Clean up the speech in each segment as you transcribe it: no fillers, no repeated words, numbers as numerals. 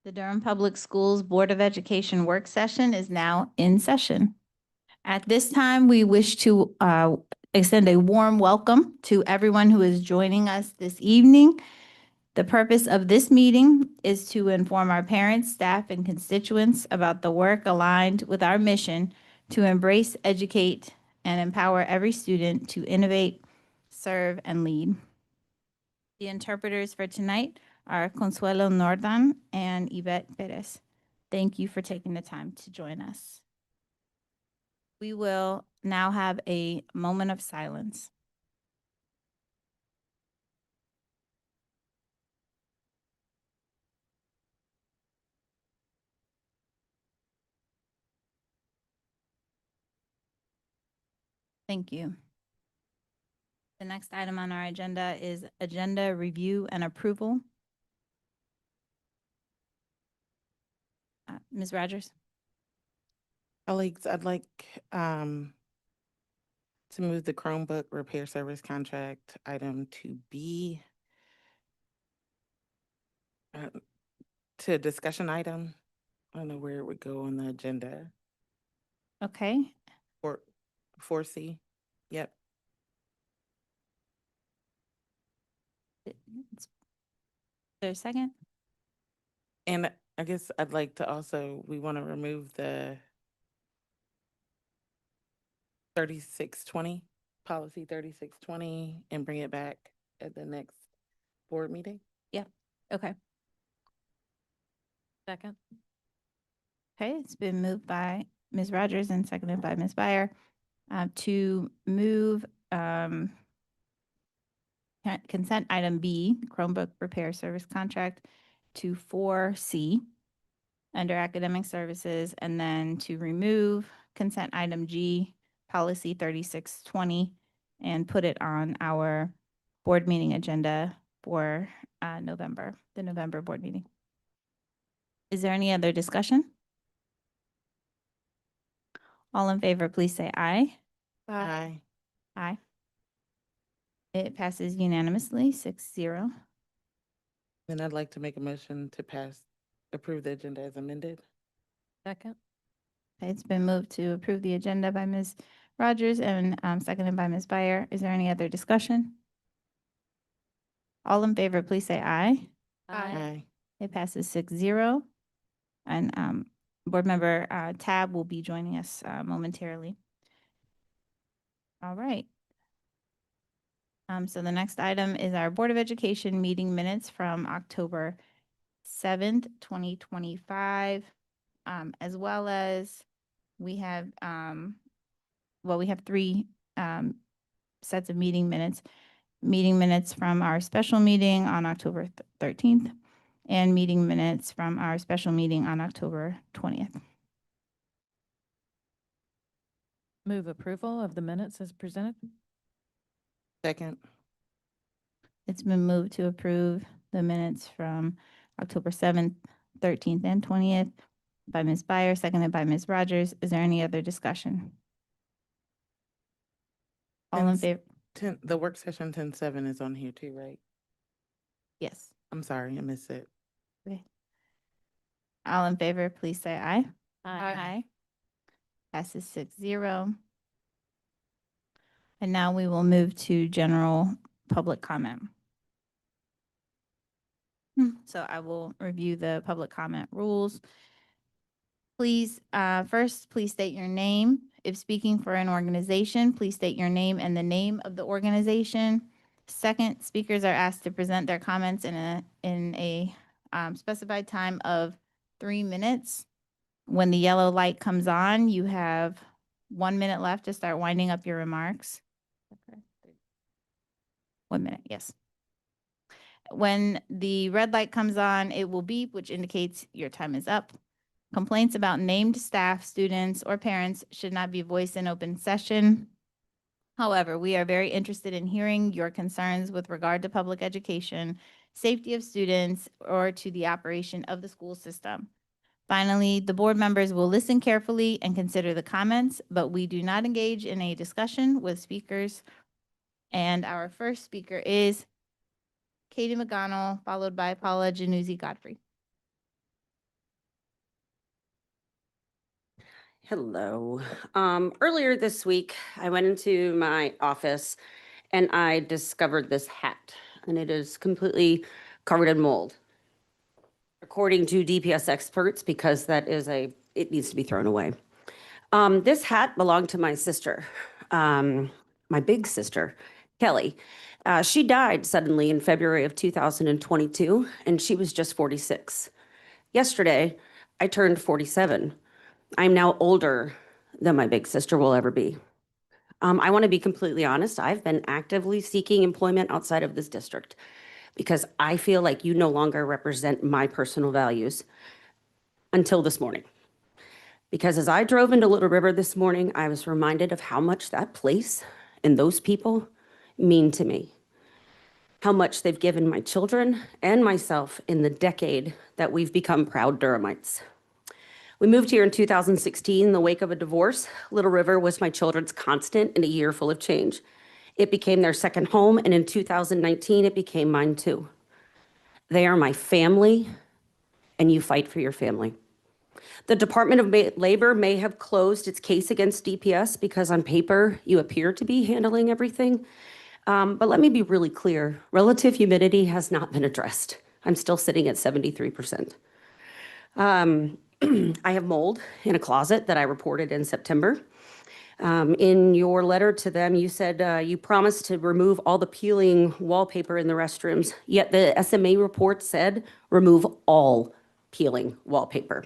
The Durham Public Schools Board of Education work session is now in session. At this time, we wish to extend a warm welcome to everyone who is joining us this evening. The purpose of this meeting is to inform our parents, staff, and constituents about the work aligned with our mission to embrace, educate, and empower every student to innovate, serve, and lead. The interpreters for tonight are Consuelo Nordan and Yvette Perez. Thank you for taking the time to join us. We will now have a moment of silence. Thank you. The next item on our agenda is agenda review and approval. Ms. Rogers? Colleagues, I'd like to move the Chromebook repair service contract item to B to a discussion item. I don't know where it would go on the agenda. Okay. Or 4C. Yep. Is there a second? And I guess I'd like to also, we want to remove the 3620, policy 3620, and bring it back at the next board meeting. Yeah. Okay. Second. Okay, it's been moved by Ms. Rogers and seconded by Ms. Byer to move consent item B, Chromebook repair service contract, to 4C under academic services, and then to remove consent item G, policy 3620, and put it on our board meeting agenda for the November board meeting. Is there any other discussion? All in favor, please say aye. Aye. Aye. It passes unanimously, 6-0. Then I'd like to make a motion to approve the agenda as amended. Second. Okay, it's been moved to approve the agenda by Ms. Rogers and seconded by Ms. Byer. Is there any other discussion? All in favor, please say aye. Aye. It passes 6-0. And Board Member Tab will be joining us momentarily. All right. So the next item is our Board of Education meeting minutes from October 7th, 2025, as well as we have, we have three sets of meeting minutes from our special meeting on October 13th, and meeting minutes from our special meeting on October 20th. Move approval of the minutes as presented. Second. It's been moved to approve the minutes from October 7th, 13th, and 20th by Ms. Byer, seconded by Ms. Rogers. Is there any other discussion? All in favor? The work session 10-7 is on here too, right? Yes. I'm sorry, I missed it. Okay. All in favor, please say aye. Aye. Passes 6-0. And now we will move to general public comment. So I will review the public comment rules. Please, first, please state your name. If speaking for an organization, please state your name and the name of the organization. Second, speakers are asked to present their comments in a specified time of 3 minutes. When the yellow light comes on, you have 1 minute left to start winding up your remarks. 1 minute, yes. When the red light comes on, it will beep, which indicates your time is up. Complaints about named staff, students, or parents should not be voiced in open session. However, we are very interested in hearing your concerns with regard to public education, safety of students, or to the operation of the school system. Finally, the board members will listen carefully and consider the comments, but we do not engage in a discussion with speakers. And our first speaker is Katie McGonnell, followed by Paula Januzzi Godfrey. Hello. Earlier this week, I went into my office and I discovered this hat, and it is completely covered in mold. According to DPS experts, because it needs to be thrown away. This hat belonged to my sister, my big sister, Kelly. She died suddenly in February of 2022, and she was just 46. Yesterday, I turned 47. I'm now older than my big sister will ever be. I want to be completely honest. I've been actively seeking employment outside of this district because I feel like you no longer represent my personal values until this morning. Because as I drove into Little River this morning, I was reminded of how much that place and those people mean to me. How much they've given my children and myself in the decade that we've become proud Durhamites. We moved here in 2016 in the wake of a divorce. Little River was my children's constant in a year full of change. It became their second home, and in 2019, it became mine too. They are my family, and you fight for your family. The Department of Labor may have closed its case against DPS because on paper, you appear to be handling everything. But let me be really clear. Relative humidity has not been addressed. I'm still sitting at 73%. I have mold in a closet that I reported in September. In your letter to them, you said you promised to remove all the peeling wallpaper in the restrooms, yet the SMA report said remove all peeling wallpaper.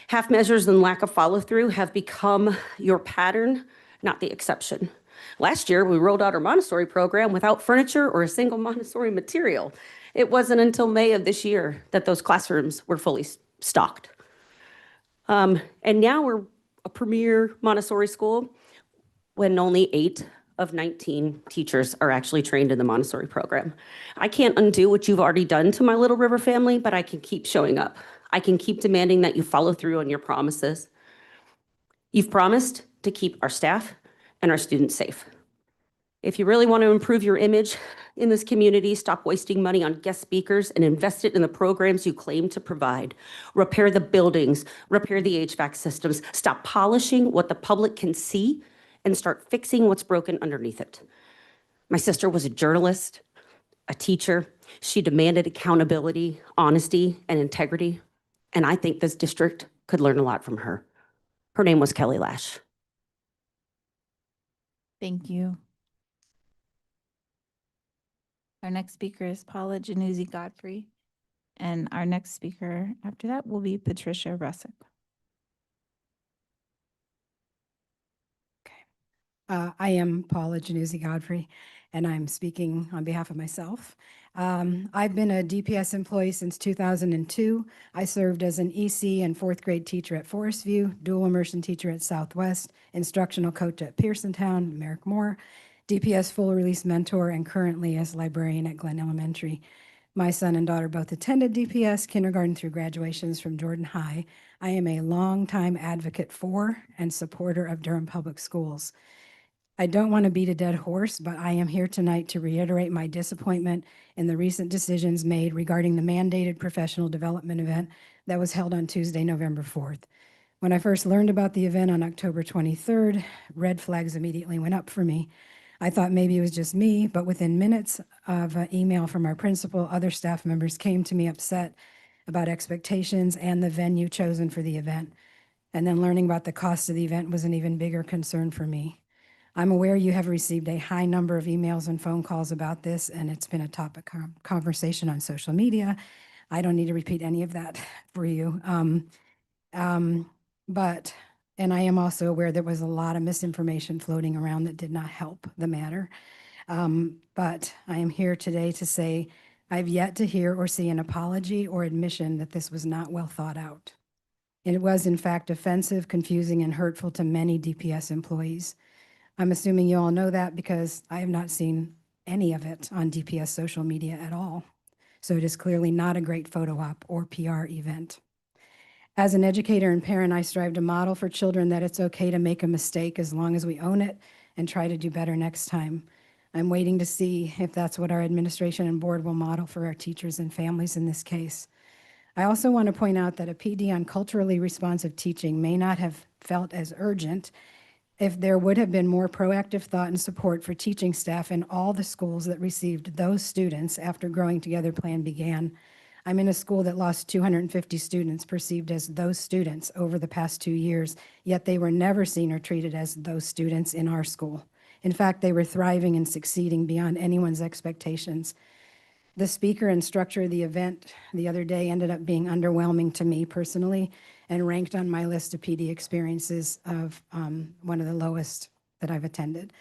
Half measures and lack of follow through have become your pattern, not the exception. Last year, we rolled out our Montessori program without furniture or a single Montessori material. It wasn't until May of this year that those classrooms were fully stocked. And now we're a premier Montessori school when only 8 of 19 teachers are actually trained in the Montessori program. I can't undo what you've already done to my Little River family, but I can keep showing up. I can keep demanding that you follow through on your promises. You've promised to keep our staff and our students safe. If you really want to improve your image in this community, stop wasting money on guest speakers and invest it in the programs you claim to provide. Repair the buildings, repair the HVAC systems, stop polishing what the public can see and start fixing what's broken underneath it. My sister was a journalist, a teacher. She demanded accountability, honesty, and integrity. And I think this district could learn a lot from her. Her name was Kelly Lash. Thank you. Our next speaker is Paula Januzzi Godfrey. And our next speaker after that will be Patricia Russick. I am Paula Januzzi Godfrey, and I'm speaking on behalf of myself. I've been a DPS employee since 2002. I served as an EC and fourth grade teacher at Forest View, dual immersion teacher at Southwest, instructional coach at Pearsontown, Merrick Moore, DPS full release mentor, and currently as librarian at Glen Elementary. My son and daughter both attended DPS kindergarten through graduations from Jordan High. I am a longtime advocate for and supporter of Durham Public Schools. I don't want to beat a dead horse, but I am here tonight to reiterate my disappointment in the recent decisions made regarding the mandated professional development event that was held on Tuesday, November 4th. When I first learned about the event on October 23rd, red flags immediately went up for me. I thought maybe it was just me, but within minutes of an email from our principal, other staff members came to me upset about expectations and the venue chosen for the event. And then learning about the cost of the event was an even bigger concern for me. I'm aware you have received a high number of emails and phone calls about this, and it's been a topic of conversation on social media. I don't need to repeat any of that for you. And I am also aware there was a lot of misinformation floating around that did not help the matter. But I am here today to say I've yet to hear or see an apology or admission that this was not well thought out. It was, in fact, offensive, confusing, and hurtful to many DPS employees. I'm assuming you all know that because I have not seen any of it on DPS social media at all. So it is clearly not a great photo op or PR event. As an educator and parent, I strive to model for children that it's okay to make a mistake as long as we own it and try to do better next time. I'm waiting to see if that's what our administration and board will model for our teachers and families in this case. I also want to point out that a PD on culturally responsive teaching may not have felt as urgent if there would have been more proactive thought and support for teaching staff in all the schools that received those students after Growing Together plan began. I'm in a school that lost 250 students perceived as those students over the past 2 years, yet they were never seen or treated as those students in our school. In fact, they were thriving and succeeding beyond anyone's expectations. The speaker and structure of the event the other day ended up being underwhelming to me personally and ranked on my list of PD experiences of one of the lowest that I've attended.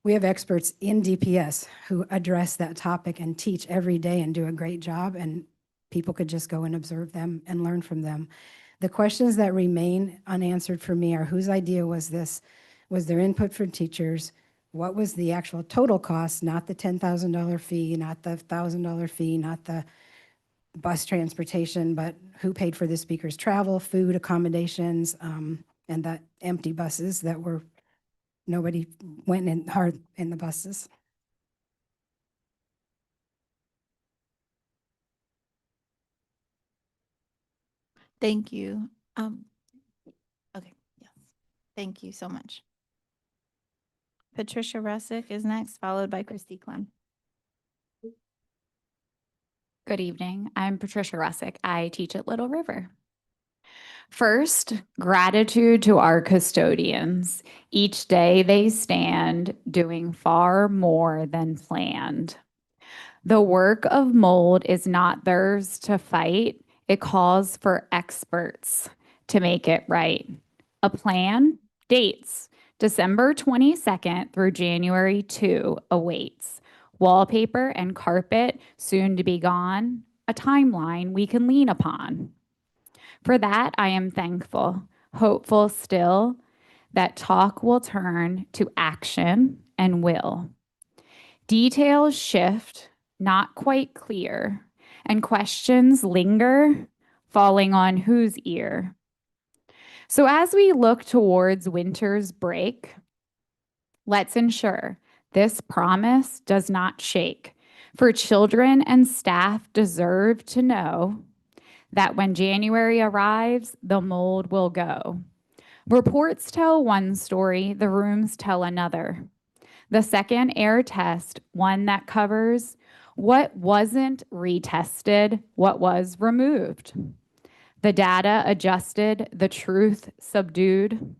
We have experts in DPS who address that topic and teach every day and do a great job, and people could just go and observe them and learn from them. The questions that remain unanswered for me are: whose idea was this? Was there input from teachers? What was the actual total cost, not the $10,000 fee, not the $1,000 fee, not the bus transportation, but who paid for the speaker's travel, food, accommodations, and the empty buses that were, nobody went in hard in the buses. Thank you. Okay, yes. Thank you so much. Patricia Russick is next, followed by Christy Clem. Good evening. I'm Patricia Russick. I teach at Little River. First, gratitude to our custodians. Each day they stand doing far more than planned. The work of mold is not theirs to fight. It calls for experts to make it right. A plan, dates, December 22nd through January 2 awaits. Wallpaper and carpet soon to be gone, a timeline we can lean upon. For that, I am thankful, hopeful still that talk will turn to action and will. Details shift, not quite clear, and questions linger, falling on whose ear? So as we look towards winter's break, let's ensure this promise does not shake, for children and staff deserve to know that when January arrives, the mold will go. Reports tell one story, the rooms tell another. The second air test, one that covers what wasn't retested, what was removed. The data adjusted, the truth subdued.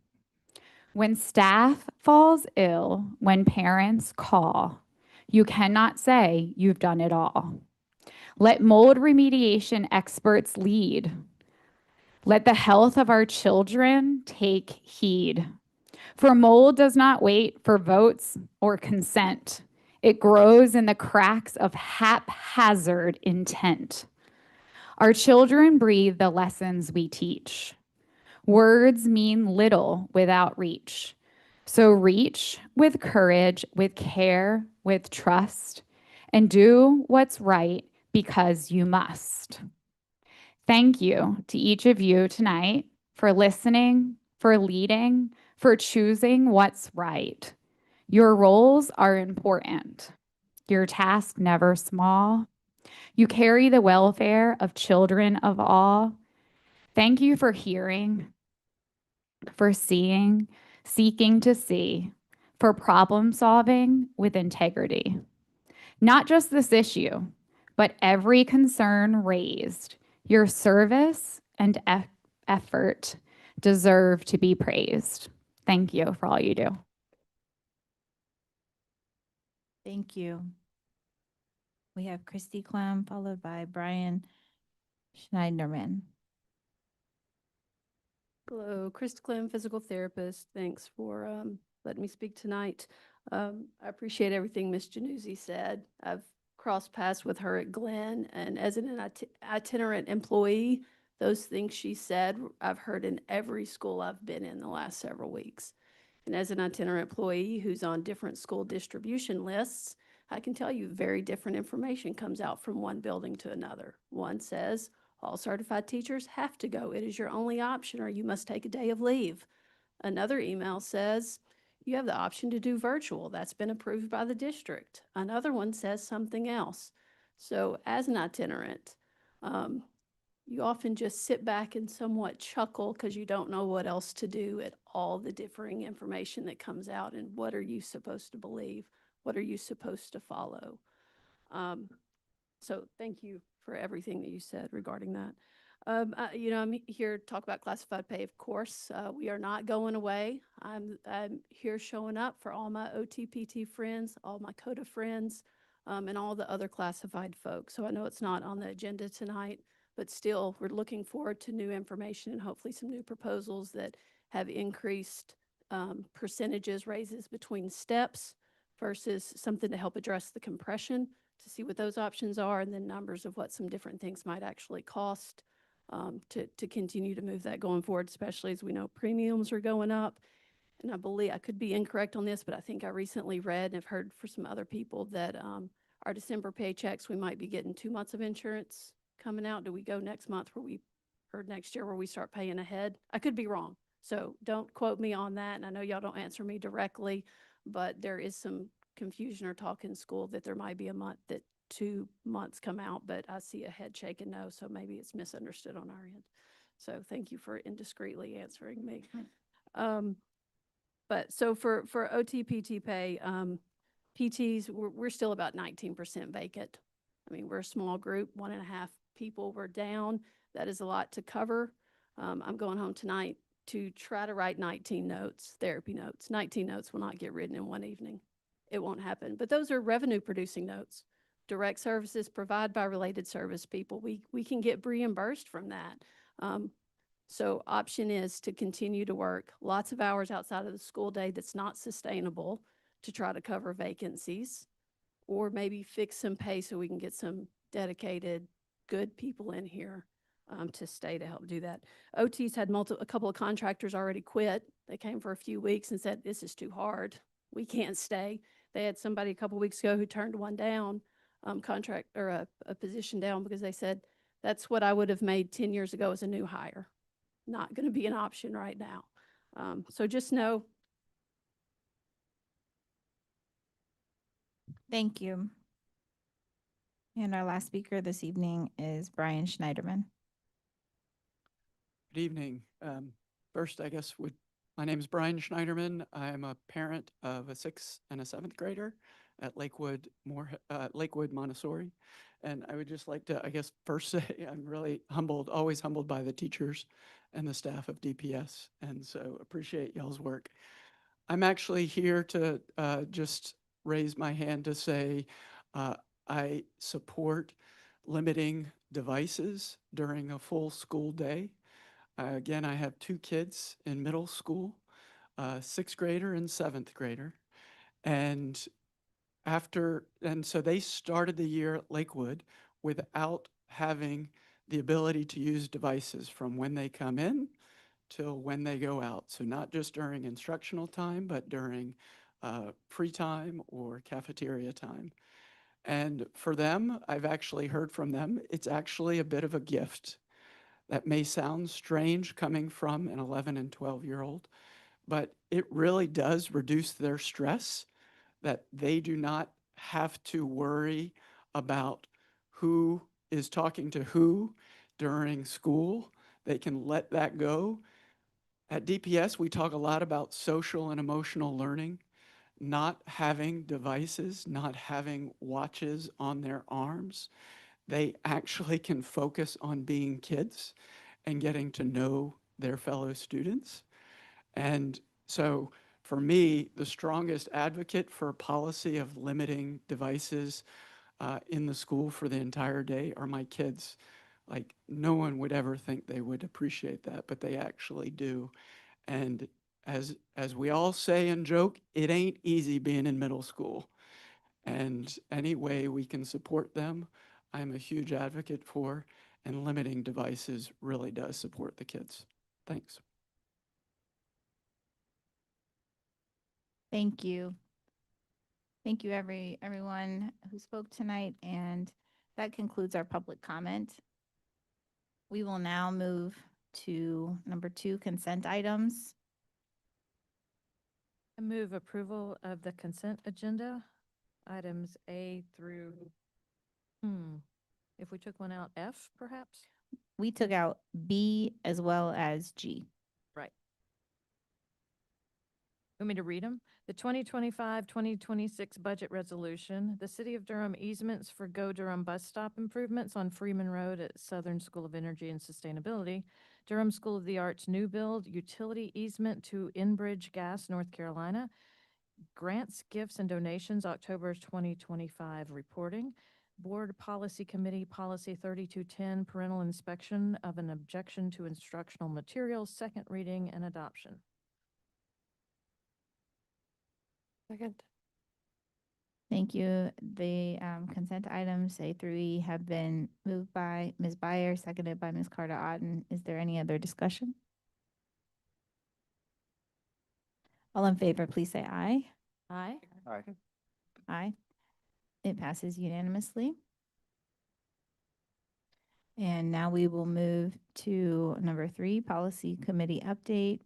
When staff falls ill, when parents call, you cannot say you've done it all. Let mold remediation experts lead. Let the health of our children take heed. For mold does not wait for votes or consent. It grows in the cracks of haphazard intent. Our children breathe the lessons we teach. Words mean little without reach. So reach with courage, with care, with trust, and do what's right because you must. Thank you to each of you tonight for listening, for leading, for choosing what's right. Your roles are important. Your task never small. You carry the welfare of children of all. Thank you for hearing, for seeing, seeking to see, for problem solving with integrity. Not just this issue, but every concern raised. Your service and effort deserve to be praised. Thank you for all you do. Thank you. We have Christy Clem, followed by Brian Schneiderman. Hello, Krista Clem, physical therapist. Thanks for letting me speak tonight. I appreciate everything Ms. Januzzi said. I've crossed paths with her at Glenn, and as an itinerant employee, those things she said, I've heard in every school I've been in the last several weeks. And as an itinerant employee who's on different school distribution lists, I can tell you very different information comes out from one building to another. One says, all certified teachers have to go. It is your only option or you must take a day of leave. Another email says, you have the option to do virtual. That's been approved by the district. Another one says something else. So as an itinerant, you often just sit back and somewhat chuckle because you don't know what else to do at all the differing information that comes out and what are you supposed to believe? What are you supposed to follow? So thank you for everything that you said regarding that. I'm here to talk about classified pay, of course. We are not going away. I'm here showing up for all my OTPT friends, all my CODA friends, and all the other classified folks. So I know it's not on the agenda tonight, but still, we're looking forward to new information and hopefully some new proposals that have increased percentages raises between steps versus something to help address the compression, to see what those options are, and then numbers of what some different things might actually cost to continue to move that going forward, especially as we know premiums are going up. And I believe, I could be incorrect on this, but I think I recently read and have heard for some other people that our December paychecks, we might be getting 2 months of insurance coming out. Do we go next month or next year where we start paying ahead? I could be wrong. So don't quote me on that. And I know y'all don't answer me directly, but there is some confusion or talk in school that there might be a month that 2 months come out, but I see a head shaking no, so maybe it's misunderstood on our end. So thank you for indiscreetly answering me. But so for OTPT pay, PTs, we're still about 19% vacant. I mean, we're a small group, 1.5 people we're down. That is a lot to cover. I'm going home tonight to try to write 19 notes, therapy notes. 19 notes will not get written in one evening. It won't happen. But those are revenue producing notes. Direct services provided by related service people. We can get reimbursed from that. So option is to continue to work lots of hours outside of the school day that's not sustainable to try to cover vacancies, or maybe fix some pay so we can get some dedicated, good people in here to stay to help do that. OT's had a couple of contractors already quit. They came for a few weeks and said, this is too hard. We can't stay. They had somebody a couple weeks ago who turned one down, a position down because they said, that's what I would have made 10 years ago as a new hire. Not going to be an option right now. So just know. Thank you. And our last speaker this evening is Brian Schneiderman. Good evening. First, I guess, my name is Brian Schneiderman. I'm a parent of a 6th and a 7th grader at Lakewood Montessori. And I would just like to, I guess, first say I'm really humbled, always humbled by the teachers and the staff of DPS. And so appreciate y'all's work. I'm actually here to just raise my hand to say I support limiting devices during a full school day. Again, I have 2 kids in middle school, 6th grader and 7th grader. And so they started the year at Lakewood without having the ability to use devices from when they come in till when they go out. So not just during instructional time, but during free time or cafeteria time. And for them, I've actually heard from them, it's actually a bit of a gift. That may sound strange coming from an 11 and 12-year-old, but it really does reduce their stress, that they do not have to worry about who is talking to who during school. They can let that go. At DPS, we talk a lot about social and emotional learning, not having devices, not having watches on their arms. They actually can focus on being kids and getting to know their fellow students. And so for me, the strongest advocate for a policy of limiting devices in the school for the entire day are my kids. Like, no one would ever think they would appreciate that, but they actually do. And as we all say and joke, it ain't easy being in middle school. And any way we can support them, I'm a huge advocate for, and limiting devices really does support the kids. Thanks. Thank you. Thank you, everyone who spoke tonight, and that concludes our public comment. We will now move to number 2, consent items. I move approval of the consent agenda, items A through, if we took one out, F perhaps? we took out B as well as G. Right. Want me to read them? The 2025-2026 budget resolution, the City of Durham easements for Go Durham bus stop improvements on Freeman Road at Southern School of Energy and Sustainability, Durham School of the Arts new build, utility easement to Enbridge Gas, North Carolina, grants, gifts, and donations, October 2025 reporting, Board Policy Committee Policy 3210, parental inspection of an objection to instructional materials, second reading and adoption. Second. Thank you. The consent items A through E have been moved by Ms. Byer, seconded by Ms. Carter Otten. Is there any other discussion? All in favor, please say aye. Aye. Aye. It passes unanimously. And now we will move to number 3, Policy Committee Update.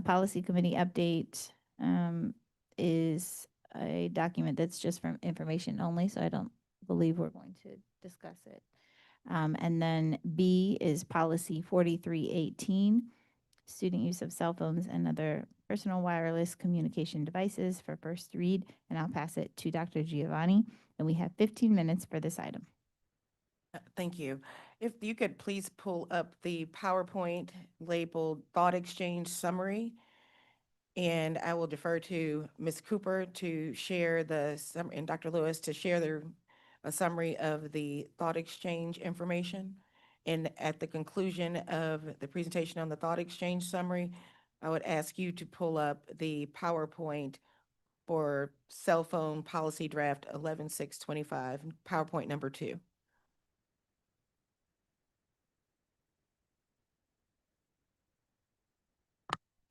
Policy Committee Update is a document that's just from information only, so I don't believe we're going to discuss it. And then B is Policy 4318, student use of cell phones and other personal wireless communication devices for first read, and I'll pass it to Dr. Giovanni, and we have 15 minutes for this item. Thank you. If you could please pull up the PowerPoint labeled Thought Exchange Summary. And I will defer to Ms. Cooper to share the summary, and Dr. Lewis to share a summary of the thought exchange information. And at the conclusion of the presentation on the thought exchange summary, I would ask you to pull up the PowerPoint for cell phone policy draft 11-625, PowerPoint number 2.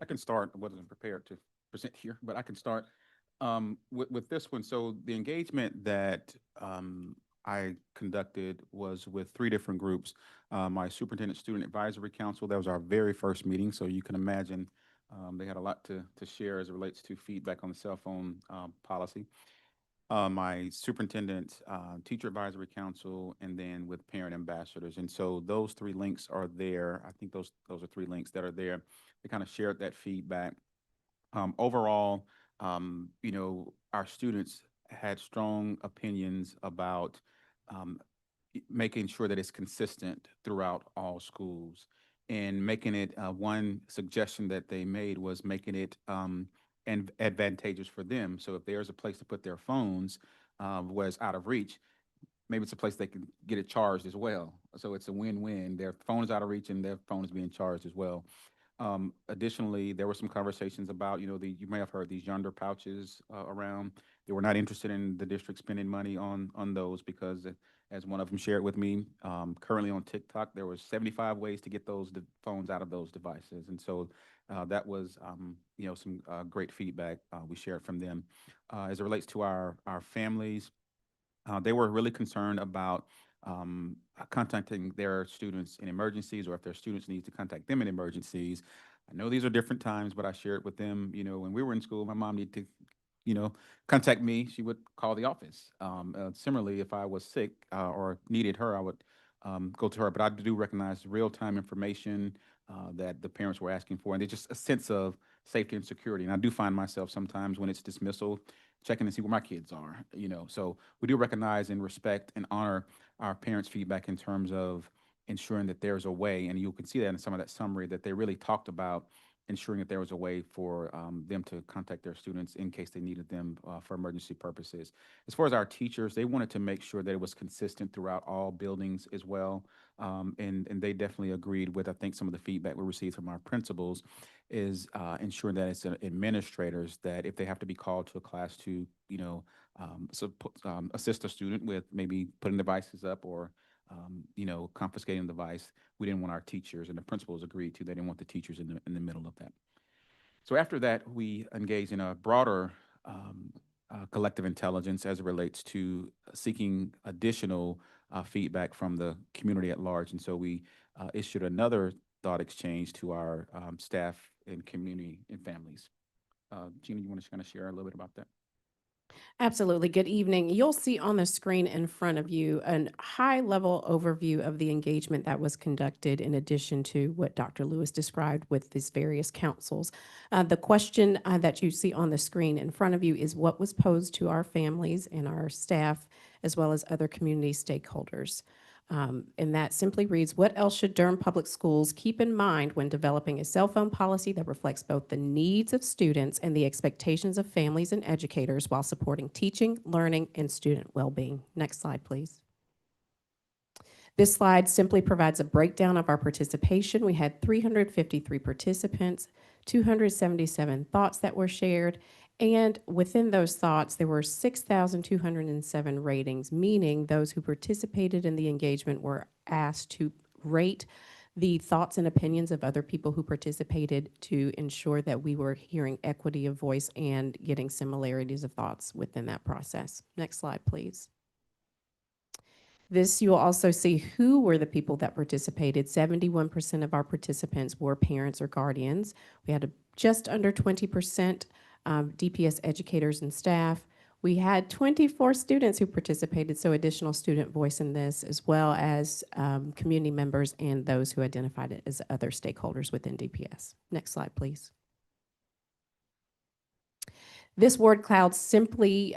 I can start. I wasn't prepared to present here, but I can start with this one. So the engagement that I conducted was with 3 different groups. My Superintendent Student Advisory Council, that was our very first meeting. So you can imagine they had a lot to share as it relates to feedback on the cell phone policy. My Superintendent Teacher Advisory Council, and then with parent ambassadors. And so those 3 links are there. I think those are 3 links that are there. They kind of shared that feedback. Overall, you know, our students had strong opinions about making sure that it's consistent throughout all schools, and making it one suggestion that they made was making it and advantageous for them. So if there's a place to put their phones where it's out of reach, maybe it's a place they can get it charged as well. So it's a win-win. Their phone is out of reach and their phone is being charged as well. Additionally, there were some conversations about, you know, you may have heard these yonder pouches around. They were not interested in the district spending money on those because, as one of them shared with me, currently on TikTok, there were 75 ways to get those phones out of those devices. And so that was, you know, some great feedback we shared from them. As it relates to our families, they were really concerned about contacting their students in emergencies, or if their students need to contact them in emergencies. I know these are different times, but I shared with them, you know, when we were in school, my mom needed to, you know, contact me. She would call the office. Similarly, if I was sick or needed her, I would go to her. But I do recognize real-time information that the parents were asking for, and there's just a sense of safety and security. And I do find myself sometimes when it's dismissal, checking to see where my kids are, you know. So we do recognize and respect and honor our parents' feedback in terms of ensuring that there's a way, and you can see that in some of that summary, that they really talked about ensuring that there was a way for them to contact their students in case they needed them for emergency purposes. As far as our teachers, they wanted to make sure that it was consistent throughout all buildings as well. And they definitely agreed with, I think, some of the feedback we received from our principals is ensuring that it's administrators, that if they have to be called to a class to, you know, assist a student with maybe putting devices up or you know, confiscating the device, we didn't want our teachers, and the principals agreed to, they didn't want the teachers in the middle of that. So after that, we engaged in a broader collective intelligence as it relates to seeking additional feedback from the community at large. And so we issued another thought exchange to our staff and community and families. Gina, you want to kind of share a little bit about that? Absolutely. Good evening. You'll see on the screen in front of you a high-level overview of the engagement that was conducted in addition to what Dr. Lewis described with these various councils. The question that you see on the screen in front of you is what was posed to our families and our staff, as well as other community stakeholders. And that simply reads, what else should Durham Public Schools keep in mind when developing a cell phone policy that reflects both the needs of students and the expectations of families and educators while supporting teaching, learning, and student well-being? Next slide, please. This slide simply provides a breakdown of our participation. We had 353 participants, 277 thoughts that were shared, and within those thoughts, there were 6,207 ratings, meaning those who participated in the engagement were asked to rate the thoughts and opinions of other people who participated to ensure that we were hearing equity of voice and getting similarities of thoughts within that process. Next slide, please. This, you will also see who were the people that participated. 71% of our participants were parents or guardians. We had just under 20% DPS educators and staff. We had 24 students who participated, so additional student voice in this, as well as community members and those who identified it as other stakeholders within DPS. Next slide, please. This word cloud simply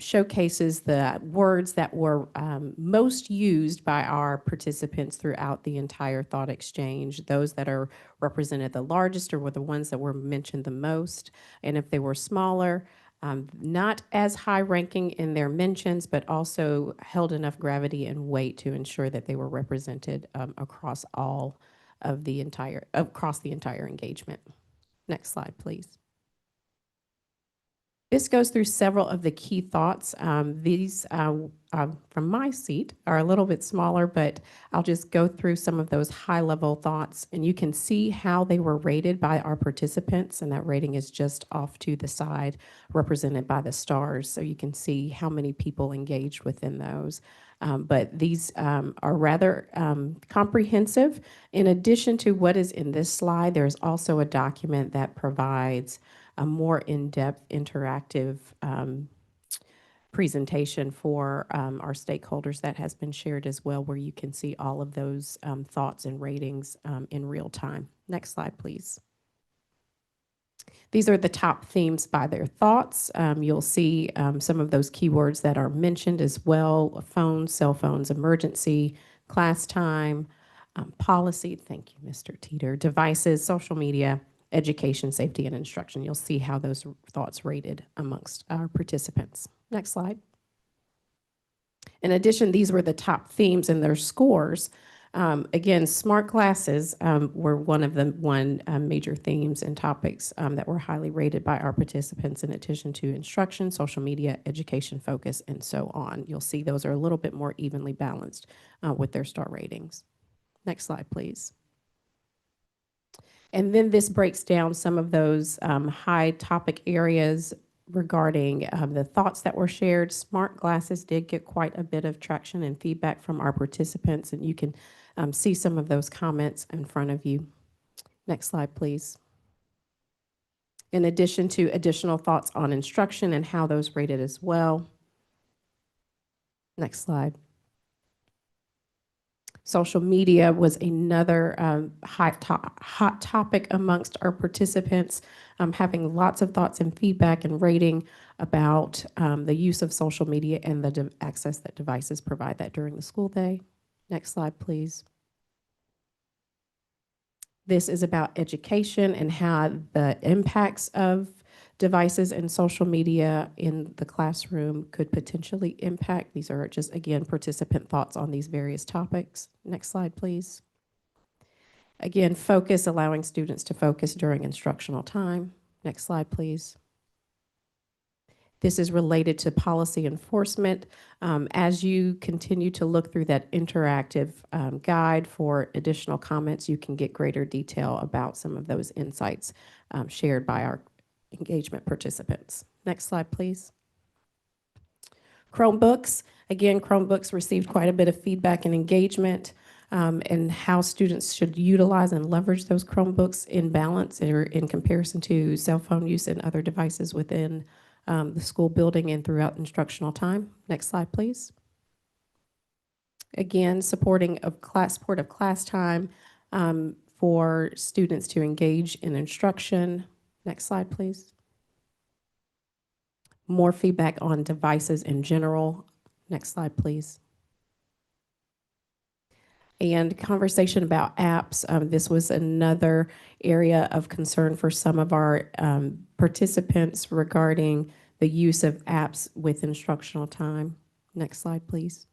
showcases the words that were most used by our participants throughout the entire thought exchange. Those that are represented the largest or were the ones that were mentioned the most. And if they were smaller, not as high ranking in their mentions, but also held enough gravity and weight to ensure that they were represented across the entire engagement. Next slide, please. This goes through several of the key thoughts. These, from my seat, are a little bit smaller, but I'll just go through some of those high-level thoughts, and you can see how they were rated by our participants, and that rating is just off to the side, represented by the stars, so you can see how many people engaged within those. But these are rather comprehensive. In addition to what is in this slide, there's also a document that provides a more in-depth interactive presentation for our stakeholders that has been shared as well, where you can see all of those thoughts and ratings in real time. Next slide, please. These are the top themes by their thoughts. You'll see some of those keywords that are mentioned as well: phones, cell phones, emergency, class time, policy, thank you, Mr. Teeter, devices, social media, education, safety, and instruction. You'll see how those thoughts rated amongst our participants. Next slide. In addition, these were the top themes and their scores. Again, smart classes were one of the major themes and topics that were highly rated by our participants, in addition to instruction, social media, education focus, and so on. You'll see those are a little bit more evenly balanced with their star ratings. Next slide, please. And then this breaks down some of those high topic areas regarding the thoughts that were shared. Smart glasses did get quite a bit of traction and feedback from our participants, and you can see some of those comments in front of you. Next slide, please. In addition to additional thoughts on instruction and how those rated as well. Next slide. Social media was another hot topic amongst our participants, having lots of thoughts and feedback and rating about the use of social media and the access that devices provide that during the school day. Next slide, please. This is about education and how the impacts of devices and social media in the classroom could potentially impact. These are just, again, participant thoughts on these various topics. Next slide, please. Again, focus, allowing students to focus during instructional time. Next slide, please. This is related to policy enforcement. As you continue to look through that interactive guide for additional comments, you can get greater detail about some of those insights shared by our engagement participants. Next slide, please. Chromebooks. Again, Chromebooks received quite a bit of feedback and engagement and how students should utilize and leverage those Chromebooks in balance or in comparison to cell phone use and other devices within the school building and throughout instructional time. Next slide, please. Again, support of class time for students to engage in instruction. Next slide, please. More feedback on devices in general. Next slide, please. And conversation about apps. This was another area of concern for some of our participants regarding the use of apps with instructional time. Next slide, please.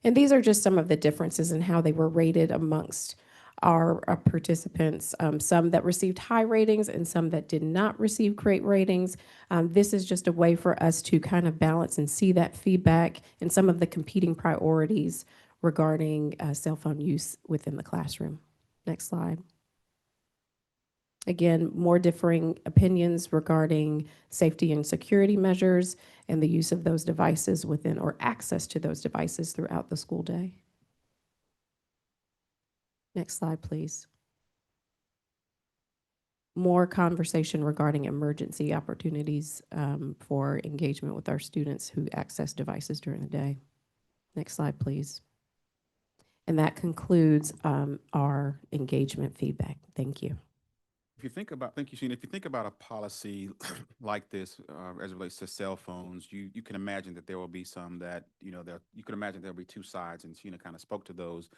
And these are just some of the differences in how they were rated amongst our participants, some that received high ratings and some that did not receive great ratings. This is just a way for us to kind of balance and see that feedback and some of the competing priorities regarding cell phone use within the classroom. Next slide. Again, more differing opinions regarding safety and security measures and the use of those devices within or access to those devices throughout the school day. Next slide, please. More conversation regarding emergency opportunities for engagement with our students who access devices during the day. Next slide, please. And that concludes our engagement feedback. Thank you. If you think about, thank you, Sheena. If you think about a policy like this as it relates to cell phones, you can imagine that there will be some that, you can imagine there'll be two sides, and Sheena kind of spoke to those.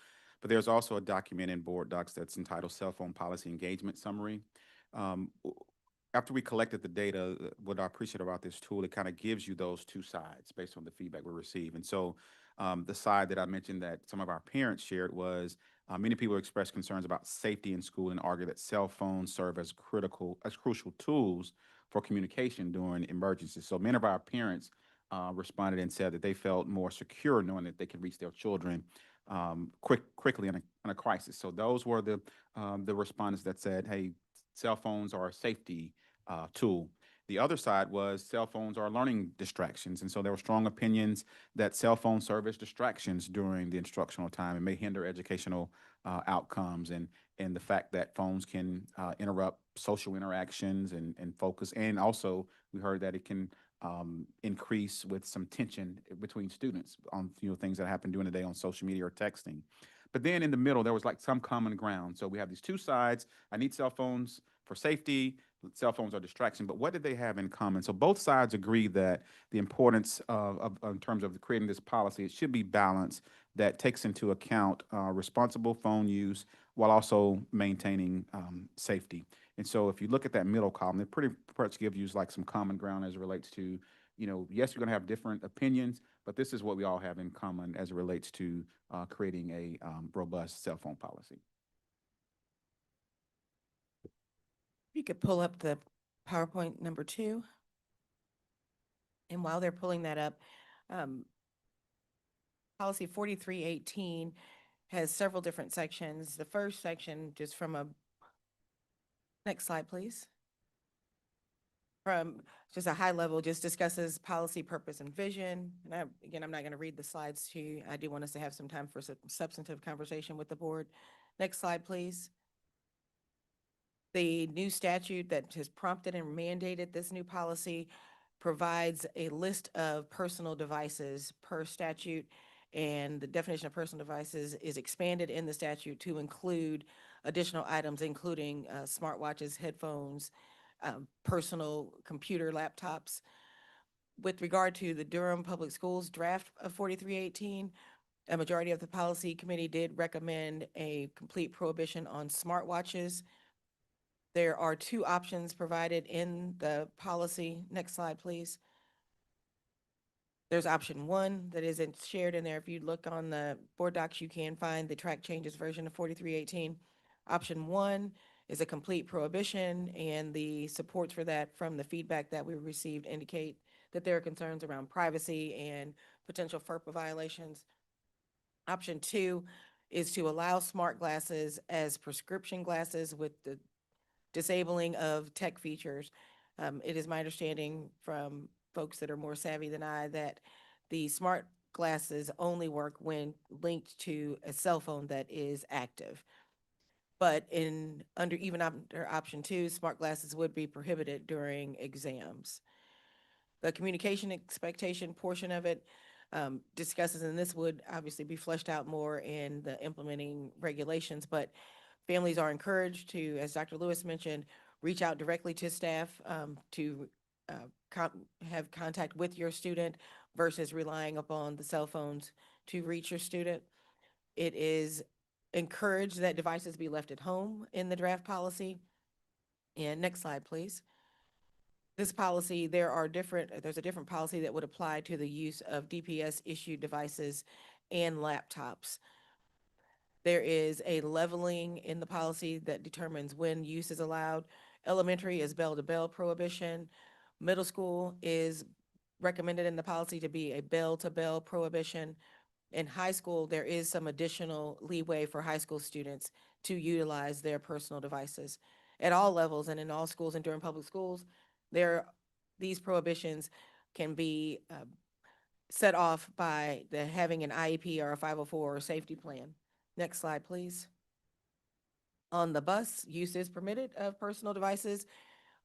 But there's also a document in board docs that's entitled Cell Phone Policy Engagement Summary. After we collected the data, what I appreciate about this tool, it kind of gives you those two sides based on the feedback we receive. And so the side that I mentioned that some of our parents shared was many people expressed concerns about safety in school and argue that cell phones serve as crucial tools for communication during emergencies. So many of our parents responded and said that they felt more secure knowing that they could reach their children quickly in a crisis. So those were the respondents that said, hey, cell phones are a safety tool. The other side was cell phones are learning distractions. And so there were strong opinions that cell phones serve as distractions during the instructional time and may hinder educational outcomes, and the fact that phones can interrupt social interactions and focus. And also we heard that it can increase with some tension between students on things that happen during the day on social media or texting. But then in the middle, there was like some common ground. So we have these two sides. I need cell phones for safety. Cell phones are distraction, but what did they have in common? So both sides agree that the importance of in terms of creating this policy, it should be balanced that takes into account responsible phone use while also maintaining safety. And so if you look at that middle column, it pretty much gives you like some common ground as it relates to, yes, you're going to have different opinions, but this is what we all have in common as it relates to creating a robust cell phone policy. You could pull up the PowerPoint number 2. And while they're pulling that up, policy 4318 has several different sections. The first section, just from next slide, please. From just a high level, just discusses policy, purpose, and vision. And again, I'm not going to read the slides to you. I do want us to have some time for some substantive conversation with the board. Next slide, please. The new statute that has prompted and mandated this new policy provides a list of personal devices per statute, and the definition of personal devices is expanded in the statute to include additional items, including smartwatches, headphones, personal computer laptops. With regard to the Durham Public Schools draft of 4318, a majority of the policy committee did recommend a complete prohibition on smartwatches. There are 2 options provided in the policy. Next slide, please. There's option 1 that isn't shared in there. If you look on the board docs, you can find the track changes version of 4318. Option 1 is a complete prohibition, and the supports for that from the feedback that we received indicate that there are concerns around privacy and potential FERPA violations. Option 2 is to allow smart glasses as prescription glasses with the disabling of tech features. It is my understanding from folks that are more savvy than I that the smart glasses only work when linked to a cell phone that is active. But even under option 2, smart glasses would be prohibited during exams. The communication expectation portion of it discusses, and this would obviously be fleshed out more in the implementing regulations, but families are encouraged to, as Dr. Lewis mentioned, reach out directly to staff to have contact with your student versus relying upon the cell phones to reach your student. It is encouraged that devices be left at home in the draft policy. And next slide, please. This policy, there's a different policy that would apply to the use of DPS issued devices and laptops. There is a leveling in the policy that determines when use is allowed. Elementary is bell-to-bell prohibition. Middle school is recommended in the policy to be a bell-to-bell prohibition. In high school, there is some additional leeway for high school students to utilize their personal devices. At all levels and in all schools and during public schools, these prohibitions can be set off by having an IEP or a 504 or safety plan. Next slide, please. On the bus, use is permitted of personal devices.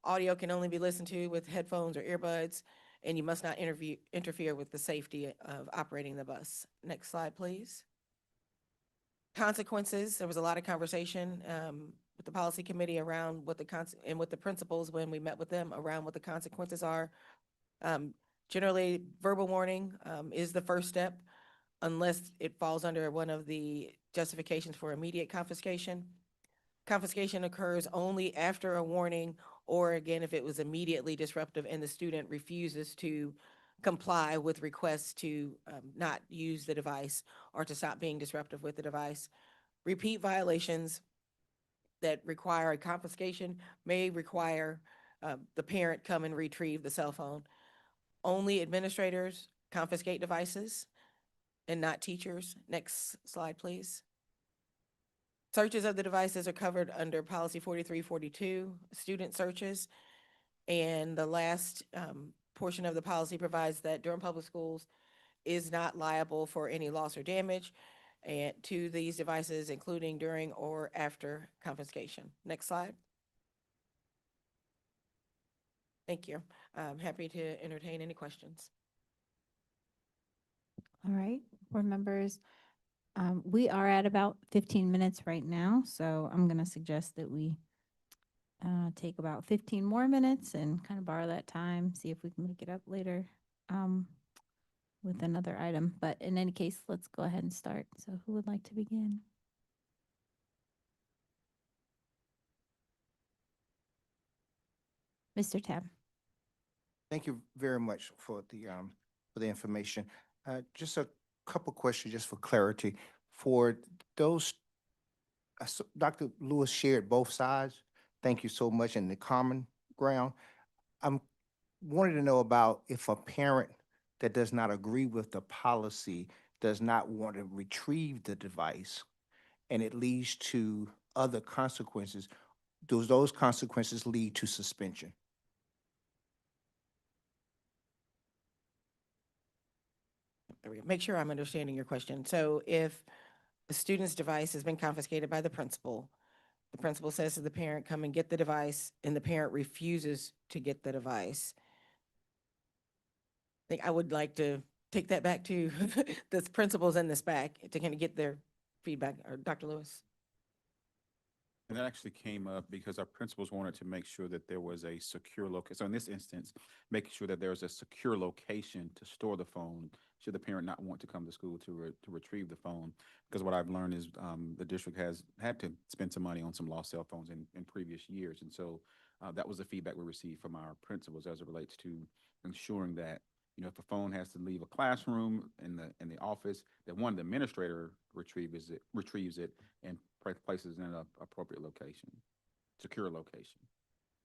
Audio can only be listened to with headphones or earbuds, and you must not interfere with the safety of operating the bus. Next slide, please. Consequences, there was a lot of conversation with the policy committee around what and with the principals when we met with them around what the consequences are. Generally, verbal warning is the first step unless it falls under one of the justifications for immediate confiscation. Confiscation occurs only after a warning, or again, if it was immediately disruptive and the student refuses to comply with requests to not use the device or to stop being disruptive with the device. Repeat violations that require a confiscation may require the parent come and retrieve the cell phone. Only administrators confiscate devices and not teachers. Next slide, please. Searches of the devices are covered under policy 4342, student searches. And the last portion of the policy provides that Durham Public Schools is not liable for any loss or damage to these devices, including during or after confiscation. Next slide. Thank you. I'm happy to entertain any questions. All right, board members, we are at about 15 minutes right now, so I'm going to suggest that we take about 15 more minutes and kind of borrow that time, see if we can make it up later with another item. But in any case, let's go ahead and start. So who would like to begin? Mr. Tab. Thank you very much for the information. Just a couple questions, just for clarity. For those, Dr. Lewis shared both sides. Thank you so much in the common ground. I'm wanting to know about if a parent that does not agree with the policy does not want to retrieve the device, and it leads to other consequences. Do those consequences lead to suspension? There we go. Make sure I'm understanding your question. So if a student's device has been confiscated by the principal says to the parent, come and get the device, and the parent refuses to get the device. I think I would like to take that back to the principals in this back to kind of get their feedback. Or Dr. Lewis? And that actually came up because our principals wanted to make sure that there was a secure location. So in this instance, making sure that there's a secure location to store the phone should the parent not want to come to school to retrieve the phone. Because what I've learned is the district has had to spend some money on some lost cell phones in previous years. And so that was the feedback we received from our principals as it relates to ensuring that, you know, if a phone has to leave a classroom in the office, that one, the administrator retrieves it and places in an appropriate location, secure location.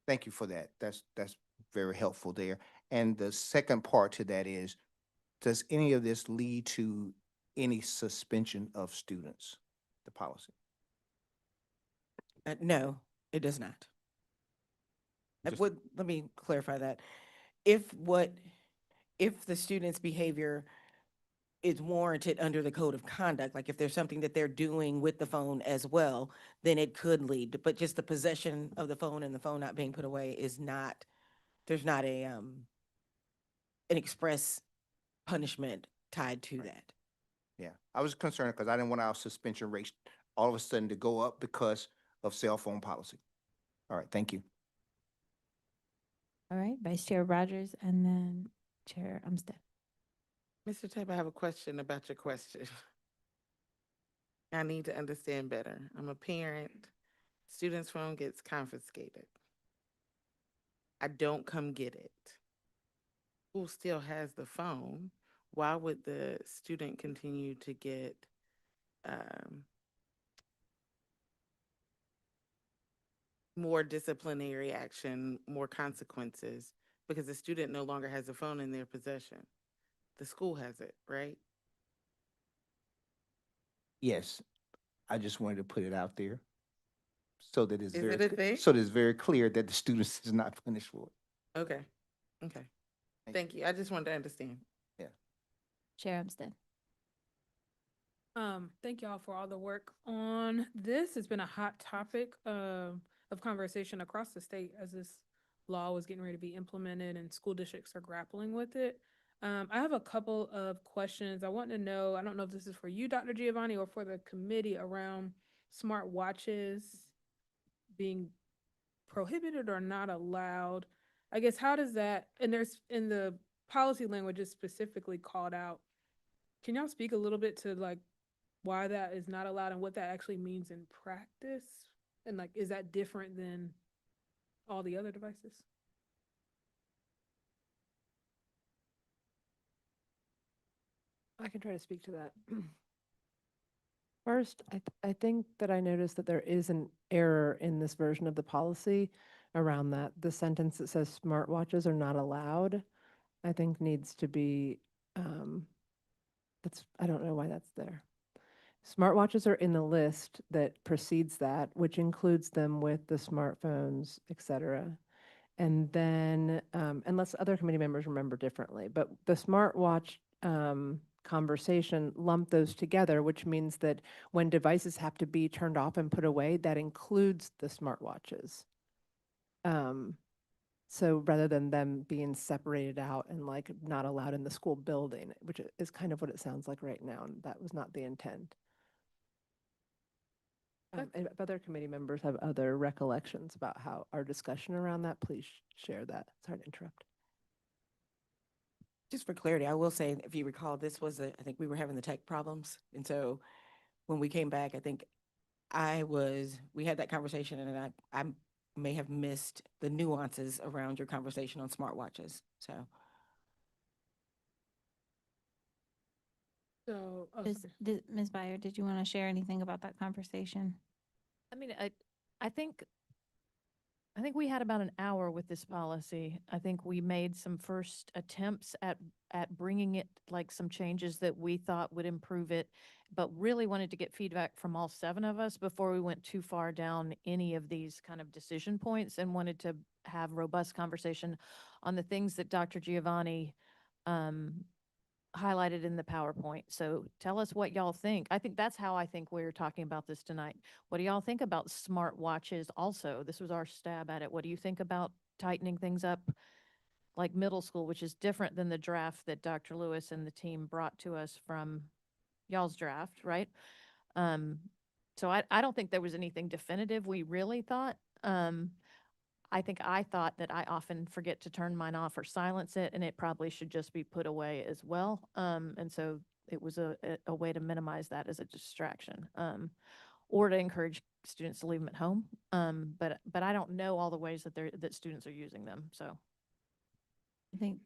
Thank you for that. That's very helpful there. And the second part to that is, does any of this lead to any suspension of students, the policy? No, it does not. Just- Let me clarify that. If the student's behavior is warranted under the code of conduct. Like if there's something that they're doing with the phone as well, then it could lead, but just the possession of the phone and the phone not being put away is not, there's not an express punishment tied to that. Yeah, I was concerned because I didn't want our suspension rates all of a sudden to go up because of cell phone policy. All right, thank you. All right, Vice Chair Rogers and then Chair Umstead. Mr. Tabor, I have a question about your question. I need to understand better. I'm a parent. Student's phone gets confiscated. I don't come get it. School still has the phone. Why would the student continue to get more disciplinary action, more consequences? Because the student no longer has the phone in their possession. The school has it, right? Yes, I just wanted to put it out there so that it's Is very, it a thing? so that it's very clear that the students is not punished for it. Okay, okay. Thank you. I just wanted to understand. Chair Umstead. Thank y'all for all the work on this. It's been a hot topic of conversation across the state as this law was getting ready to be implemented and school districts are grappling with it. I have a couple of questions. I want to know, I don't know if this is for you, Dr. Giovanni, or for the committee around smart watches being prohibited or not allowed. I guess how does that, and there's in the policy language is specifically called out. Can y'all speak a little bit to like why that is not allowed and what that actually means in practice? And like, is that different than all the other devices? I can try to speak to that. First, I think that I noticed that there is an error in this version of the policy around that. The sentence that says smartwatches are not allowed, I think needs to be, I don't know why that's there. Smartwatches are in the list that precedes that, which includes them with the smartphones, et cetera. And then, unless other committee members remember differently, but the smartwatch conversation lumped those together, which means that when devices have to be turned off and put away, that includes the smartwatches. So rather than them being separated out and like not allowed in the school building, which is kind of what it sounds like right now, and that was not the intent. And if other committee members have other recollections about how our discussion around that, please share that. Sorry to interrupt. Just for clarity, I will say, if you recall, this was, I think we were having the tech problems. And so when we came back, I think we had that conversation and I may have missed the nuances around your conversation on smartwatches, so. So, oh, Ms. Byer, did you want to share anything about that conversation? I mean, I think we had about an hour with this policy. I think we made some first attempts at bringing it, like some changes that we thought would improve it, but really wanted to get feedback from all 7 of us before we went too far down any of these kind of decision points, and wanted to have robust conversation on the things that Dr. Giovanni highlighted in the PowerPoint. So tell us what y'all think. I think that's how I think we're talking about this tonight. What do y'all think about smart watches also? This was our stab at it. What do you think about tightening things up like middle school, which is different than the draft that Dr. Lewis and the team brought to us from y'all's draft, right? So I don't think there was anything definitive we really thought. I thought that I often forget to turn mine off or silence it, and it probably should just be put away as well. And so it was a way to minimize that as a distraction, or to encourage students to leave them at home. But I don't know all the ways that students are using them. So I think,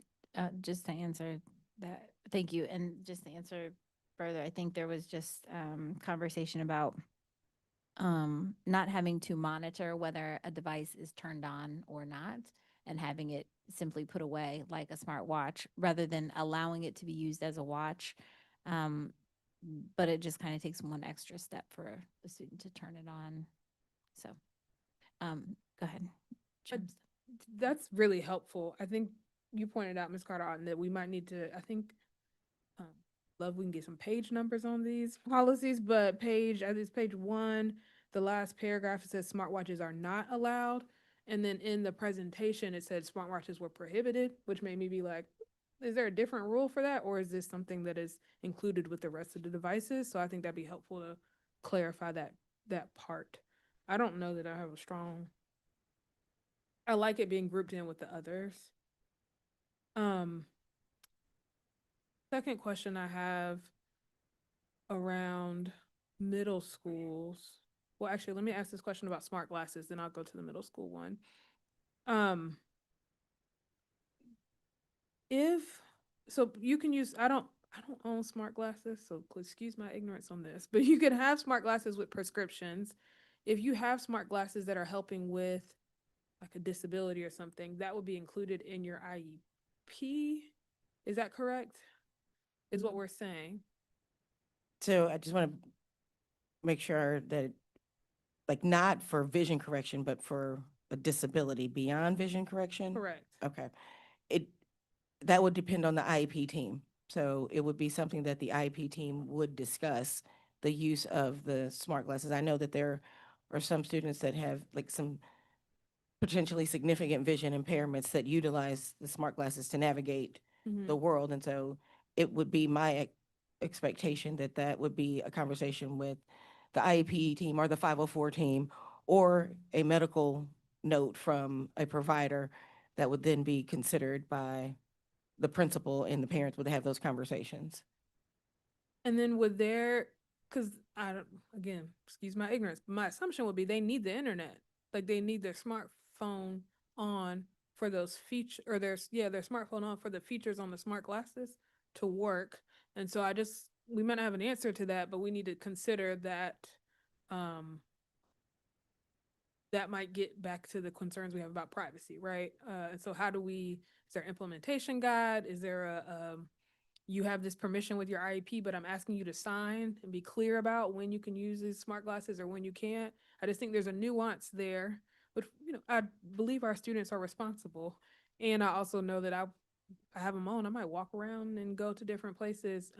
just to answer that, thank you. And just to answer further, I think there was just conversation about not having to monitor whether a device is turned on or not, and having it simply put away like a smart watch rather than allowing it to be used as a watch. But it just kind of takes one extra step for a student to turn it on. So, go ahead. that's really helpful. I think you pointed out, Ms. Carter, Otten, that we might need to, I think, love we can get some page numbers on these policies, but as it's page 1, the last paragraph, it says smartwatches are not allowed. And then in the presentation, it said smartwatches were prohibited, which made me be like, is there a different rule for that? Or is this something that is included with the rest of the devices? So I think that'd be helpful to clarify that part. I don't know that I have a strong, I like it being grouped in with the others. Second question I have around middle schools. Well, actually, let me ask this question about smart glasses, then I'll go to the middle school one. If so you can use, I don't own smart glasses, so excuse my ignorance on this, but you can have smart glasses with prescriptions. If you have smart glasses that are helping with like a disability or something, that would be included in your IEP. Is that correct? Is what we're saying. So I just want to make sure that, like, not for vision correction, but for a disability beyond vision correction? Correct. Okay. That would depend on the IEP team. So it would be something that the IEP team would discuss, the use of the smart glasses. I know that there are some students that have like some potentially significant vision impairments that utilize the smart glasses to navigate the world. And so it would be my expectation that that would be a conversation with the IEP team or the 504 team, or a medical note from a provider that would then be considered by the principal, and the parents would have those conversations. And then because I don't, again, excuse my ignorance, but my assumption would be they need the internet. Like they need their smartphone on for those features, or their smartphone on for the features on the smart glasses to work. And so we might not have an answer to that, but we need to consider that that might get back to the concerns we have about privacy, right? And so is there implementation guide? Is there you have this permission with your IEP, but I'm asking you to sign and be clear about when you can use these smart glasses or when you can't? I just think there's a nuance there, but I believe our students are responsible. And I also know that I have them on. I might walk around and go to different places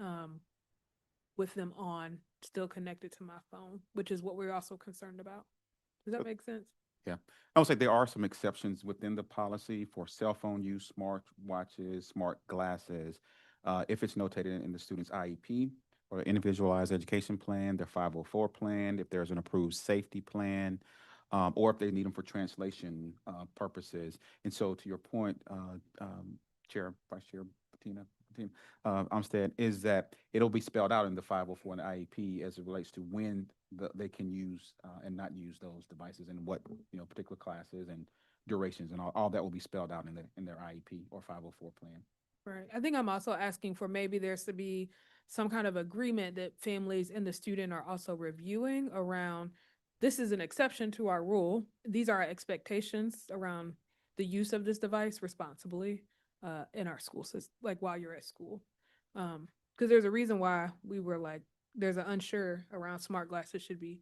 with them on, still connected to my phone, which is what we're also concerned about. Does that make sense? Yeah, I would say there are some exceptions within the policy for cell phone use, smart watches, smart glasses. If it's notated in the student's IEP or individualized education plan, their 504 plan, if there's an approved safety plan, or if they need them for translation purposes. And so to your point, Chair, Vice Chair Bettina, Armstead, is that it'll be spelled out in the 504 and the IEP as it relates to when they can use and not use those devices, and what particular classes and durations, and all that will be spelled out in their IEP or 504 plan. Right. I think I'm also asking for maybe there's to be some kind of agreement that families and the student are also reviewing around, this is an exception to our rule. These are our expectations around the use of this device responsibly in our school system, like while you're at school. Because there's a reason why we were like, there's an unsure around smart glasses should be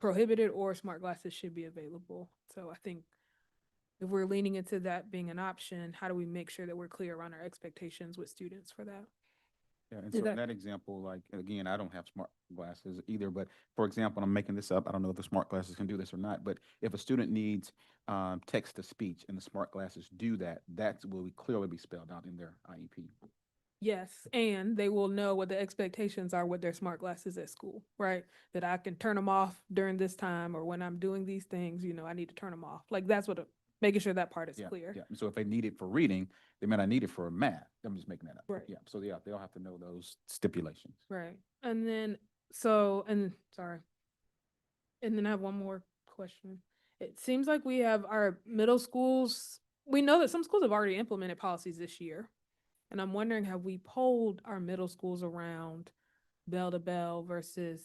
prohibited or smart glasses should be available. So I think if we're leaning into that being an option, how do we make sure that we're clear around our expectations with students for that? Yeah, and so in that example, like, again, I don't have smart glasses either, but for example, I'm making this up. I don't know if the smart glasses can do this or not, but if a student needs text to speech and the smart glasses do that, that will clearly be spelled out in their IEP. Yes, and they will know what the expectations are with their smart glasses at school, right? That I can turn them off during this time, or when I'm doing these things, I need to turn them off. Like that's making sure that part is clear. Yeah. So if they need it for reading, they may not need it for math. I'm just making that up. Right. Yeah. So yeah, they'll have to know those stipulations. Right. And then, sorry. And then I have one more question. It seems like we have our middle schools, we know that some schools have already implemented policies this year. And I'm wondering, have we polled our middle schools around bell to bell versus,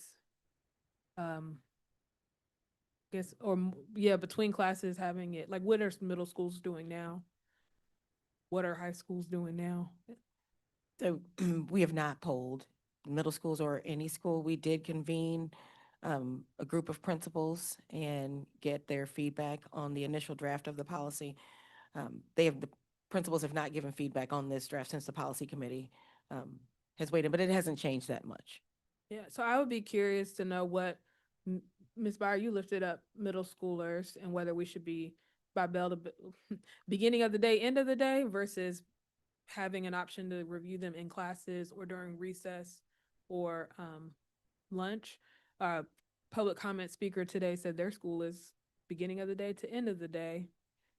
between classes having it, like what are middle schools doing now? What are high schools doing now? So we have not polled middle schools or any school. We did convene a group of principals and get their feedback on the initial draft of the policy. The principals have not given feedback on this draft since the policy committee has weighed in, but it hasn't changed that much. Yeah, so I would be curious to know what, Ms. Byer, you lifted up middle schoolers and whether we should be by bell to beginning of the day, end of the day versus having an option to review them in classes or during recess or lunch. Public comment speaker today said their school is beginning of the day to end of the day.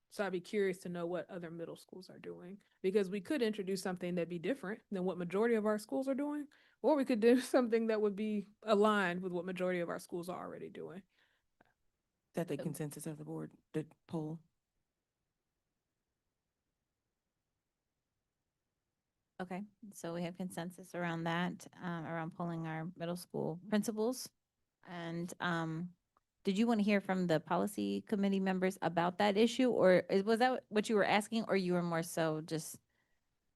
So I'd be curious to know what other middle schools are doing, because we could introduce something that'd be different than what majority of our schools are doing, or we could do something that would be aligned with what majority of our schools are already doing. Is that the consensus of the board, the poll? Okay, so we have consensus around that, around pulling our middle school principals. And did you want to hear from the policy committee members about that issue, or was that what you were asking, or you were more so just,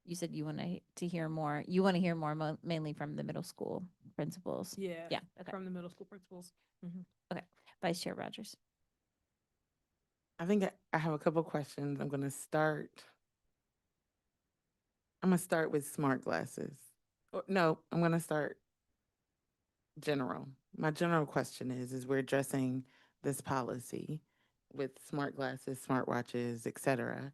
you said you want to hear more, you want to hear more mainly from the middle school principals? Yeah. Yeah, okay, From the middle school principals. Vice Chair Rogers. I think I have a couple questions. I'm gonna start with smart glasses. No, I'm gonna start general. My general question is we're addressing this policy with smart glasses, smart watches, et cetera.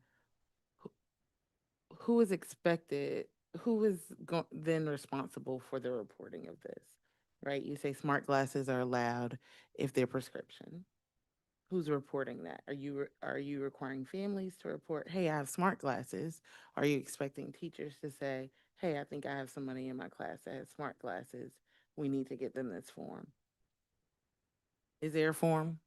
Who is expected, who is then responsible for the reporting of this, right? You say smart glasses are allowed if they're prescription. Who's reporting that? Are you requiring families to report, hey, I have smart glasses? Are you expecting teachers to say, hey, I think I have somebody in my class that has smart glasses. We need to get them this form. Is there a form?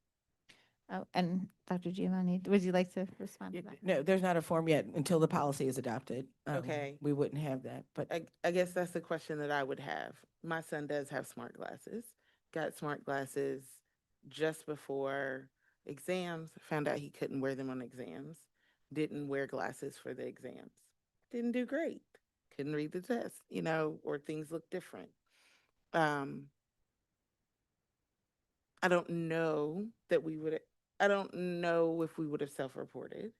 Oh, and Dr. Giovanni, would you like to respond to that? No, there's not a form yet until the policy is adopted. Okay. We wouldn't have that, but I guess that's the question that I would have. My son does have smart glasses, got smart glasses just before exams, found out he couldn't wear them on exams, didn't wear glasses for the exams, didn't do great, couldn't read the test, or things look different. I don't know I don't know if we would have self-reported,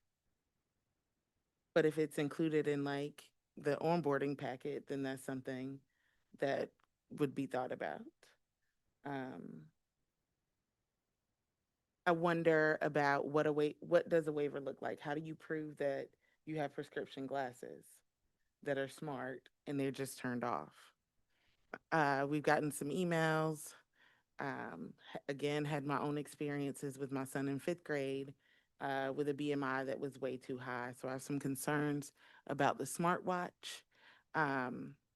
but if it's included in like the onboarding packet, then that's something that would be thought about. I wonder about what does a waiver look like? How do you prove that you have prescription glasses that are smart and they're just turned off? We've gotten some emails. Again, had my own experiences with my son in 5th grade with a BMI that was way too high. So I have some concerns about the smartwatch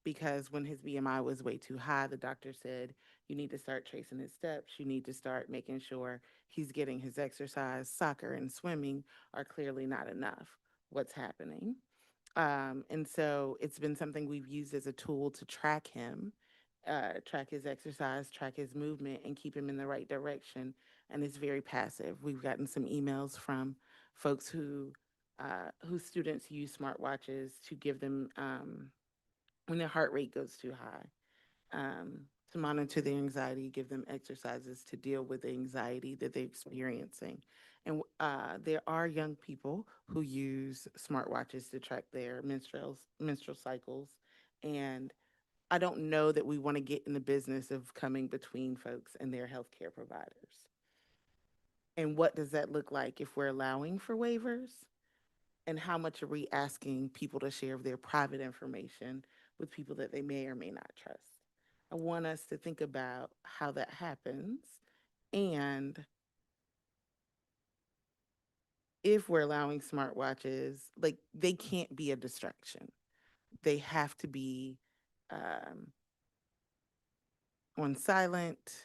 because when his BMI was way too high, the doctor said, you need to start tracing his steps. You need to start making sure he's getting his exercise. Soccer and swimming are clearly not enough. What's happening? And so it's been something we've used as a tool to track him, track his exercise, track his movement, and keep him in the right direction. And it's very passive. We've gotten some emails from folks whose students use smartwatches to give them when their heart rate goes too high, to monitor their anxiety, give them exercises to deal with the anxiety that they're experiencing. And there are young people who use smartwatches to track their menstrual cycles. And I don't know that we want to get in the business of coming between folks and their healthcare providers. And what does that look like if we're allowing for waivers? And how much are we asking people to share their private information with people that they may or may not trust? I want us to think about how that happens. And if we're allowing smartwatches, like they can't be a distraction. They have to be on silent,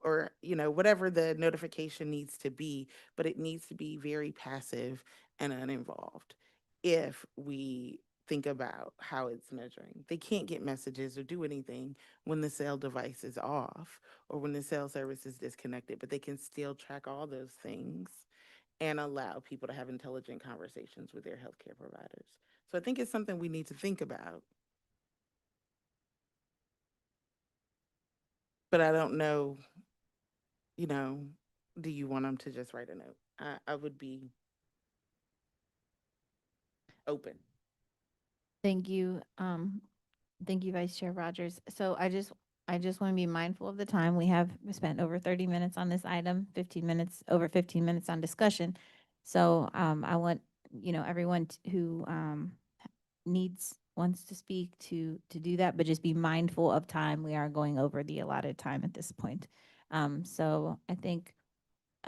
whatever the notification needs to be, but it needs to be very passive and uninvolved. If we think about how it's measuring, they can't get messages or do anything when the cell device is off or when the cell service is disconnected, but they can still track all those things and allow people to have intelligent conversations with their healthcare providers. So I think it's something we need to think about. But I don't know, do you want them to just write a note? I would be open. Thank you. Thank you, Vice Chair Rogers. So I just want to be mindful of the time. We have spent over 30 minutes on this item, 15 minutes, over 15 minutes on discussion. So, I want, everyone who, wants to speak to do that, but just be mindful of time. We are going over the allotted time at this point. So I think,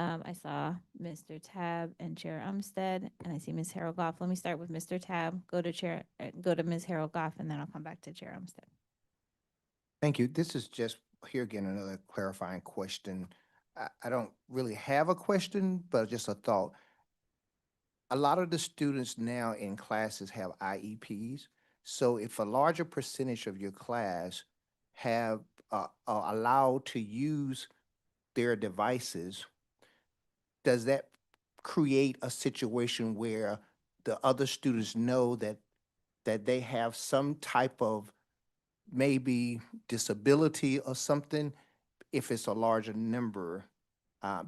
I saw Mr. Tab and Chair Umstead, and I see Ms. Harold Goff. Let me start with Mr. Tab, go to Ms. Harold Goff, and then I'll come back to Chair Umstead. Thank you. This is just, here again, another clarifying question. I don't really have a question, but just a thought. A lot of the students now in classes have IEPs. So if a larger percentage of your class have, are allowed to use their devices, does that create a situation where the other students know that they have some type of maybe disability or something if it's a larger number?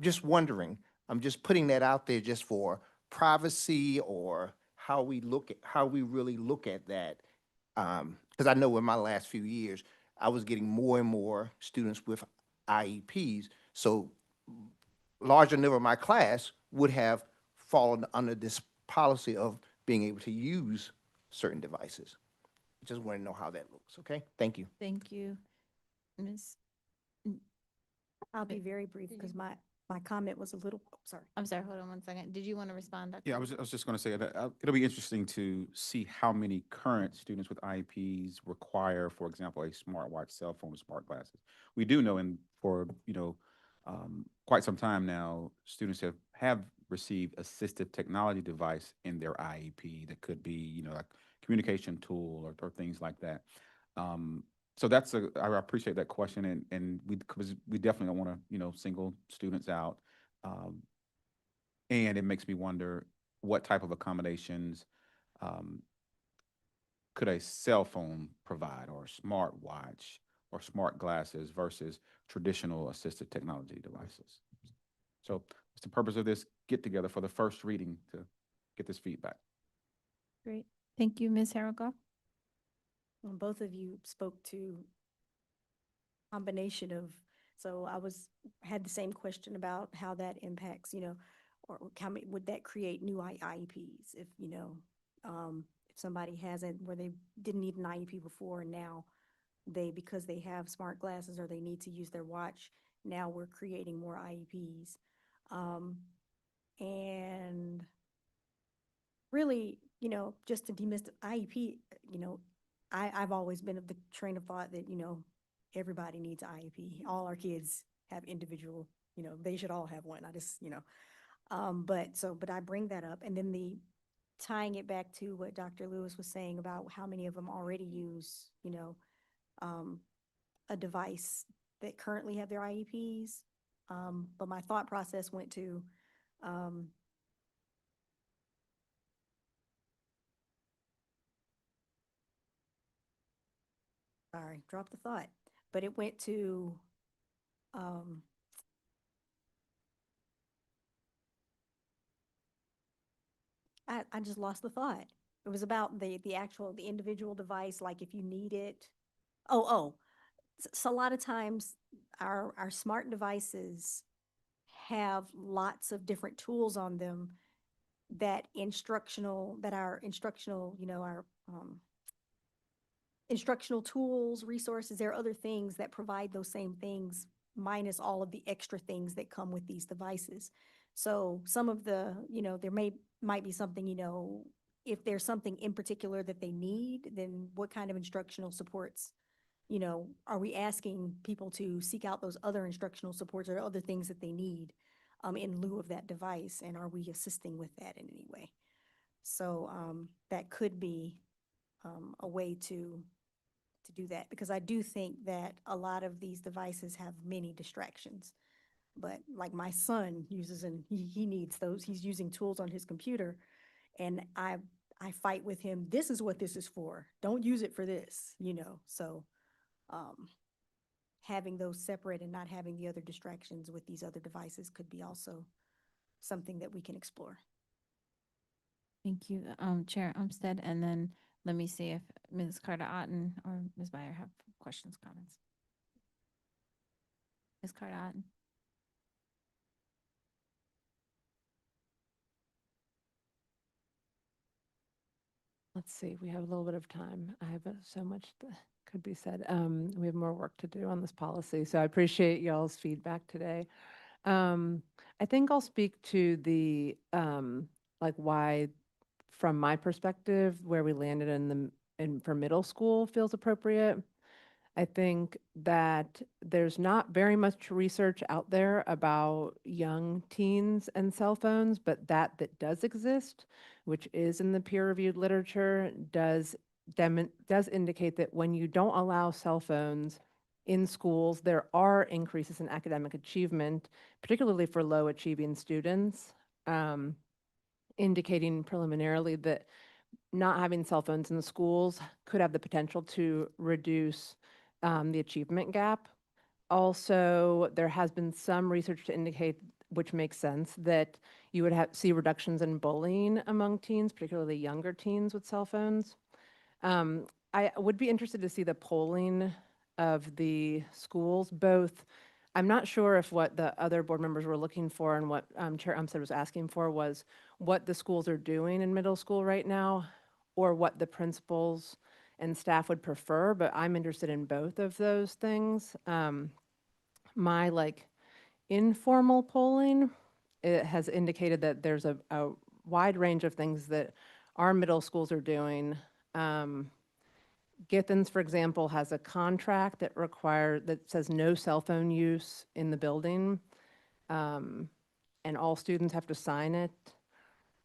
Just wondering, I'm just putting that out there just for privacy or how we really look at that. Because I know in my last few years, I was getting more and more students with IEPs. So larger number of my class would have fallen under this policy of being able to use certain devices. Just want to know how that looks, okay? Thank you. Thank you. Ms. I'll be very brief Did because you- my comment was a little, sorry. I'm sorry, hold on one second. Did you want to respond, Dr.? Yeah, I was just going to say that it'll be interesting to see how many current students with IEPs require, for example, a smartwatch, cell phone, smart glasses. We do know, for quite some time now, students have received assistive technology device in their IEP that could be, like communication tool or things like that. So I appreciate that question, and because we definitely don't want to, single students out. And it makes me wonder what type of accommodations could a cell phone provide, or a smartwatch, or smart glasses versus traditional assistive technology devices. So it's the purpose of this get together for the first reading to get this feedback. Great. Thank you, Ms. Harold Goff. Well, both of you spoke to combination of, so had the same question about how that impacts, or how many, would that create new IEPs if, if somebody hasn't, where they didn't need an IEP before and now because they have smart glasses or they need to use their watch, now we're creating more IEPs. And really, just to demystify IEP, I've always been of the train of thought that, everybody needs IEP. All our kids have individual, they should all have one. I just, but I bring that up. And then tying it back to what Dr. Lewis was saying about how many of them already use, a device that currently have their IEPs. But my thought process went to, sorry, dropped the thought, but it went to, I just lost the thought. It was about the individual device, like if you need it. So a lot of times our smart devices have lots of different tools on them that our instructional, our instructional tools, resources, there are other things that provide those same things minus all of the extra things that come with these devices. So some of the, there might be something, if there's something in particular that they need, then what kind of instructional supports, are we asking people to seek out those other instructional supports or other things that they need in lieu of that device? And are we assisting with that in any way? So that could be a way to do that, because I do think that a lot of these devices have many distractions. But like my son uses, and he needs those, he's using tools on his computer, and I fight with him, this is what this is for. Don't use it for this, so having those separate and not having the other distractions with these other devices could be also something that we can explore. Thank you, Chair Umstead, and then Let me see if Ms. Carter Otten or Ms. Byer have questions, comments. Ms. Carter Otten? Let's see, we have a little bit of time. I have so much that could be said. We have more work to do on this policy, so I appreciate y'all's feedback today. I think I'll speak to the, like why, from my perspective, where we landed for middle school feels appropriate. I think that there's not very much research out there about young teens and cell phones, but that does exist, which is in the peer-reviewed literature, does indicate that when you don't allow cell phones in schools, there are increases in academic achievement, particularly for low-achieving students, indicating preliminarily that not having cell phones in the schools could have the potential to reduce the achievement gap. Also, there has been some research to indicate, which makes sense, that you would see reductions in bullying among teens, particularly younger teens with cell phones. I would be interested to see the polling of the schools, both. I'm not sure if what the other board members were looking for and what Chair Umstead was asking for was what the schools are doing in middle school right now, or what the principals and staff would prefer, but I'm interested in both of those things. My informal polling, it has indicated that there's a wide range of things that our middle schools are doing. Githens, for example, has a contract that says no cell phone use in the building, and all students have to sign it.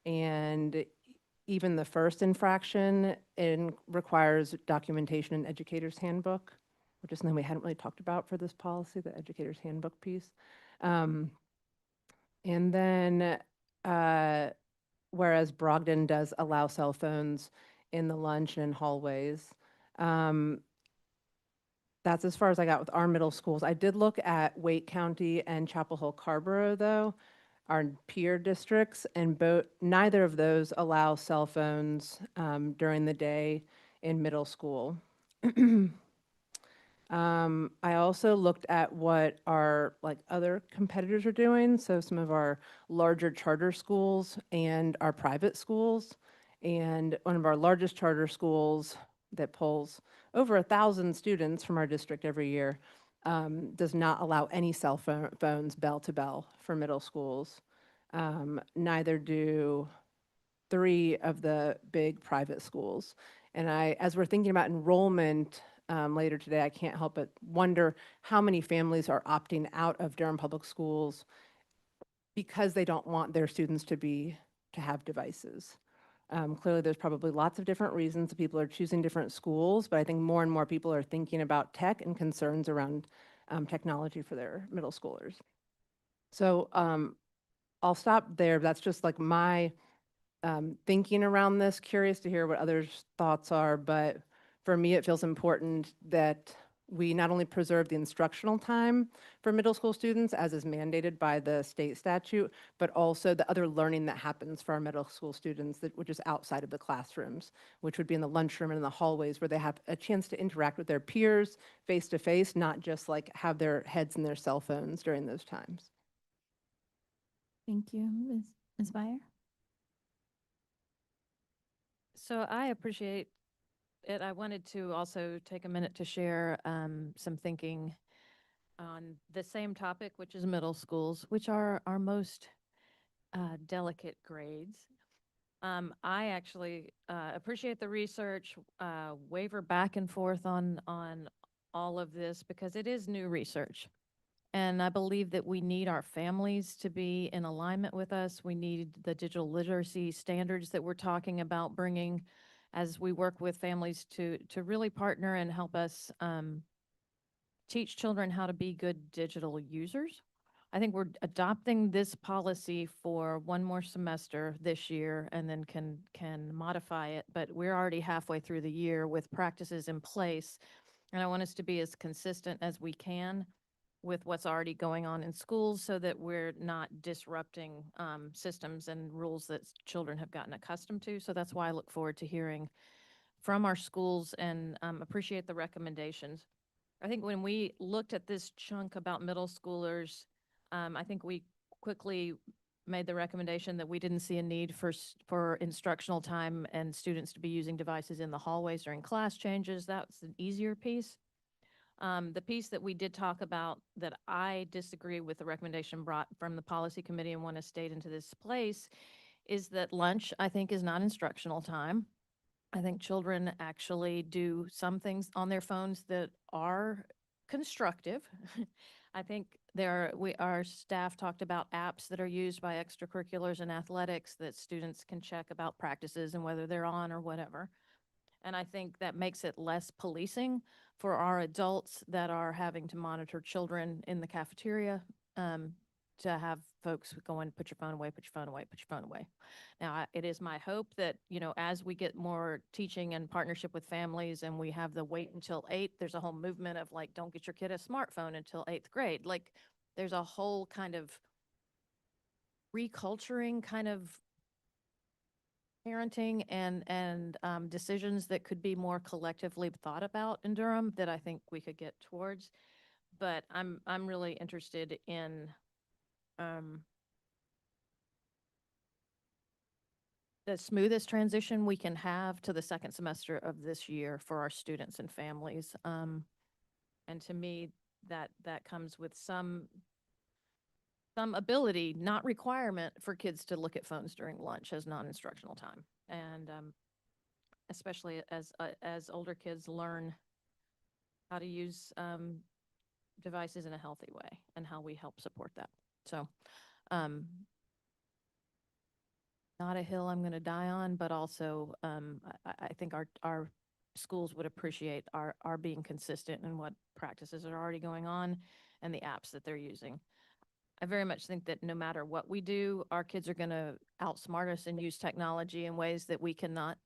And even the first infraction requires documentation in educator's handbook, which is something we hadn't really talked about for this policy, the educator's handbook piece. And then, whereas Brogdon does allow cell phones in the lunch and hallways, that's as far as I got with our middle schools. I did look at Wake County and Chapel Hill Carborough, though, our peer districts, and neither of those allow cell phones during the day in middle school. I also looked at what our other competitors are doing, so some of our larger charter schools and our private schools. And one of our largest charter schools that pulls over 1,000 students from our district every year does not allow any cell phones bell to bell for middle schools. Neither do 3 of the big private schools. And as we're thinking about enrollment later today, I can't help but wonder how many families are opting out of Durham Public Schools because they don't want their students to have devices. Clearly, there's probably lots of different reasons that people are choosing different schools, but I think more and more people are thinking about tech and concerns around technology for their middle schoolers. So I'll stop there. That's just my thinking around this. Curious to hear what others' thoughts are, but for me, it feels important that we not only preserve the instructional time for middle school students, as is mandated by the state statute, but also the other learning that happens for our middle school students, which is outside of the classrooms, which would be in the lunchroom and in the hallways, where they have a chance to interact with their peers face to face, not just have their heads in their cell phones during those times. Thank you. Ms. Byer? So I appreciate it. I wanted to also take a minute to share some thinking on the same topic, which is middle schools, which are our most delicate grades. I actually appreciate the research, waver back and forth on all of this because it is new research. And I believe that we need our families to be in alignment with us. We need the digital literacy standards that we're talking about bringing as we work with families to really partner and help us teach children how to be good digital users. I think we're adopting this policy for one more semester this year and then can modify it, but we're already halfway through the year with practices in place. And I want us to be as consistent as we can with what's already going on in schools so that we're not disrupting systems and rules that children have gotten accustomed to. So that's why I look forward to hearing from our schools and appreciate the recommendations. I think when we looked at this chunk about middle schoolers, I think we quickly made the recommendation that we didn't see a need for instructional time and students to be using devices in the hallways during class changes. That's an easier piece. The piece that we did talk about that I disagree with the recommendation brought from the policy committee and want to state into this place is that lunch, I think, is not instructional time. I think children actually do some things on their phones that are constructive. I think our staff talked about apps that are used by extracurriculars and athletics that students can check about practices and whether they're on or whatever. And I think that makes it less policing for our adults that are having to monitor children in the cafeteria, to have folks going, put your phone away, put your phone away, put your phone away. Now, it is my hope that, as we get more teaching and partnership with families and we have the wait until 8, there's a whole movement of like, don't get your kid a smartphone until 8th grade. Like, there's a whole kind of reculturing kind of parenting and decisions that could be more collectively thought about in Durham that I think we could get towards. But I'm really interested in the smoothest transition we can have to the second semester of this year for our students and families. And to me, that comes with some ability, not requirement, for kids to look at phones during lunch as non-instructional time. And especially as older kids learn how to use devices in a healthy way and how we help support that. So not a hill I'm going to die on, but also I think our schools would appreciate our being consistent in what practices are already going on and the apps that they're using. I very much think that no matter what we do, our kids are going to outsmart us and use technology in ways that we cannot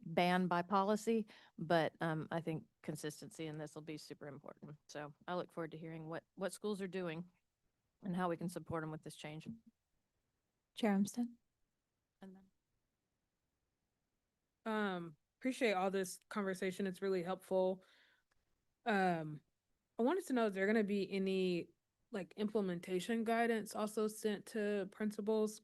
ban by policy. But I think consistency in this will be super important. So I look forward to hearing what schools are doing and how we can support them with this change. Chair Umstead? And then Appreciate all this conversation. It's really helpful. I wanted to know, is there going to be any like implementation guidance also sent to principals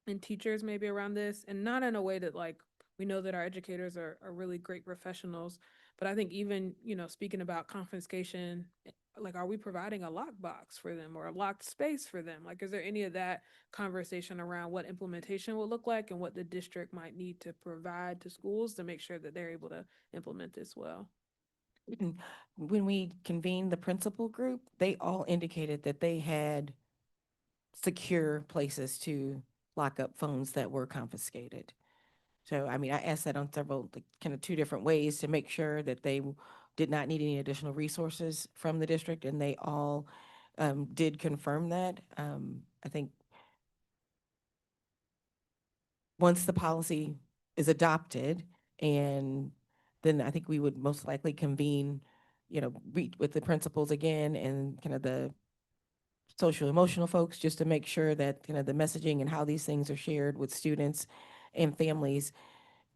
and teachers maybe around this? And not in a way that like, we know that our educators are really great professionals, but I think even, speaking about confiscation, like, are we providing a lockbox for them or a locked space for them? Like, is there any of that conversation around what implementation will look like and what the district might need to provide to schools to make sure that they're able to implement this well? When we convened the principal group, they all indicated that they had secure places to lock up phones that were confiscated. So, I mean, I asked that on several, like, kind of 2 different ways to make sure that they did not need any additional resources from the district, and they all did confirm that. I think once the policy is adopted, and then I think we would most likely convene, meet with the principals again and kind of the social emotional folks, just to make sure that, the messaging and how these things are shared with students and families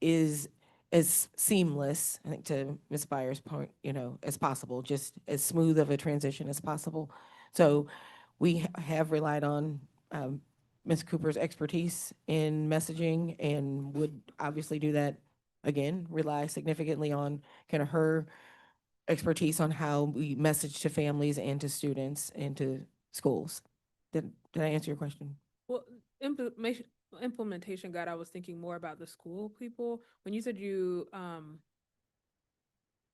is as seamless, I think, to Ms. Byers' point, as possible, just as smooth of a transition as possible. So we have relied on Ms. Cooper's expertise in messaging and would obviously do that again, rely significantly on kind of her expertise on how we message to families and to students and to schools. Did I answer your question? Well, implementation guide, I was thinking more about the school people. When you said you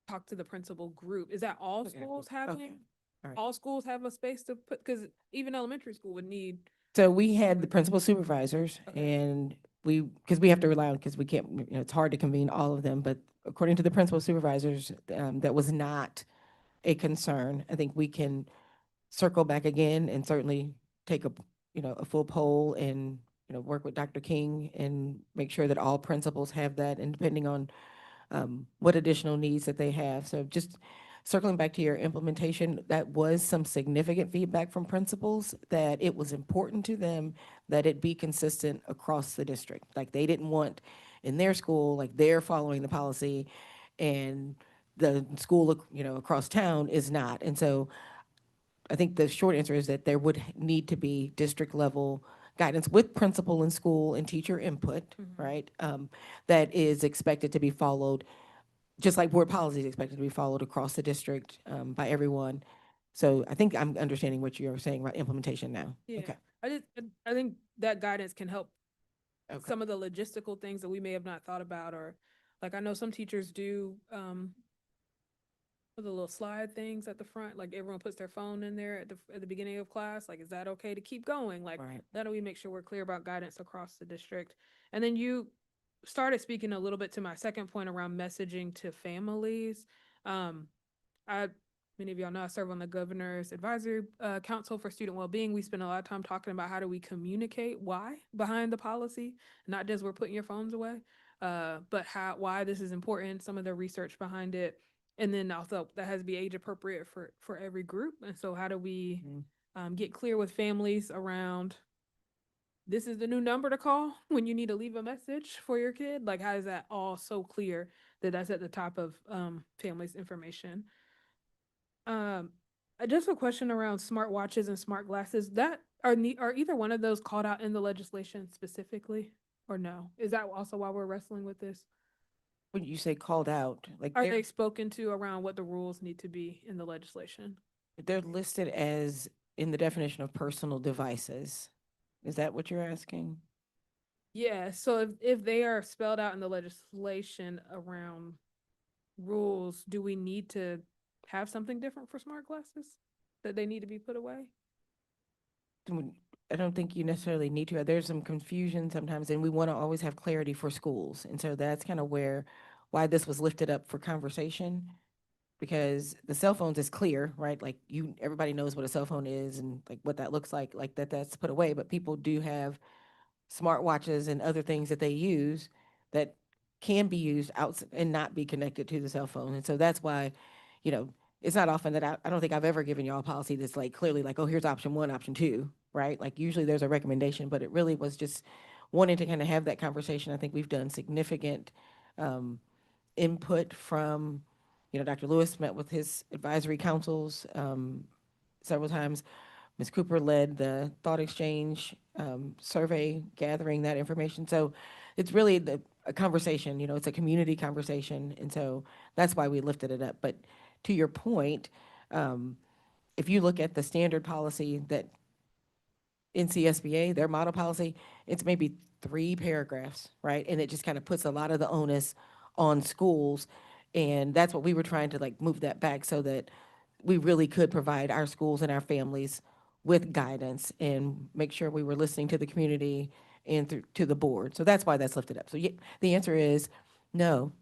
talk to the principal group, is that all Okay. schools Okay. having? All right. All schools have a space to put, because even elementary school would need. So we had the principal supervisors, Okay. and because we have to rely on, because we can't, it's hard to convene all of them, but according to the principal supervisors, that was not a concern. I think we can circle back again and certainly take a full poll and, work with Dr. King and make sure that all principals have that, and depending on what additional needs that they have. So just circling back to your implementation, that was some significant feedback from principals that it was important to them that it be consistent across the district. Like, they didn't want in their school, like they're following the policy, and the school, across town is not. And so I think the short answer is that there would need to be district level guidance with principal and school and teacher input, right? That is expected to be followed, just like board policy is expected to be followed across the district by everyone. So I think I'm understanding what you're saying about implementation now. Yeah, Okay. I think that guidance can help Okay. some of the logistical things that we may have not thought about, or like I know some teachers do the little slide things at the front, like everyone puts their phone in there at the beginning of class. Like, is that okay to keep going? Like, Right. that do we make sure we're clear about guidance across the district? And then you started speaking a little bit to my second point around messaging to families. Many of y'all know I serve on the Governor's Advisory Council for Student Wellbeing. We spend a lot of time talking about how do we communicate why behind the policy, not just we're putting your phones away, but why this is important, some of the research behind it. And then also that has to be age appropriate for every group. And so how do we get clear with families around this is the new number to call when you need to leave a message for your kid? Like, how is that all so clear that that's at the top of families' information? Just a question around smart watches and smart glasses. That are either one of those called out in the legislation specifically, or no? Is that also why we're wrestling with this? When you say called out, like Are they spoken to around what the rules need to be in the legislation? they're listed as in the definition of personal devices. Is that what you're asking? Yeah, so if they are spelled out in the legislation around rules, do we need to have something different for smart glasses that they need to be put away? I don't think you necessarily need to. There's some confusion sometimes, and we want to always have clarity for schools. And so that's kind of why this was lifted up for conversation, because the cell phones is clear, right? Like everybody knows what a cell phone is and like what that looks like that's put away. But people do have smartwatches and other things that they use that can be used out and not be connected to the cell phone. And so that's why, it's not often that I don't think I've ever given y'all a policy that's like clearly like, oh, here's option one, option two, right? Like usually there's a recommendation, but it really was just wanting to kind of have that conversation. I think we've done significant input from, Dr. Lewis met with his advisory councils several times. Ms. Cooper led the thought exchange survey, gathering that information. So it's really a conversation, it's a community conversation. And so that's why we lifted it up. But to your point, if you look at the standard policy that NCSBA, their model policy, it's maybe 3 paragraphs, right? And it just kind of puts a lot of the onus on schools. And that's what we were trying to like move that back so that we really could provide our schools and our families with guidance and make sure we were listening to the community and to the board. So that's why that's lifted up. So yeah, the answer is no.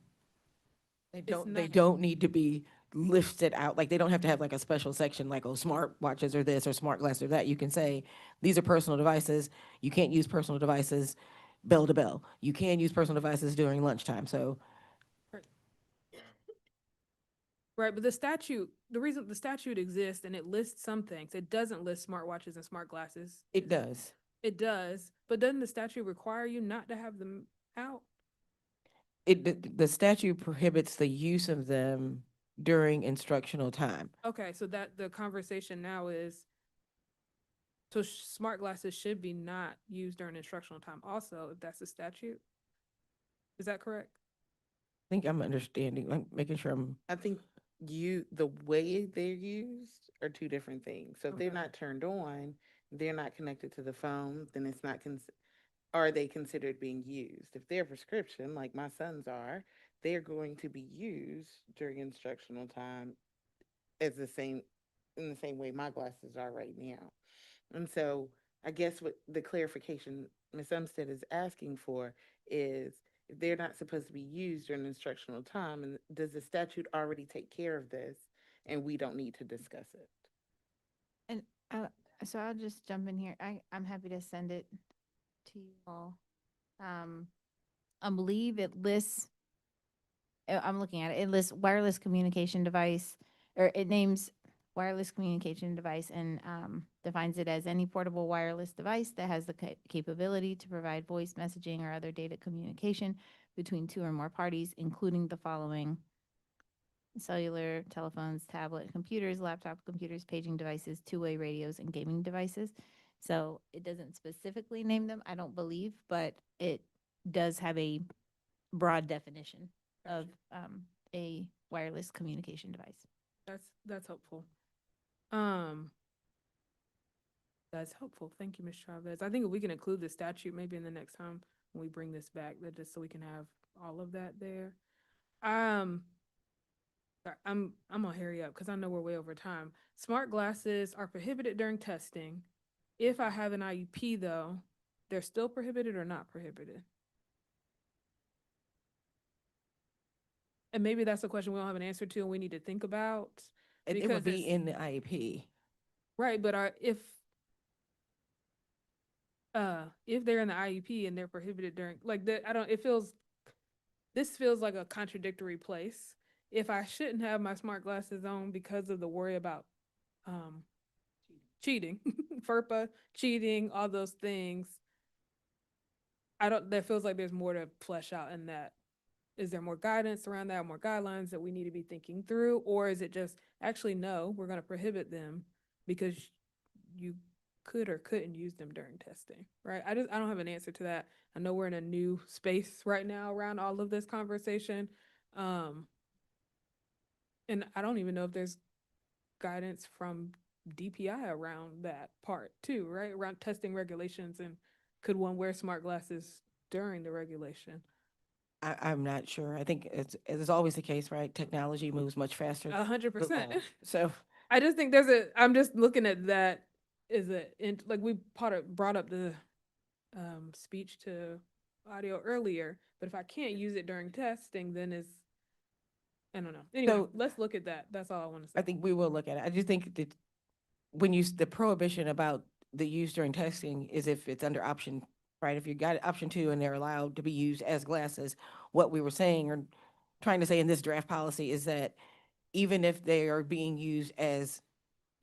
They don't need to be lifted out. Like they don't have to have like a special section like, oh, smart watches or this or smart glasses or that. You can say, these are personal devices. You can't use personal devices bell to bell. You can use personal devices during lunchtime. So Right, but the reason the statute exists and it lists some things, it doesn't list smartwatches and smart glasses. it does. It does, but doesn't the statute require you not to have them out? The statute prohibits the use of them during instructional time. Okay, so that the conversation now is, so smart glasses should be not used during instructional time also, if that's the statute? Is that correct? I think I'm understanding, I'm making sure I think the way they're used are two different things. So if they're Okay. not turned on, they're not connected to the phone, then it's not are they considered being used? If they're prescription, like my sons are, they're going to be used during instructional time in the same way my glasses are right now. And so I guess what the clarification Ms. Umstead is asking for is if they're not supposed to be used during instructional time, and does the statute already take care of this and we don't need to discuss it? And so I'll just jump in here. I'm happy to send it to you all. I believe it lists, I'm looking at it, it lists wireless communication device, or it names wireless communication device and defines it as any portable wireless device that has the capability to provide voice messaging or other data communication between two or more parties, including the following: cellular, telephones, tablet, computers, laptop computers, paging devices, two-way radios, and gaming devices. So it doesn't specifically name them, I don't believe, but it does have a broad definition of a wireless communication device. That's helpful. That's helpful. Thank you, Ms. Chavez. I think if we can include the statute maybe in the next time when we bring this back, that just so we can have all of that there. Sorry, I'm gonna hurry up because I know we're way over time. Smart glasses are prohibited during testing. If I have an IEP though, they're still prohibited or not prohibited? And maybe that's a question we don't have an answer to and we need to think about. It because would be it's- in the IEP. Right, but if they're in the IEP and they're prohibited during, like, this feels like a contradictory place. If I shouldn't have my smart glasses on because of the worry about cheating, FERPA, cheating, all those things, that feels like there's more to flesh out in that. Is there more guidance around that, more guidelines that we need to be thinking through? Or is it just, actually, no, we're gonna prohibit them because you could or couldn't use them during testing, right? I don't have an answer to that. I know we're in a new space right now around all of this conversation. And I don't even know if there's guidance from DPI around that part too, right? Around testing regulations and could one wear smart glasses during the regulation? I'm not sure. I think it's always the case, right? Technology moves much faster. 100%. So I just think I'm just looking at that as like we brought up the speech to audio earlier, but if I can't use it during testing, then I don't know. Anyway, So- let's look at that. That's all I want to say. I think we will look at it. I just think that when the prohibition about the use during testing is if it's under option, right? If you got option 2 and they're allowed to be used as glasses, what we were saying or trying to say in this draft policy is that even if they are being used as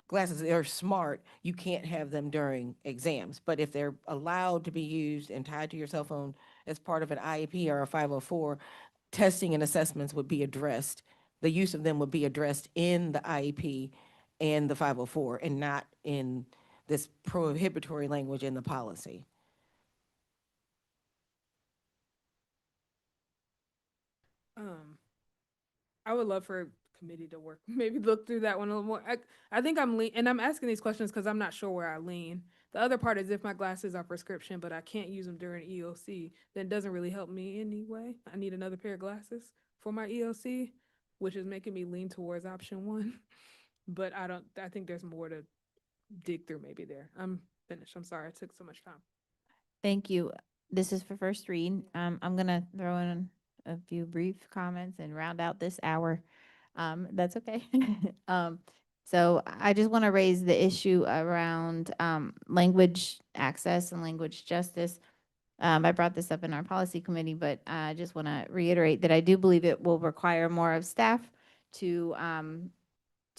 glasses, they're smart, you can't have them during exams. But if they're allowed to be used and tied to your cell phone as part of an IEP or a 504, testing and assessments would be addressed. The use of them would be addressed in the IEP and the 504 and not in this prohibitory language in the policy. I would love for committee to work, maybe look through that one a little more. I think and I'm asking these questions because I'm not sure where I lean. The other part is if my glasses are prescription, but I can't use them during EOC, then it doesn't really help me anyway. I need another pair of glasses for my EOC, which is making me lean towards option 1. But I think there's more to dig through maybe there. I'm finished. I'm sorry I took so much time. Thank you. This is for first read. I'm gonna throw in a few brief comments and round out this hour. That's okay. So I just want to raise the issue around language access and language justice. I brought this up in our policy committee, but I just want to reiterate that I do believe it will require more of staff to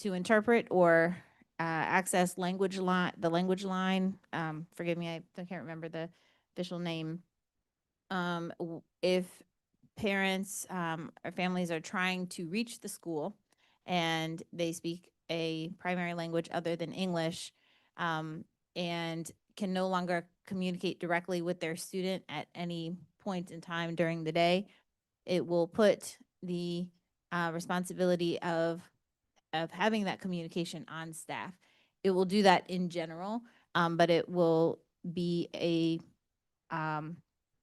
interpret or access the language line. Forgive me, I can't remember the official name. If parents or families are trying to reach the school and they speak a primary language other than English, and can no longer communicate directly with their student at any point in time during the day, it will put the responsibility of having that communication on staff. It will do that in general, but it will be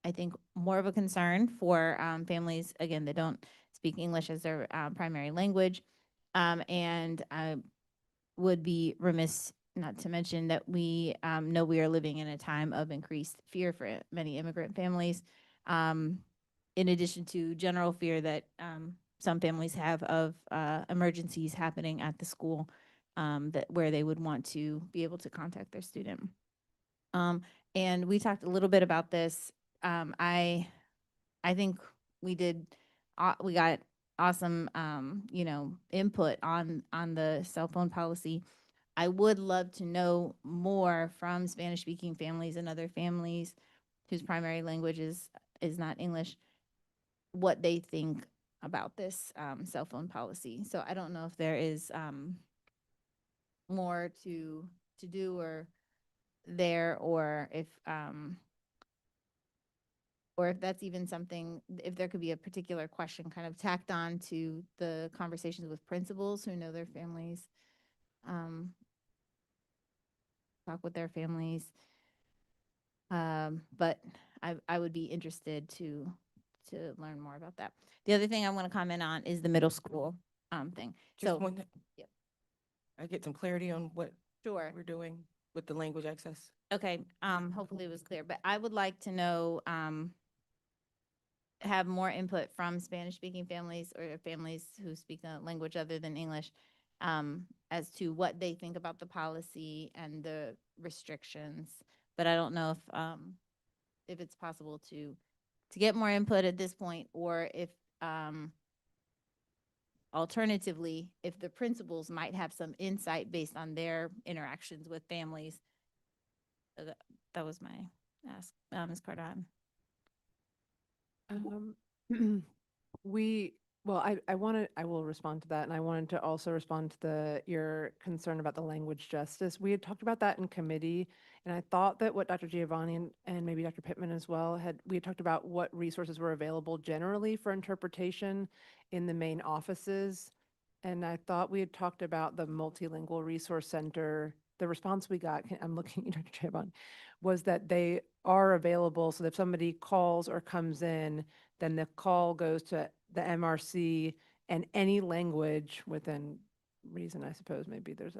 I think more of a concern for families, again, that don't speak English as their primary language. And I would be remiss not to mention that we know we are living in a time of increased fear for many immigrant families, in addition to general fear that some families have of emergencies happening at the school, where they would want to be able to contact their student. And we talked a little bit about this. I think we got awesome, input on the cell phone policy. I would love to know more from Spanish-speaking families and other families whose primary language is not English. what they think about this cell phone policy. So I don't know if there is more to do or there, or if that's even something, if there could be a particular question kind of tacked on to the conversations with principals who know their families, talk with their families. But I would be interested to learn more about that. The other thing I want to comment on is the middle school thing. Just So, one, yep. I get some clarity on what Sure. we're doing with the language access. Okay, hopefully it was clear, but I would like to know, have more input from Spanish-speaking families or families who speak a language other than English, as to what they think about the policy and the restrictions. But I don't know if it's possible to get more input at this point, or if, alternatively, if the principals might have some insight based on their interactions with families. That was my ask, Ms. Cardon. Well, I will respond to that. And I wanted to also respond to your concern about the language justice. We had talked about that in committee. And I thought that what Dr. Giovanni and maybe Dr. Pittman as well we had talked about what resources were available generally for interpretation in the main offices. And I thought we had talked about the Multilingual Resource Center. The response we got, I'm looking at Dr. Giovanni, was that they are available. So that if somebody calls or comes in, then the call goes to the MRC and any language within reason, I suppose, maybe there's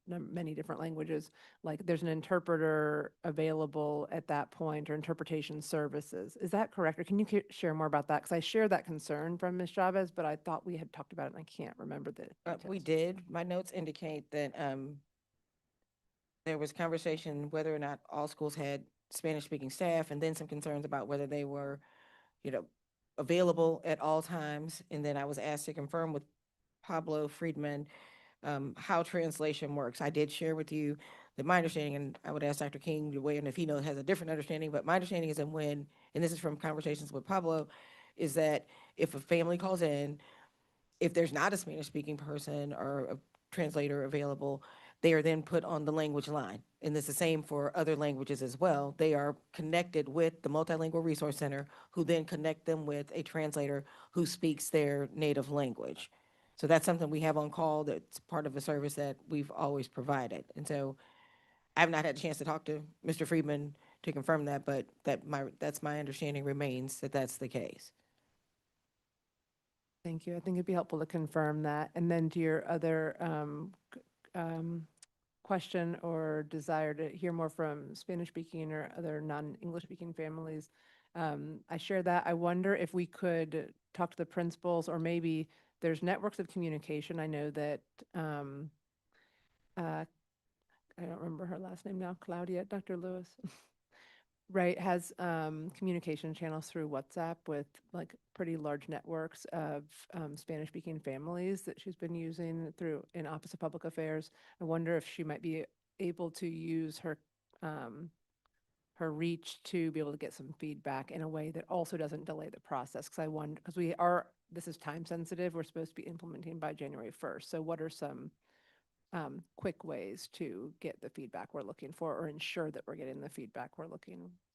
many different languages, like there's an interpreter available at that point or interpretation services. Is that correct? Or can you share more about that? Because I share that concern from Ms. Chavez, but I thought we had talked about it and I can't remember the We details. did. My notes indicate that there was conversation whether or not all schools had Spanish-speaking staff, and then some concerns about whether they were, available at all times. And then I was asked to confirm with Pablo Friedman how translation works. I did share with you that my understanding, and I would ask Dr. King to weigh in if he has a different understanding, but my understanding is that and this is from conversations with Pablo, is that if a family calls in, if there's not a Spanish-speaking person or a translator available, they are then put on the language line. And it's the same for other languages as well. They are connected with the Multilingual Resource Center, who then connect them with a translator who speaks their native language. So that's something we have on call. That's part of a service that we've always provided. And so I've not had a chance to talk to Mr. Friedman to confirm that, but that's my understanding remains that that's the case. Thank you. I think it'd be helpful to confirm that. And then to your other question or desire to hear more from Spanish-speaking or other non-English-speaking families, I share that. I wonder if we could talk to the principals, or maybe there's networks of communication. I know that, I don't remember her last name now, Claudia, Dr. Lewis. Right, has communication channels through WhatsApp with like pretty large networks of Spanish-speaking families that she's been using in Office of Public Affairs. I wonder if she might be able to use her reach to be able to get some feedback in a way that also doesn't delay the process. Because this is time sensitive. We're supposed to be implementing by January 1st. So what are some quick ways to get the feedback we're looking for, or ensure that we're getting the feedback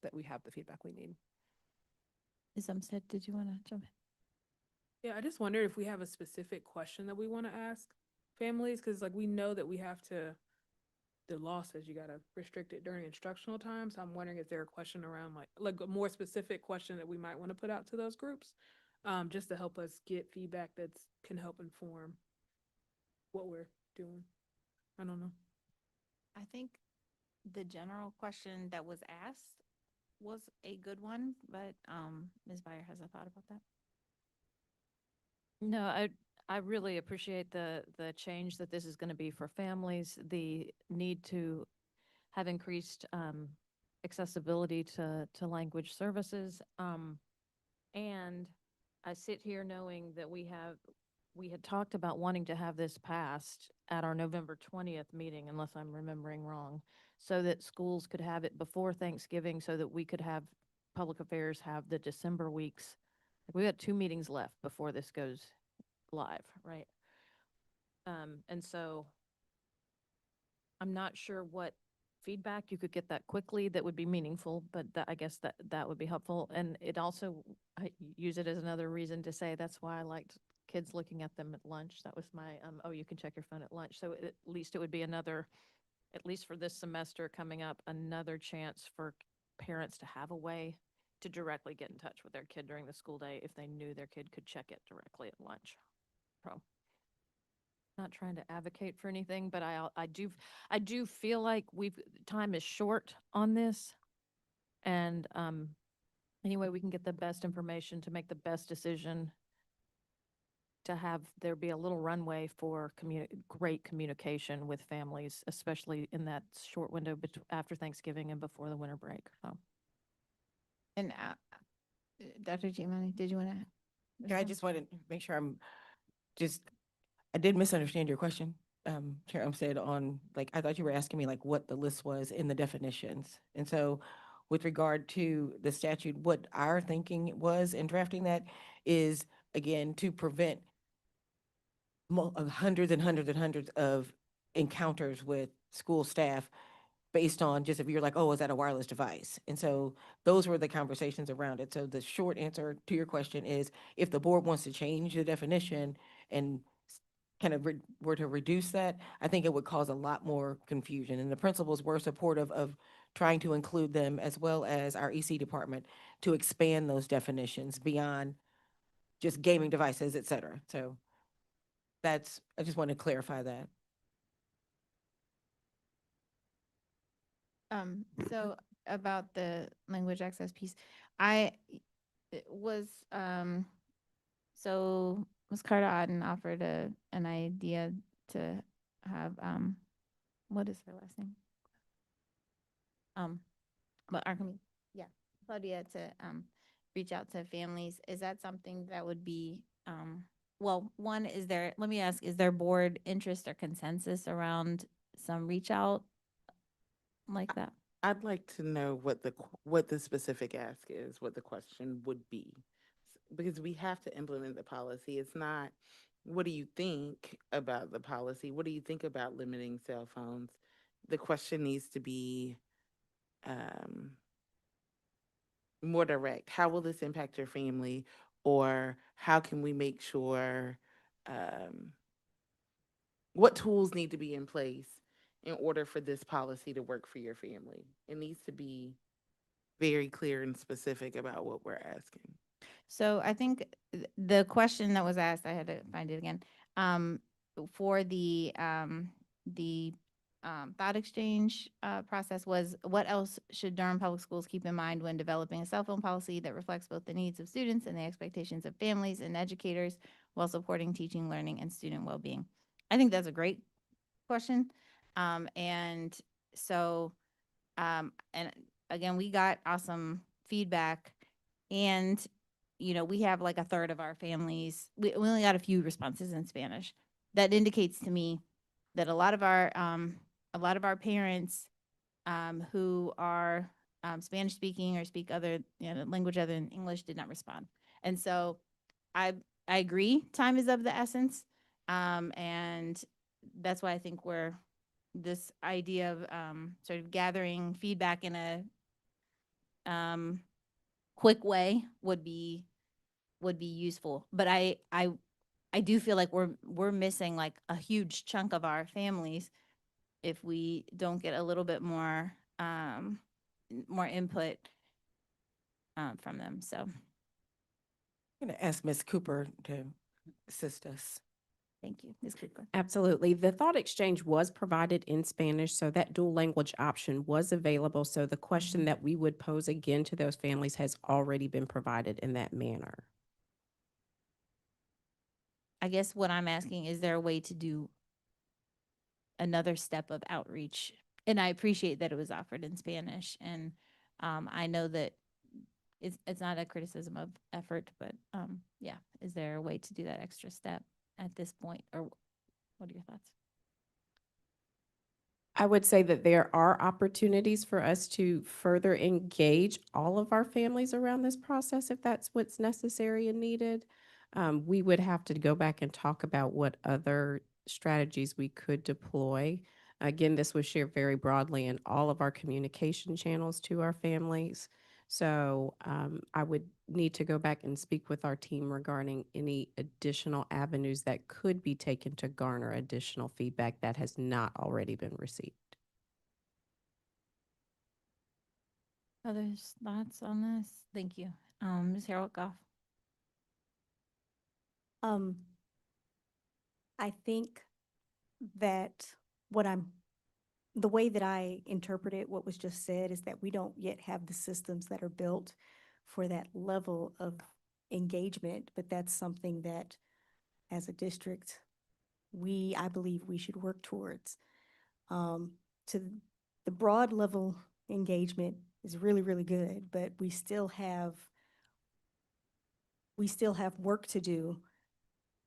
that we have the feedback we need? Ms. Umstead, did you want to jump in? Yeah, I just wondered if we have a specific question that we want to ask families, because like we know that we have to, the law says you got to restrict it during instructional time. So I'm wondering, is there a question around like a more specific question that we might want to put out to those groups, just to help us get feedback that can help inform what we're doing? I don't know. I think the general question that was asked was a good one, but Ms. Beyer has a thought about that. No, I really appreciate the change that this is going to be for families, the need to have increased accessibility to language services. And I sit here knowing that we had talked about wanting to have this passed at our November 20th meeting, unless I'm remembering wrong, so that schools could have it before Thanksgiving, so that we could have public affairs have the December weeks We got 2 meetings left before this goes live, right? And so I'm not sure what feedback you could get that quickly that would be meaningful, but that, I guess that would be helpful. And it also, I use it as another reason to say that's why I liked kids looking at them at lunch. That was my, oh, you can check your phone at lunch. So at least it would be another, at least for this semester coming up, another chance for parents to have a way to directly get in touch with their kid during the school day if they knew their kid could check it directly at lunch. So, not trying to advocate for anything, but I do feel like time is short on this. And anyway, we can get the best information to make the best decision to have there be a little runway for great communication with families, especially in that short window after Thanksgiving and before the winter break. So. And Dr. Giamatti, did you want to? Yeah, I just wanted to make sure I did misunderstand your question. Chair said on, like, I thought you were asking me like what the list was in the definitions. And so with regard to the statute, what our thinking was in drafting that is, again, to prevent hundreds and hundreds and hundreds of encounters with school staff based on just if you're like, oh, is that a wireless device? And so those were the conversations around it. So the short answer to your question is if the board wants to change the definition and kind of were to reduce that, I think it would cause a lot more confusion. And the principals were supportive of trying to include them as well as our EC department to expand those definitions beyond just gaming devices, et cetera. So I just want to clarify that. So about the language access piece, it was, so Ms. Carter Otten offered an idea to have, what is her last name? But yeah, Claudia to, reach out to families. Is that something that would be, well, one, let me ask, is there board interest or consensus around some reach out like that? I'd like to know what the specific ask is, what the question would be. Because we have to implement the policy. It's not, what do you think about the policy? What do you think about limiting cell phones? The question needs to be more direct. How will this impact your family? Or how can we make sure, what tools need to be in place in order for this policy to work for your family? It needs to be very clear and specific about what we're asking. So I think the question that was asked, I had to find it again, for the thought exchange process was, what else should Durham Public Schools keep in mind when developing a cell phone policy that reflects both the needs of students and the expectations of families and educators while supporting teaching, learning, and student well-being? I think that's a great question. And so, and again, we got awesome feedback, and we have like a third of our families. We only got a few responses in Spanish. That indicates to me that a lot of our parents who are Spanish speaking or speak other language other than English did not respond. And so I agree, time is of the essence, and that's why I think this idea of sort of gathering feedback in a quick way would be useful. But I do feel like we're missing like a huge chunk of our families if we don't get a little bit more input from them. So I'm going to ask Ms. Cooper to assist us. thank you, Ms. Cooper. Absolutely. The thought exchange was provided in Spanish, so that dual language option was available. So the question that we would pose again to those families has already been provided in that manner. I guess what I'm asking, is there a way to do another step of outreach? And I appreciate that it was offered in Spanish, and I know that it's not a criticism of effort, but yeah, is there a way to do that extra step at this point, or what are your thoughts? I would say that there are opportunities for us to further engage all of our families around this process if that's what's necessary and needed. We would have to go back and talk about what other strategies we could deploy. Again, this was shared very broadly in all of our communication channels to our families. So I would need to go back and speak with our team regarding any additional avenues that could be taken to garner additional feedback that has not already been received. Others thoughts on this? Thank you. Ms. Harold Goff. Um, I think that the way that I interpreted what was just said is that we don't yet have the systems that are built for that level of engagement, but that's something that as a district, I believe we should work towards. To the broad level engagement is really, really good, but we still have work to do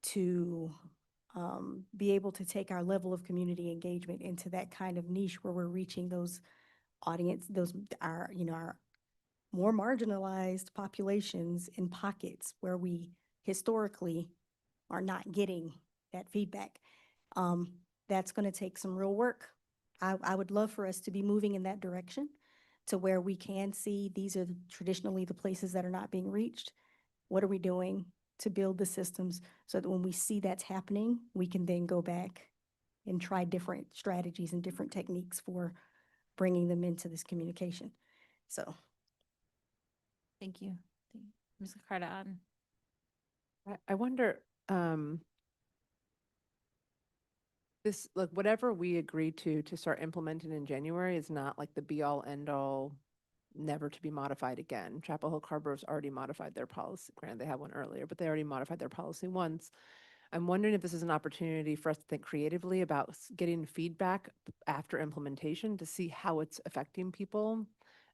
to be able to take our level of community engagement into that kind of niche where we're reaching those our more marginalized populations in pockets where we historically are not getting that feedback. That's going to take some real work. I would love for us to be moving in that direction to where we can see these are traditionally the places that are not being reached. What are we doing to build the systems so that when we see that's happening, we can then go back and try different strategies and different techniques for bringing them into this communication. So. Thank you. Ms. Carter. I wonder, this, like, whatever we agree to start implementing in January is not like the be all end all, never to be modified again. Chapel Hill Carborough's already modified their policy. Granted, they had one earlier, but they already modified their policy once. I'm wondering if this is an opportunity for us to think creatively about getting feedback after implementation to see how it's affecting people.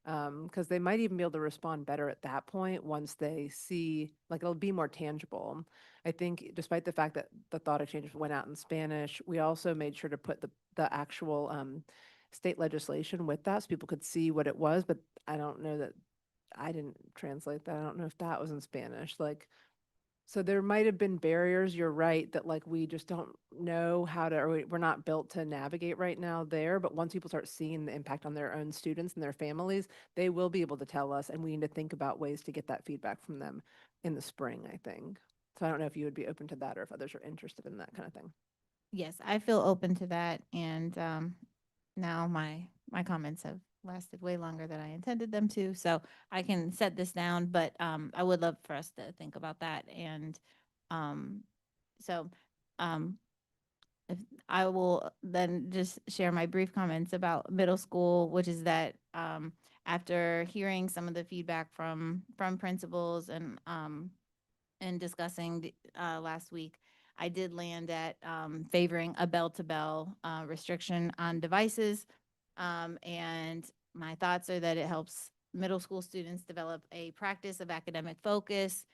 Because they might even be able to respond better at that point once they see, like, it'll be more tangible. I think despite the fact that the thought exchange went out in Spanish, we also made sure to put the actual state legislation with that so people could see what it was, but I don't know that, I didn't translate that. I don't know if that was in Spanish. Like, so there might have been barriers, you're right, that like we just don't know how to, or we're not built to navigate right now there. But once people start seeing the impact on their own students and their families, they will be able to tell us, and we need to think about ways to get that feedback from them in the spring, I think. So I don't know if you would be open to that or if others are interested in that kind of thing. Yes, I feel open to that. And now my comments have lasted way longer than I intended them to, so I can set this down, but I would love for us to think about that. And so if I will then just share my brief comments about middle school, which is that after hearing some of the feedback from principals and discussing last week, I did land at favoring a bell-to-bell restriction on devices. And my thoughts are that it helps middle school students develop a practice of academic focus,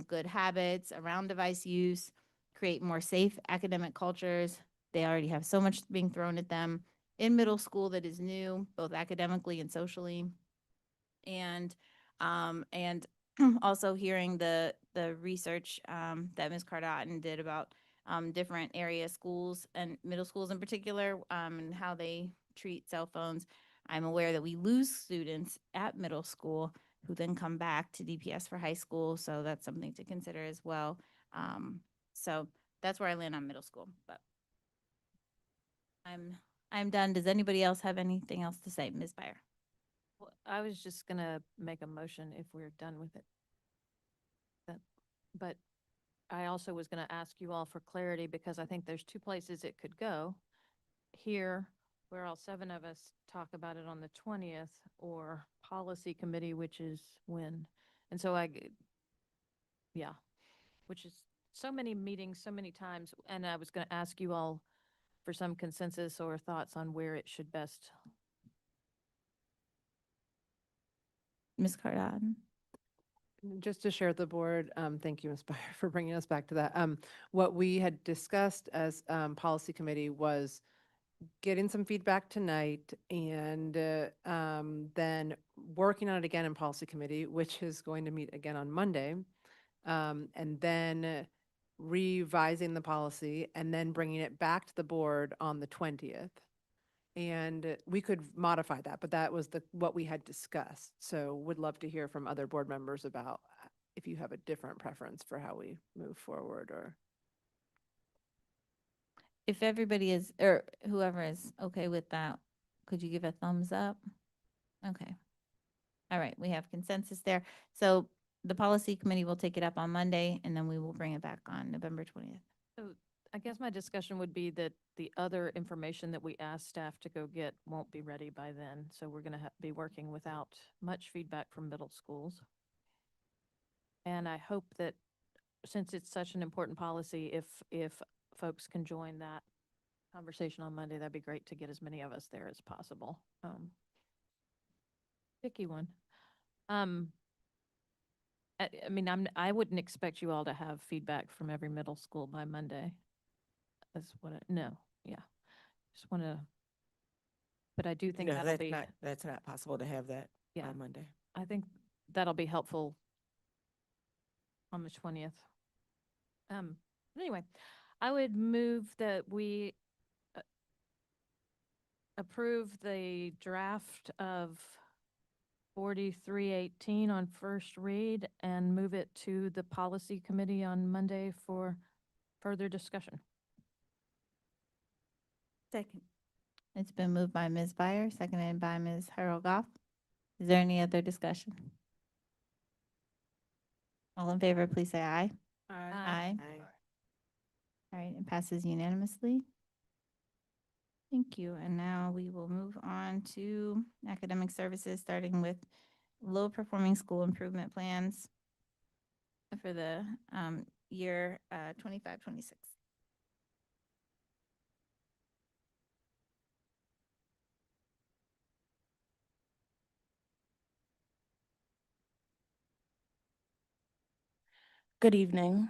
good habits around device use, create more safe academic cultures. They already have so much being thrown at them in middle school that is new, both academically and socially. And also hearing the research that Ms. Cardotton did about different area schools and middle schools in particular, and how they treat cell phones. I'm aware that we lose students at middle school who then come back to DPS for high school, so that's something to consider as well. So that's where I land on middle school, but I'm done. Does anybody else have anything else to say? Ms. Byer? Well, I was just gonna make a motion if we're done with it. But I also was gonna ask you all for clarity because I think there's two places it could go. Here, where all 7 of us talk about it on the 20th, or policy committee, which is when. And so which is so many meetings, so many times. And I was gonna ask you all for some consensus or thoughts on where it should best. Ms. Cardotton? Just to share with the board, thank you, Ms. Byer, for bringing us back to that. What we had discussed as policy committee was getting some feedback tonight and then working on it again in policy committee, which is going to meet again on Monday. And then revising the policy and then bringing it back to the board on the 20th. And we could modify that, but that was what we had discussed. So would love to hear from other board members about if you have a different preference for how we move forward or. If everybody is, or whoever is okay with that, could you give a thumbs up? Okay. All right, we have consensus there. So the policy committee will take it up on Monday, and then we will bring it back on November 20th. So I guess my discussion would be that the other information that we asked staff to go get won't be ready by then. So we're going to be working without much feedback from middle schools. And I hope that since it's such an important policy, if folks can join that conversation on Monday, that'd be great to get as many of us there as possible. Picky one. I mean, I wouldn't expect you all to have feedback from every middle school by Monday. That's what no, yeah. Just want to, but I do think No, that'll be, that's not possible to have that yeah, on Monday. I think that'll be helpful on the 20th. Anyway, I would move that we approve the draft of 4318 on first read and move it to the policy committee on Monday for further discussion. Second. It's been moved by Ms. Byer, seconded by Ms. Harold Goff. Is there any other discussion? All in favor, please say aye. Aye. All right, it passes unanimously. Thank you. And now we will move on to academic services, starting with low-performing school improvement plans for the year 25-26. Good evening.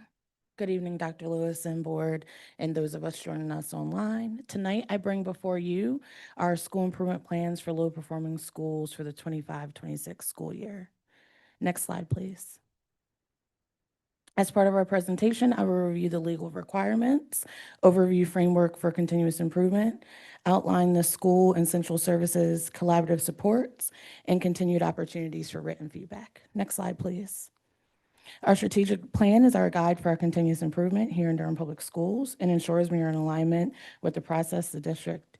Good evening, Dr. Lewis and board, and those of us joining us online. Tonight, I bring before you our school improvement plans for low-performing schools for the 25-26 school year. Next slide, please. As part of our presentation, I will review the legal requirements, overview framework for continuous improvement, outline the school and central services collaborative supports, and continued opportunities for written feedback. Next slide, please. Our strategic plan is our guide for our continuous improvement here in Durham Public Schools and ensures we are in alignment with the process the district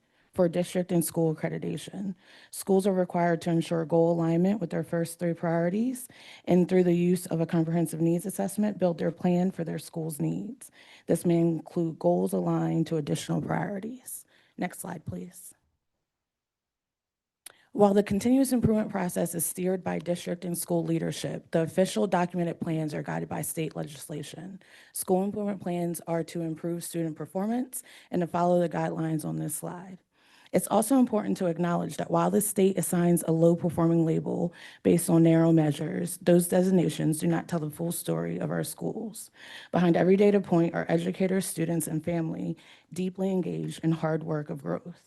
and school accreditation. Schools are required to ensure goal alignment with their first three priorities and through the use of a comprehensive needs assessment, build their plan for their school's needs. This may include goals aligned to additional priorities. Next slide, please. While the continuous improvement process is steered by district and school leadership, the official documented plans are guided by state legislation. School improvement plans are to improve student performance and to follow the guidelines on this slide. It's also important to acknowledge that while the state assigns a low-performing label based on narrow measures, those designations do not tell the full story of our schools. Behind every data point are educators, students, and family deeply engaged in hard work of growth.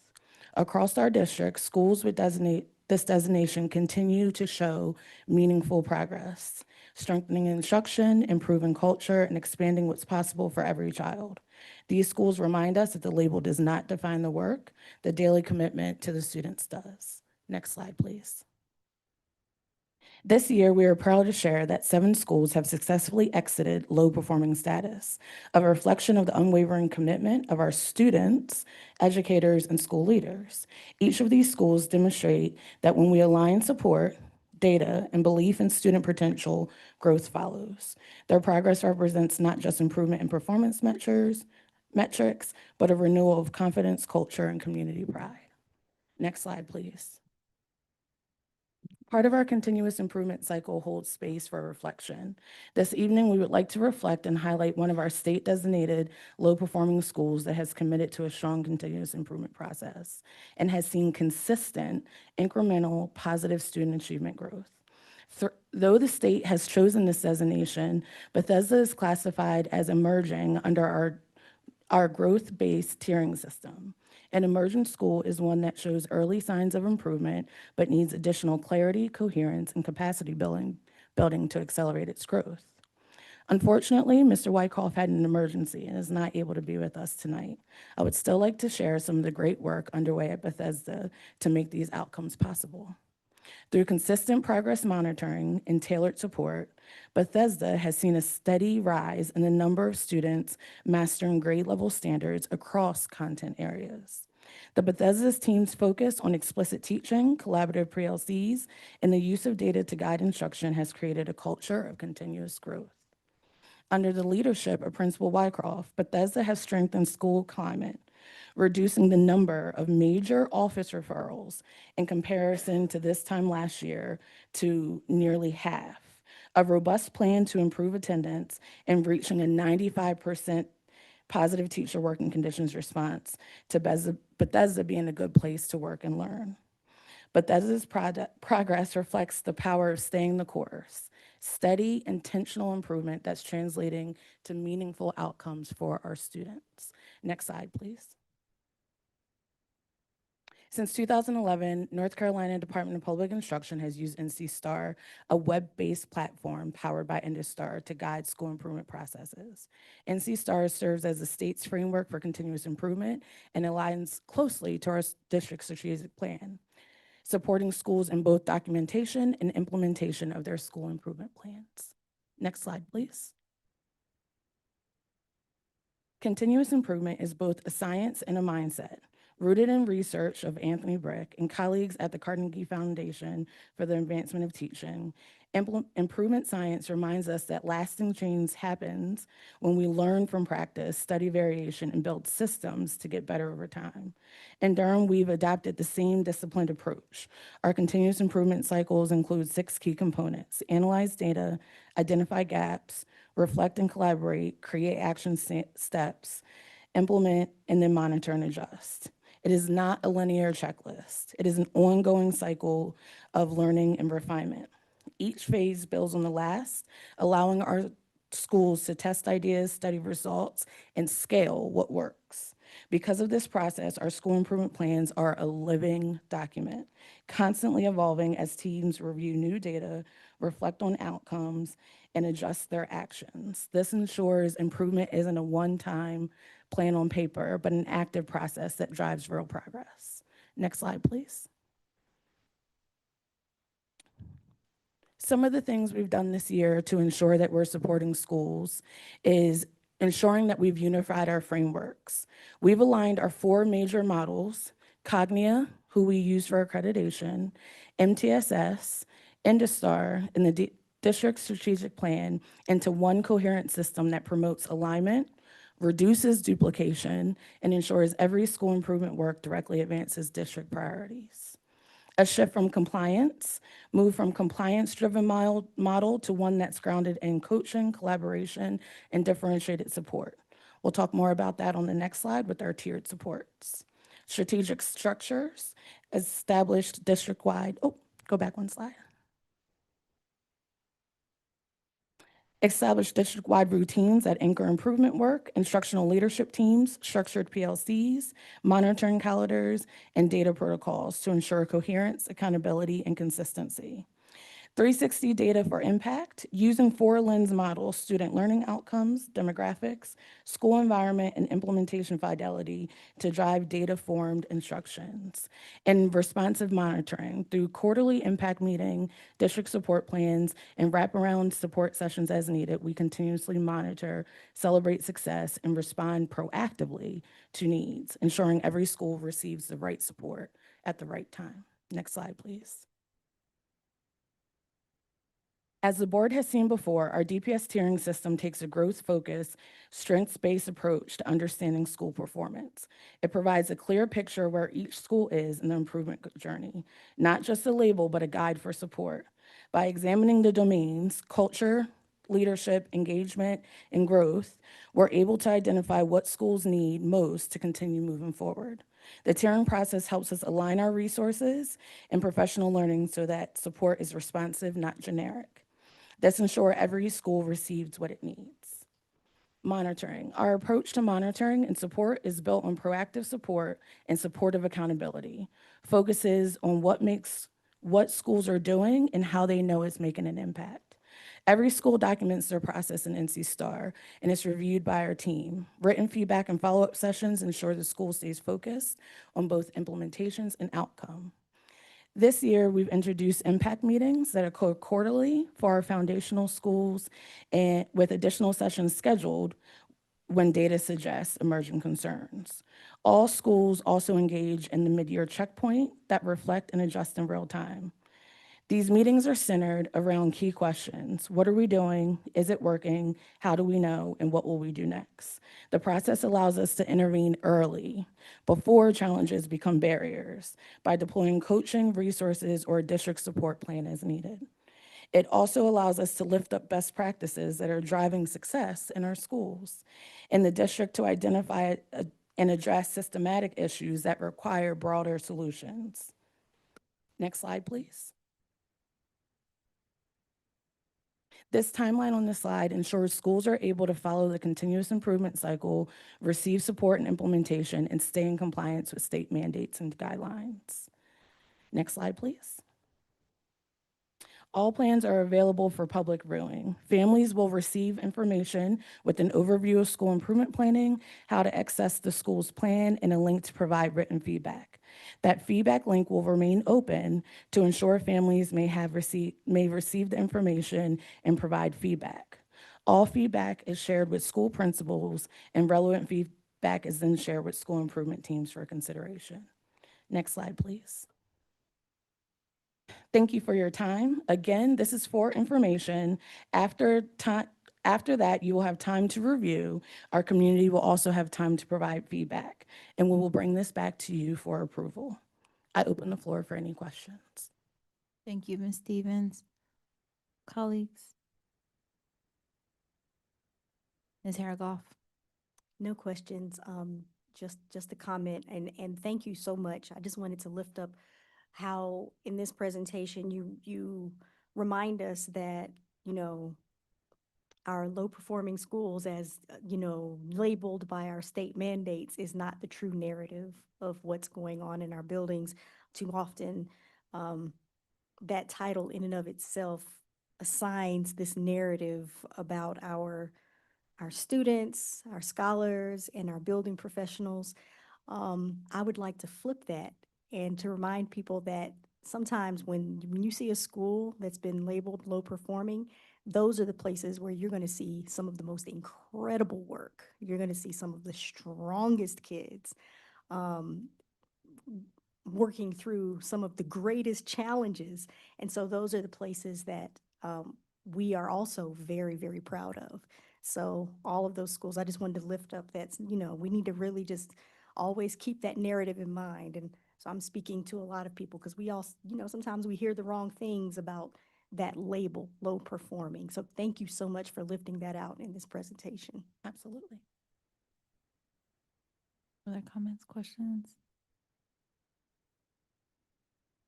Across our district, schools with this designation continue to show meaningful progress, strengthening instruction, improving culture, and expanding what's possible for every child. These schools remind us that the label does not define the work, the daily commitment to the students does. Next slide, please. This year, we are proud to share that 7 schools have successfully exited low-performing status, a reflection of the unwavering commitment of our students, educators, and school leaders. Each of these schools demonstrate that when we align support, data, and belief in student potential, growth follows. Their progress represents not just improvement in performance metrics, but a renewal of confidence, culture, and community pride. Next slide, please. Part of our continuous improvement cycle holds space for reflection. This evening, we would like to reflect and highlight one of our state-designated low-performing schools that has committed to a strong continuous improvement process and has seen consistent, incremental, positive student achievement growth. Though the state has chosen this designation, Bethesda is classified as emerging under our growth-based tiering system. An emergent school is one that shows early signs of improvement, but needs additional clarity, coherence, and capacity building to accelerate its growth. Unfortunately, Mr. Wyckoff had an emergency and is not able to be with us tonight. I would still like to share some of the great work underway at Bethesda to make these outcomes possible. Through consistent progress monitoring and tailored support, Bethesda has seen a steady rise in the number of students mastering grade level standards across content areas. The Bethesda's team's focus on explicit teaching, collaborative pre-LCs, and the use of data to guide instruction has created a culture of continuous growth. Under the leadership of Principal Wycroft, Bethesda has strengthened school climate, reducing the number of major office referrals in comparison to this time last year to nearly half, a robust plan to improve attendance, and reaching a 95% positive teacher working conditions response to Bethesda being a good place to work and learn. Bethesda's progress reflects the power of staying the course, steady, intentional improvement that's translating to meaningful outcomes for our students. Next slide, please. Since 2011, North Carolina Department of Public Instruction has used NC STAR, a web-based platform powered by InduStar, to guide school improvement processes. NC STAR serves as the state's framework for continuous improvement and aligns closely to our district's strategic plan, supporting schools in both documentation and implementation of their school improvement plans. Next slide, please. Continuous improvement is both a science and a mindset, rooted in research of Anthony Brick and colleagues at the Carnegie Foundation for the Advancement of Teaching. Improvement science reminds us that lasting change happens when we learn from practice, study variation, and build systems to get better over time. In Durham, we've adopted the same disciplined approach. Our continuous improvement cycles include 6 key components: analyze data, identify gaps, reflect and collaborate, create action steps, implement, and then monitor and adjust. It is not a linear checklist. It is an ongoing cycle of learning and refinement. Each phase builds on the last, allowing our schools to test ideas, study results, and scale what works. Because of this process, our school improvement plans are a living document, constantly evolving as teams review new data, reflect on outcomes, and adjust their actions. This ensures improvement isn't a one-time plan on paper, but an active process that drives real progress. Next slide, please. Some of the things we've done this year to ensure that we're supporting schools is ensuring that we've unified our frameworks. We've aligned our 4 major models: Cognia, who we use for accreditation, MTSS, InduStar, and the district strategic plan, into one coherent system that promotes alignment, reduces duplication, and ensures every school improvement work directly advances district priorities. A shift from compliance, move from compliance-driven model to one that's grounded in coaching, collaboration, and differentiated support. We'll talk more about that on the next slide with our tiered supports. Strategic structures, established district-wide, go back one slide. Establish district-wide routines that anchor improvement work, instructional leadership teams, structured PLCs, monitoring calendars, and data protocols to ensure coherence, accountability, and consistency. 360 data for impact, using 4 lens models: student learning outcomes, demographics, school environment, and implementation fidelity to drive data-formed instructions. And responsive monitoring through quarterly impact meeting, district support plans, and wraparound support sessions as needed. We continuously monitor, celebrate success, and respond proactively to needs, ensuring every school receives the right support at the right time. Next slide, please. As the board has seen before, our DPS tiering system takes a growth-focused, strengths-based approach to understanding school performance. It provides a clear picture of where each school is in the improvement journey, not just a label, but a guide for support. By examining the domains, culture, leadership, engagement, and growth, we're able to identify what schools need most to continue moving forward. The tiering process helps us align our resources and professional learning so that support is responsive, not generic. This ensures every school receives what it needs. Monitoring. Our approach to monitoring and support is built on proactive support and supportive accountability. Focuses on what schools are doing and how they know it's making an impact. Every school documents their process in NC STAR and it's reviewed by our team. Written feedback and follow-up sessions ensure the school stays focused on both implementations and outcome. This year, we've introduced impact meetings that occur quarterly for our foundational schools and with additional sessions scheduled when data suggests emerging concerns. All schools also engage in the mid-year checkpoint that reflect and adjust in real time. These meetings are centered around key questions. What are we doing? Is it working? How do we know? And what will we do next? The process allows us to intervene early, before challenges become barriers, by deploying coaching, resources, or a district support plan as needed. It also allows us to lift up best practices that are driving success in our schools, in the district to identify and address systematic issues that require broader solutions. Next slide, please. This timeline on the slide ensures schools are able to follow the continuous improvement cycle, receive support and implementation, and stay in compliance with state mandates and guidelines. Next slide, please. All plans are available for public viewing. Families will receive information with an overview of school improvement planning, how to access the school's plan, and a link to provide written feedback. That feedback link will remain open to ensure families may receive the information and provide feedback. All feedback is shared with school principals, and relevant feedback is then shared with school improvement teams for consideration. Next slide, please. Thank you for your time. Again, this is for information. After that, you will have time to review. Our community will also have time to provide feedback, and we will bring this back to you for approval. I open the floor for any questions. Thank you, Ms. Stevens. Colleagues? Ms. Haragoff? No questions, just a comment, and thank you so much. I just wanted to lift up how in this presentation, you remind us that, our low-performing schools as, labeled by our state mandates is not the true narrative of what's going on in our buildings. Too often, that title in and of itself assigns this narrative about our students, our scholars, and our building professionals. I would like to flip that and to remind people that sometimes when you see a school that's been labeled low performing, those are the places where you're going to see some of the most incredible work. You're going to see some of the strongest kids working through some of the greatest challenges. And so those are the places that we are also very, very proud of. So all of those schools, I just wanted to lift up that, we need to really just always keep that narrative in mind. And so I'm speaking to a lot of people because we all, sometimes we hear the wrong things about that label, low performing. So thank you so much for lifting that out in this presentation. Absolutely. Other comments, questions?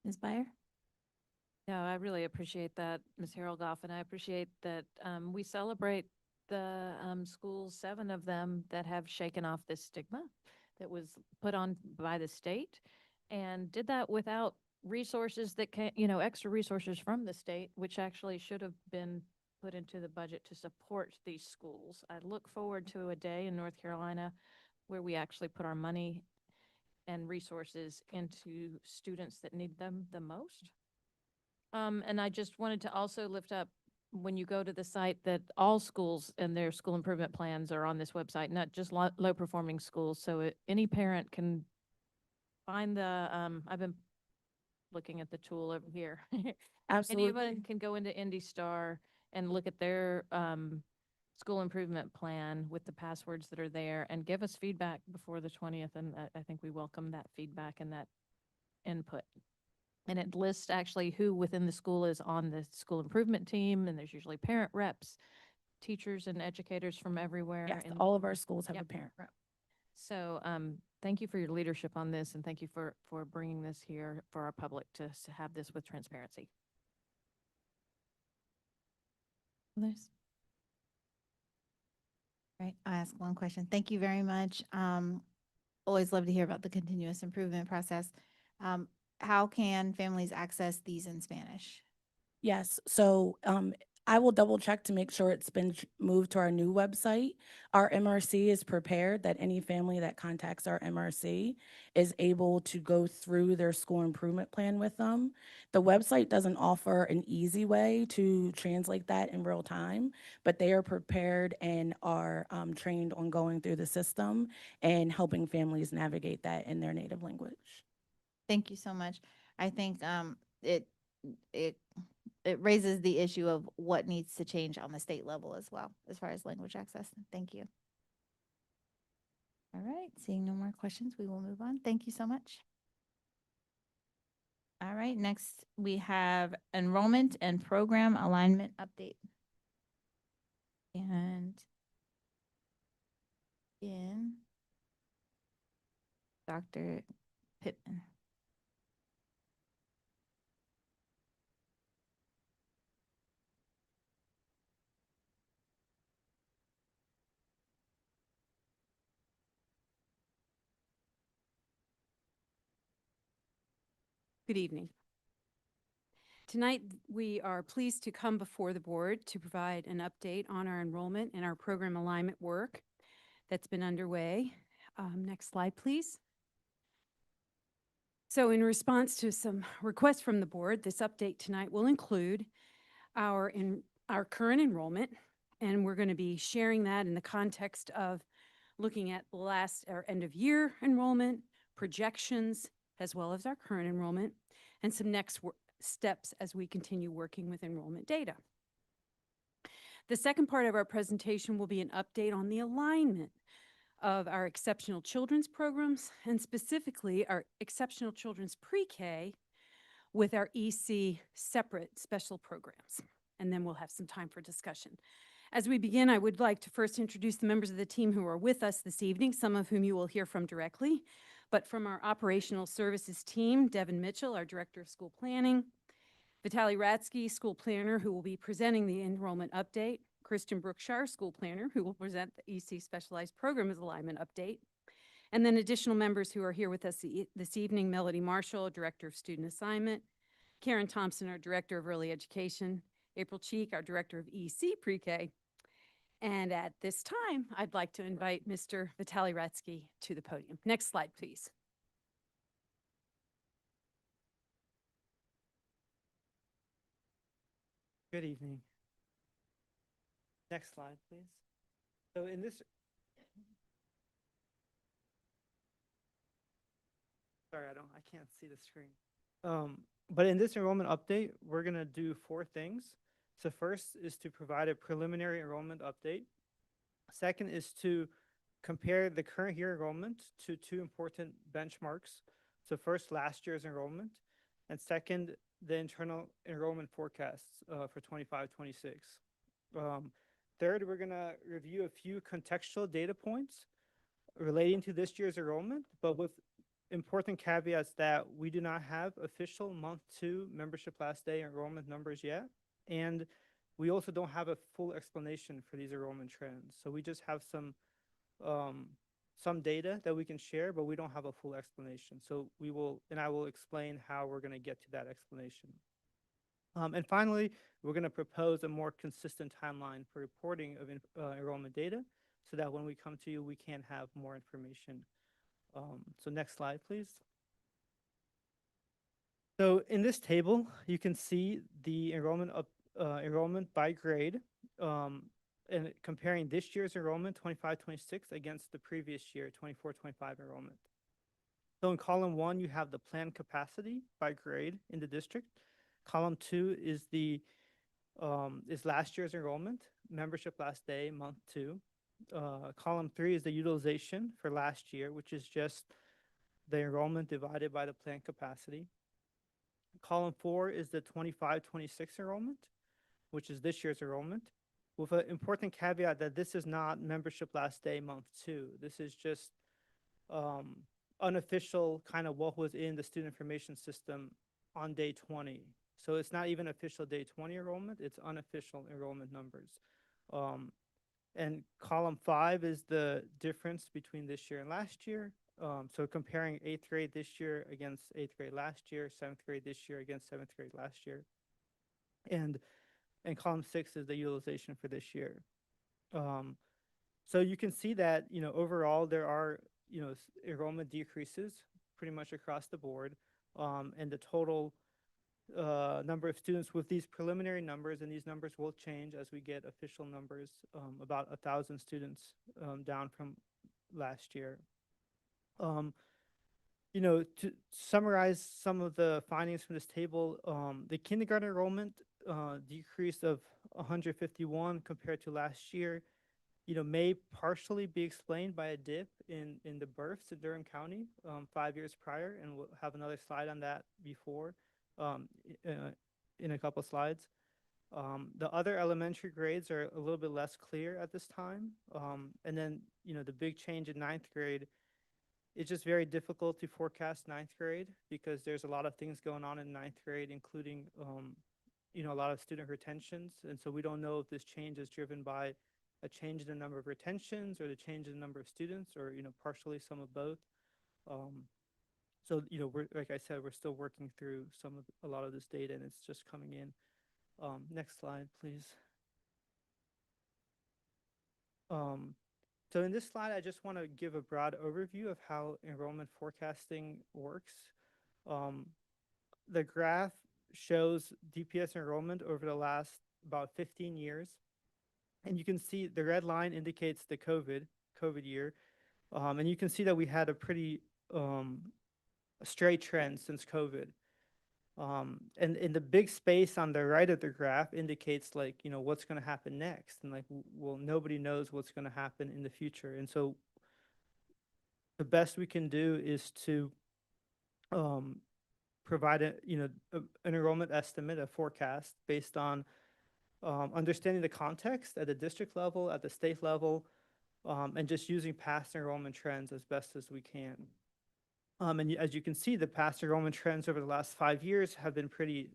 Ms. Byer? No, I really appreciate that, Ms. Harold-Goff, and I appreciate that we celebrate the schools, 7 of them that have shaken off this stigma that was put on by the state, and did that without resources that can, extra resources from the state, which actually should have been put into the budget to support these schools. I look forward to a day in North Carolina where we actually put our money and resources into students that need them the most. And I just wanted to also lift up, when you go to the site, that all schools and their school improvement plans are on this website, not just low-performing schools. So any parent can find the, I've been looking at the tool over here. Absolutely. Anyone can go into Indy Star and look at their school improvement plan with the passwords that are there and give us feedback before the 20th. And I think we welcome that feedback and that input. And it lists actually who within the school is on the school improvement team. And there's usually parent reps, teachers and educators from everywhere. Yes, and all of our schools have Yep. a parent rep. So thank you for your leadership on this, and thank you for bringing this here for our public to have this with transparency. Others? Right, I'll ask one question. Thank you very much. Always love to hear about the continuous improvement process. How can families access these in Spanish? Yes, so I will double check to make sure it's been moved to our new website. Our MRC is prepared that any family that contacts our MRC is able to go through their school improvement plan with them. The website doesn't offer an easy way to translate that in real time, but they are prepared and are trained on going through the system and helping families navigate that in their native language. Thank you so much. I think it it it raises the issue of what needs to change on the state level as well, as far as language access. Thank you. All right, seeing no more questions, we will move on. Thank you so much. All right, next we have enrollment and program alignment update. And in Dr. Pittman. Good evening. Tonight, we are pleased to come before the board to provide an update on our enrollment and our program alignment work that's been underway. Next slide, please. So in response to some requests from the board, this update tonight will include our current enrollment, and we're going to be sharing that in the context of looking at our end of year enrollment, projections, as well as our current enrollment, and some next steps as we continue working with enrollment data. The second part of our presentation will be an update on the alignment of our exceptional children's programs, and specifically our exceptional children's pre-K with our EC separate special programs. And then we'll have some time for discussion. As we begin, I would like to first introduce the members of the team who are with us this evening, some of whom you will hear from directly. But from our operational services team, Devin Mitchell, our Director of School Planning, Vitaly Ratsky, School Planner, who will be presenting the enrollment update, Kristen Brookshire, School Planner, who will present the EC Specialized Programs Alignment Update, and then additional members who are here with us this evening, Melody Marshall, Director of Student Assignment, Karen Thompson, our Director of Early Education, April Cheek, our Director of EC Pre-K, and at this time, I'd like to invite Mr. Vitaly Ratsky to the podium. Next slide, please. Good evening. Next slide, please. So in this, sorry, I can't see the screen. But in this enrollment update, we're gonna do 4 things. So first is to provide a preliminary enrollment update. Second is to compare the current year enrollment to 2 important benchmarks. So first, last year's enrollment, and second, the internal enrollment forecasts for 25-26. Third, we're gonna review a few contextual data points relating to this year's enrollment, but with important caveats that we do not have official month 2 membership last day enrollment numbers yet. And we also don't have a full explanation for these enrollment trends. So we just have some data that we can share, but we don't have a full explanation. So I will explain how we're gonna get to that explanation. And finally, we're gonna propose a more consistent timeline for reporting of enrollment data so that when we come to you, we can have more information. So next slide, please. So in this table, you can see the enrollment by grade, and comparing this year's enrollment, 25-26, against the previous year, 24-25 enrollment. So in column 1, you have the planned capacity by grade in the district. Column 2 is last year's enrollment, membership last day, month 2. Column 3 is the utilization for last year, which is just the enrollment divided by the planned capacity. Column 4 is the 25-26 enrollment, which is this year's enrollment, with an important caveat that this is not membership last day, month 2. This is just unofficial kind of what was in the student information system on day 20. So it's not even official day 20 enrollment, it's unofficial enrollment numbers. And column 5 is the difference between this year and last year. So comparing 8th grade this year against 8th grade last year, 7th grade this year against 7th grade last year. And column 6 is the utilization for this year. So you can see that, overall there are, enrollment decreases pretty much across the board. And the total number of students with these preliminary numbers, and these numbers will change as we get official numbers, about 1,000 students down from last year. To summarize some of the findings from this table, the kindergarten enrollment decrease of 151 compared to last year, may partially be explained by a dip in the births in Durham County 5 years prior, and we'll have another slide on that before in a couple slides. The other elementary grades are a little bit less clear at this time. And then, the big change in 9th grade, it's just very difficult to forecast 9th grade because there's a lot of things going on in 9th grade, including, a lot of student retentions. And so we don't know if this change is driven by a change in the number of retentions or the change in the number of students or, partially some of both. So, we're, like I said, we're still working through a lot of this data, and it's just coming in. Next slide, please. So in this slide, I just want to give a broad overview of how enrollment forecasting works. The graph shows DPS enrollment over the last about 15 years. And you can see the red line indicates the COVID year. And you can see that we had a pretty straight trend since COVID. And in the big space on the right of the graph indicates what's going to happen next. And well, nobody knows what's going to happen in the future. And so the best we can do is to provide an enrollment estimate, a forecast based on understanding the context at the district level, at the state level, and just using past enrollment trends as best as we can. And as you can see, the past enrollment trends over the last 5 years have been pretty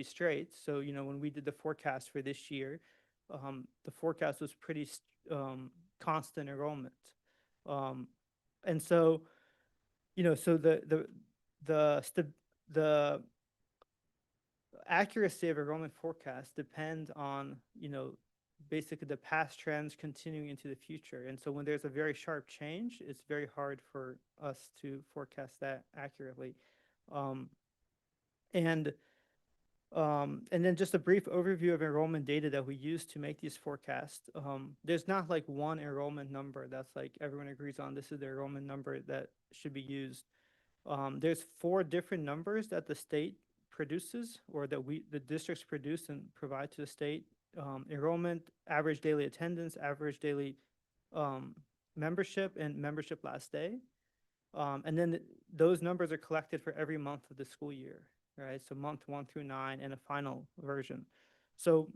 straight. So, when we did the forecast for this year, the forecast was pretty constant enrollment. And so, so the accuracy of enrollment forecast depends on, basically the past trends continuing into the future. And so when there's a very sharp change, it's very hard for us to forecast that accurately. And then just a brief overview of enrollment data that we use to make these forecasts. There's not like one enrollment number that's like everyone agrees on, this is the enrollment number that should be used. There's 4 different numbers that the state produces, or that the districts produce and provide to the state. Enrollment, average daily attendance, average daily membership, and membership last day. And then those numbers are collected for every month of the school year, right? So month 1 through 9 and a final version. So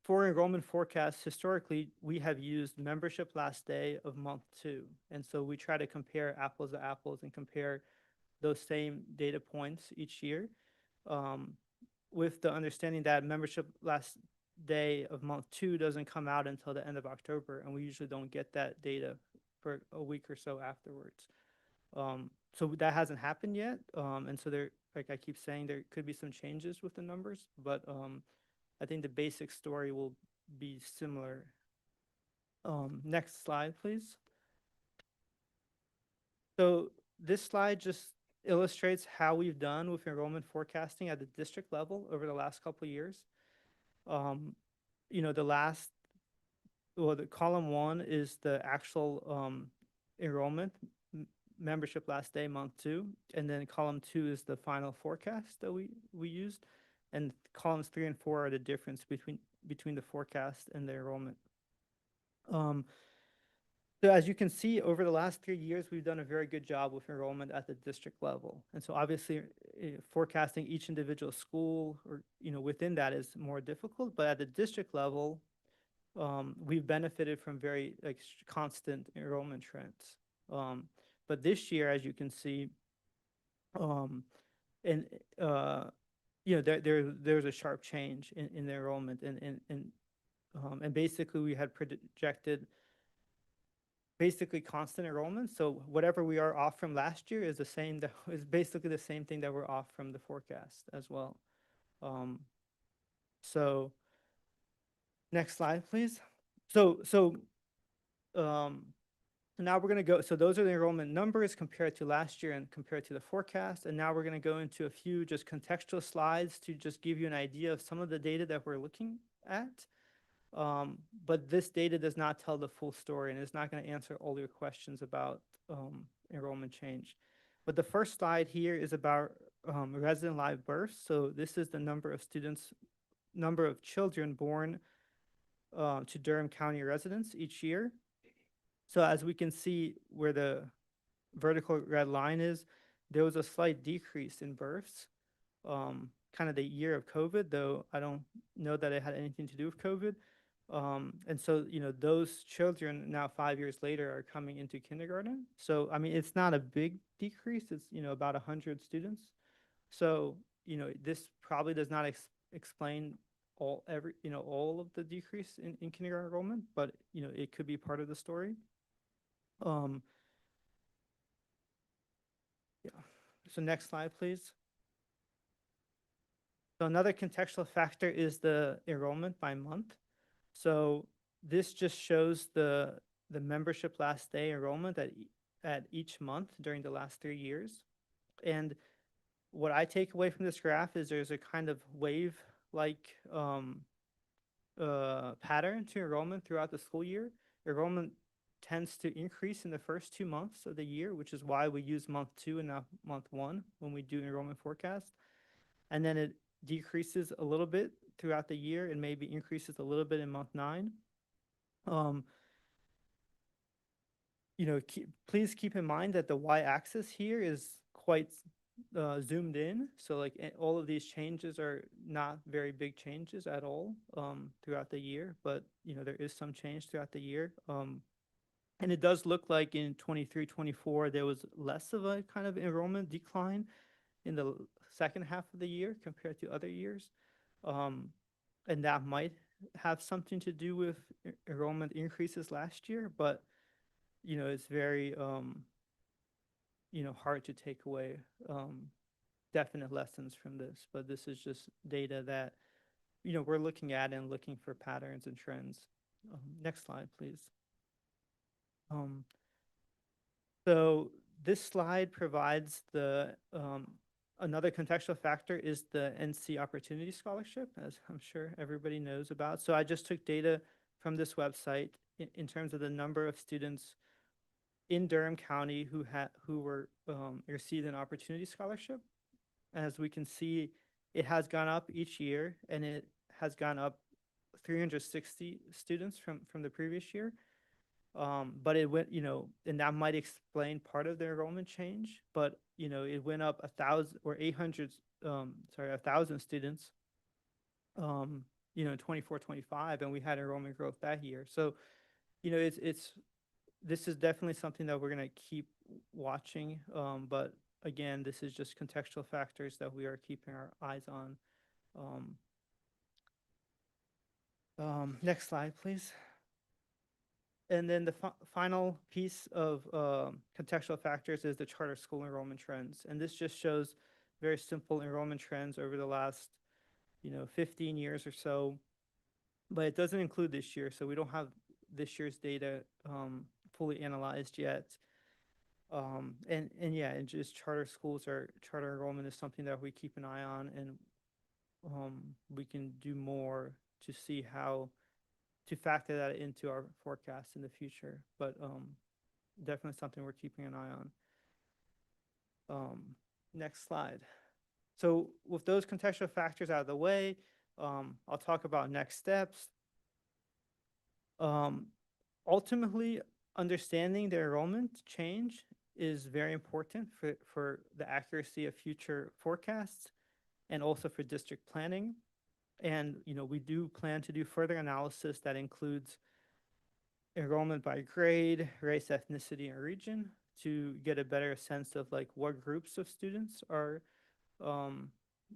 for enrollment forecasts, historically, we have used membership last day of month 2. And so we try to compare apples to apples and compare those same data points each year, with the understanding that membership last day of month 2 doesn't come out until the end of October, and we usually don't get that data for a week or so afterwards. So that hasn't happened yet, and so there, like I keep saying, there could be some changes with the numbers, but I think the basic story will be similar. Next slide, please. So this slide just illustrates how we've done with enrollment forecasting at the district level over the last couple of years. The column 1 is the actual enrollment membership last day, month 2, and then column 2 is the final forecast that we used, and columns 3 and 4 are the difference between the forecast and the enrollment. So as you can see, over the last 3 years, we've done a very good job with enrollment at the district level. And so obviously forecasting each individual school or, within that is more difficult, but at the district level, we've benefited from very constant enrollment trends. But this year, as you can see, there's a sharp change in the enrollment, and And basically we had projected basically constant enrollment. So whatever we are off from last year is the same, that is basically the same thing that we're off from the forecast as well. So next slide, please. Um, now we're going to go, so those are the enrollment numbers compared to last year and compared to the forecast. And now we're going to go into a few just contextual slides to just give you an idea of some of the data that we're looking at. But this data does not tell the full story and is not going to answer all your questions about enrollment change. But the first slide here is about resident live births. So this is the number of students, number of children born to Durham County residents each year. So as we can see where the vertical red line is, there was a slight decrease in births, kind of the year of COVID, though I don't know that it had anything to do with COVID. And so, you know, those children now 5 years later are coming into kindergarten. So, I mean, it's not a big decrease. It's, you know, about 100 students. So, you know, this probably does not explain all of the decrease in kindergarten enrollment, but, you know, it could be part of the story. Yeah. So next slide, please. So another contextual factor is the enrollment by month. So this just shows the membership last day enrollment at each month during the last 3 years. And what I take away from this graph is there's a kind of wave-like pattern to enrollment throughout the school year. Enrollment tends to increase in the first 2 months of the year, which is why we use month 2 and not month 1 when we do enrollment forecast. And then it decreases a little bit throughout the year and maybe increases a little bit in month 9. You know, please keep in mind that the y-axis here is quite zoomed in. So like all of these changes are not very big changes at all throughout the year, but you know, there is some change throughout the year. And it does look like in 23, 24, there was less of a kind of enrollment decline in the second half of the year compared to other years. And that might have something to do with enrollment increases last year, but you know, it's very, you know, hard to take away definite lessons from this. But this is just data that, you know, we're looking at and looking for patterns and trends. Next slide, please. So this slide provides the another contextual factor is the NC Opportunity Scholarship, as I'm sure everybody knows about. So I just took data from this website in terms of the number of students in Durham County who were received an opportunity scholarship. As we can see, it has gone up each year, and it has gone up 360 students from the previous year. But it went, you know, and that might explain part of the enrollment change, but you know, it went up 1,000 students, you know, in 24, 25, and we had enrollment growth that year. So, you know, this is definitely something that we're going to keep watching. But again, this is just contextual factors that we are keeping our eyes on. Next slide, please. And then the final piece of contextual factors is the charter school enrollment trends. And this just shows very simple enrollment trends over the last, you know, 15 years or so. But it doesn't include this year, so we don't have this year's data fully analyzed yet. And yeah, and just charter enrollment is something that we keep an eye on, and we can do more to see how to factor that into our forecast in the future. But definitely something we're keeping an eye on. Next slide. So with those contextual factors out of the way, I'll talk about next steps. Ultimately, understanding the enrollment change is very important for the accuracy of future forecasts and also for district planning. And, you know, we do plan to do further analysis that includes enrollment by grade, race, ethnicity, and region to get a better sense of like what groups of students are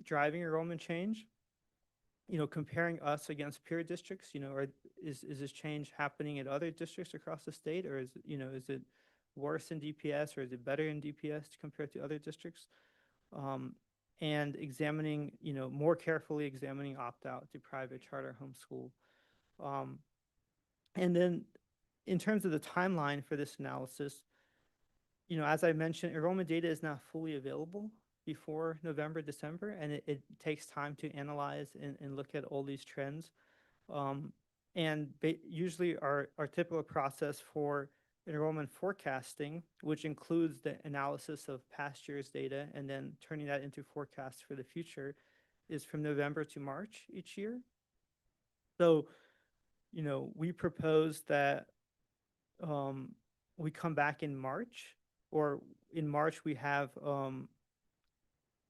driving enrollment change. comparing us against peer districts, is this change happening in other districts across the state, or is it worse in DPS, or is it better in DPS compared to other districts? And examining, more carefully examining opt-out to private charter homeschool. And then in terms of the timeline for this analysis, as I mentioned, enrollment data is not fully available before November, December, and it takes time to analyze and look at all these trends. Usually our typical process for enrollment forecasting, which includes the analysis of past year's data and then turning that into forecasts for the future, is from November to March each year. So, we propose that we come back in March, or in March we have,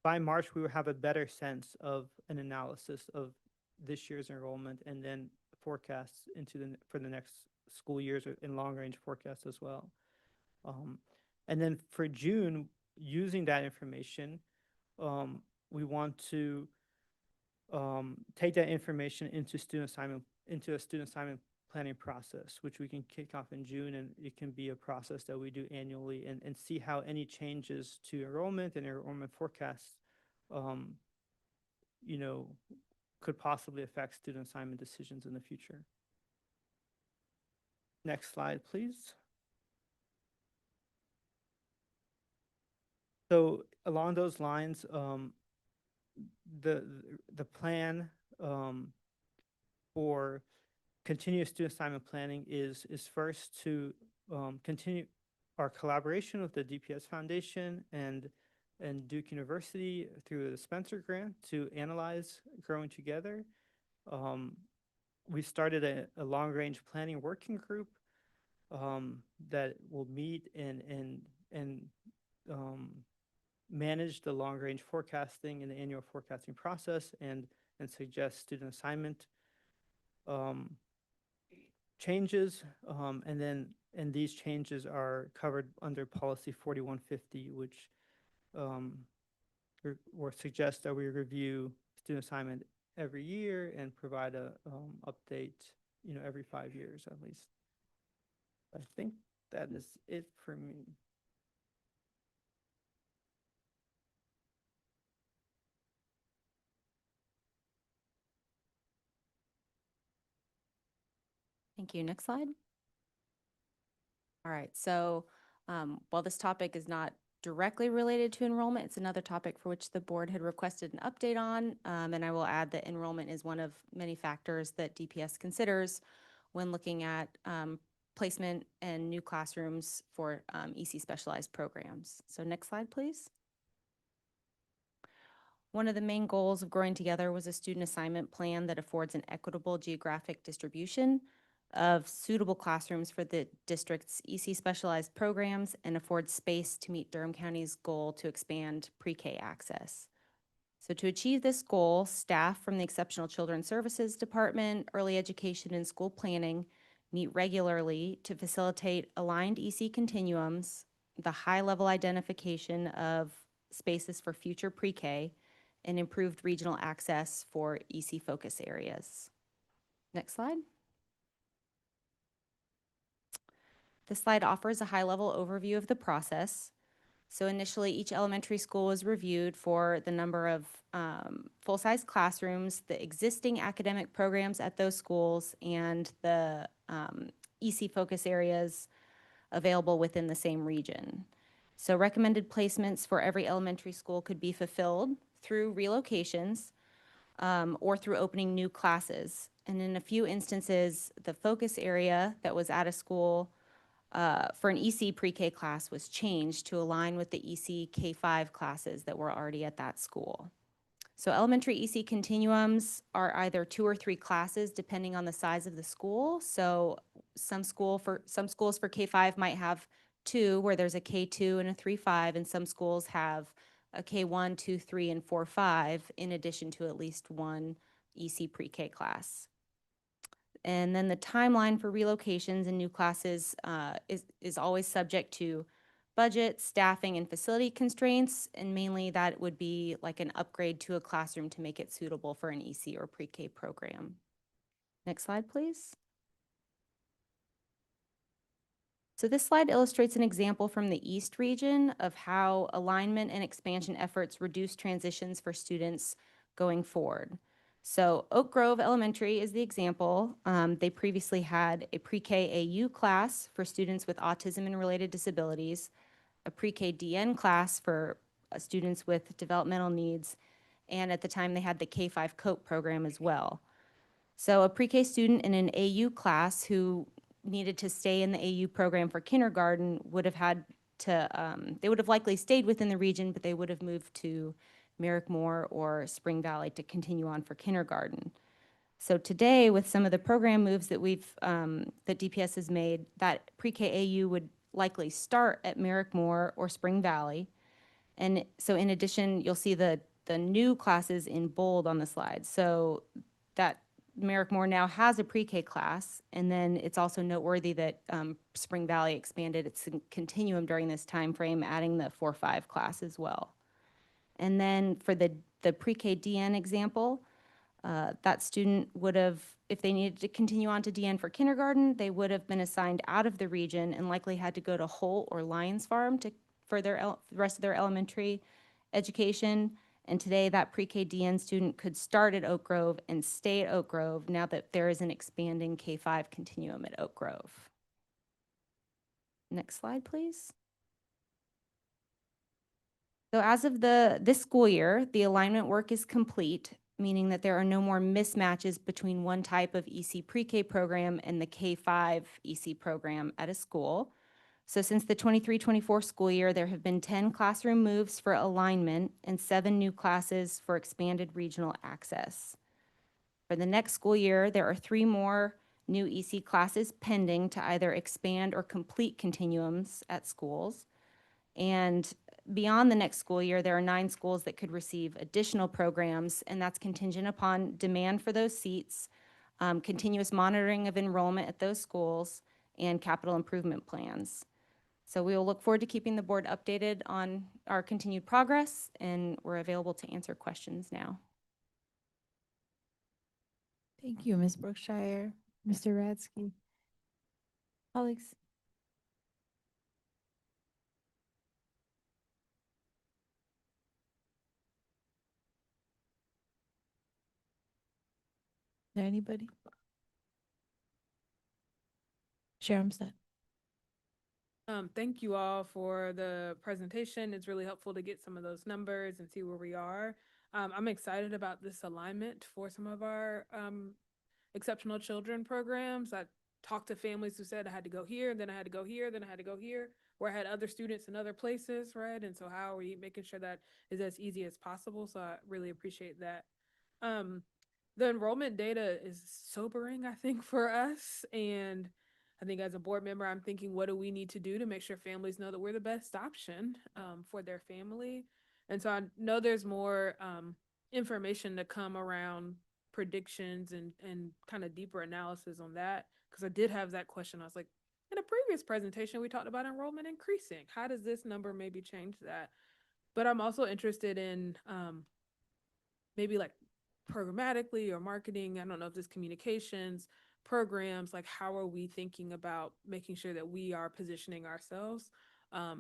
by March we will have a better sense of an analysis of this year's enrollment, and then forecasts for the next school years in long range forecasts as well. And then for June, using that information, we want to take that information into a student assignment planning process, which we can kick off in June, and it can be a process that we do annually, and see how any changes to enrollment and enrollment forecasts, could possibly affect student assignment decisions in the future. Next slide, please. So along those lines, the plan for continuous student assignment planning is first to continue our collaboration with the DPS Foundation and Duke University through the Spencer Grant to analyze Growing Together. We started a long-range planning working group that will meet and manage the long-range forecasting and the annual forecasting process, and suggest student assignment changes, and these changes are covered under policy 4150, which or suggest that we review student assignment every year and provide a update, every 5 years at least. I think that is it for me. Thank you. Next slide. All right, so while this topic is not directly related to enrollment, it's another topic for which the board had requested an update on, and I will add that enrollment is one of many factors that DPS considers when looking at placement and new classrooms for EC specialized programs. So next slide, please. One of the main goals of Growing Together was a student assignment plan that affords an equitable geographic distribution of suitable classrooms for the district's EC specialized programs and affords space to meet Durham County's goal to expand pre-K access. So to achieve this goal, staff from the Exceptional Children's Services Department, Early Education and School Planning meet regularly to facilitate aligned EC continuums, the high-level identification of spaces for future pre-K, and improved regional access for EC focus areas. Next slide. This slide offers a high-level overview of the process. So initially, each elementary school was reviewed for the number of full-size classrooms, the existing academic programs at those schools, and the EC focus areas available within the same region. So recommended placements for every elementary school could be fulfilled through relocations or through opening new classes. And in a few instances, the focus area that was at a school for an EC pre-K class was changed to align with the EC K-5 classes that were already at that school. So elementary EC continuums are either 2 or 3 classes depending on the size of the school. So some schools for K-5 might have 2 where there's a K-2 and a 3-5, and some schools have a K-1, 2, 3, and 4, 5 in addition to at least 1 EC pre-K class. And then the timeline for relocations and new classes is always subject to budget, staffing, and facility constraints, and mainly that would be like an upgrade to a classroom to make it suitable for an EC or pre-K program. Next slide, please. So this slide illustrates an example from the East region of how alignment and expansion efforts reduce transitions for students going forward. So Oak Grove Elementary is the example. They previously had a pre-K AU class for students with autism and related disabilities, a pre-K DN class for students with developmental needs, and at the time they had the K-5 COPE program as well. So a pre-K student in an AU class who needed to stay in the AU program for kindergarten would have had to, they would have likely stayed within the region, but they would have moved to Merrickmore or Spring Valley to continue on for kindergarten. So today, with some of the program moves that that DPS has made, that pre-K AU would likely start at Merrickmore or Spring Valley. And so in addition, you'll see the new classes in bold on the slide. So that Merrickmore now has a pre-K class, and then it's also noteworthy that Spring Valley expanded its continuum during this time frame, adding the 4-5 class as well. And then for the pre-K DN example, that student would have, if they needed to continue on to DN for kindergarten, they would have been assigned out of the region and likely had to go to Holt or Lions Farm for the rest of their elementary education. And today, that pre-K DN student could start at Oak Grove and stay at Oak Grove now that there is an expanding K-5 continuum at Oak Grove. Next slide, please. So as of this school year, the alignment work is complete, meaning that there are no more mismatches between one type of EC pre-K program and the K-5 EC program at a school. So since the 23-24 school year, there have been 10 classroom moves for alignment and 7 new classes for expanded regional access. For the next school year, there are 3 more new EC classes pending to either expand or complete continuums at schools. And beyond the next school year, there are 9 schools that could receive additional programs, and that's contingent upon demand for those seats, continuous monitoring of enrollment at those schools, and capital improvement plans. So we will look forward to keeping the board updated on our continued progress, and we're available to answer questions now. Thank you, Ms. Brookshire. Mr. Radsky. Colleagues. Is there anybody? Chair Armstead. Thank you all for the presentation. It's really helpful to get some of those numbers and see where we are. I'm excited about this alignment for some of our exceptional children programs. I talked to families who said I had to go here, then I had to go here, then I had to go here, where I had other students in other places, right? And so how are we making sure that is as easy as possible? So I really appreciate that. The enrollment data is sobering, I think, for us. And I think as a board member, I'm thinking, what do we need to do to make sure families know that we're the best option for their family? And so I know there's more information to come around predictions and kind of deeper analysis on that. Because I did have that question. I was like, in a previous presentation, we talked about enrollment increasing. How does this number maybe change that? But I'm also interested in maybe like programmatically or marketing. I don't know if this communications programs, like how are we thinking about making sure that we are positioning ourselves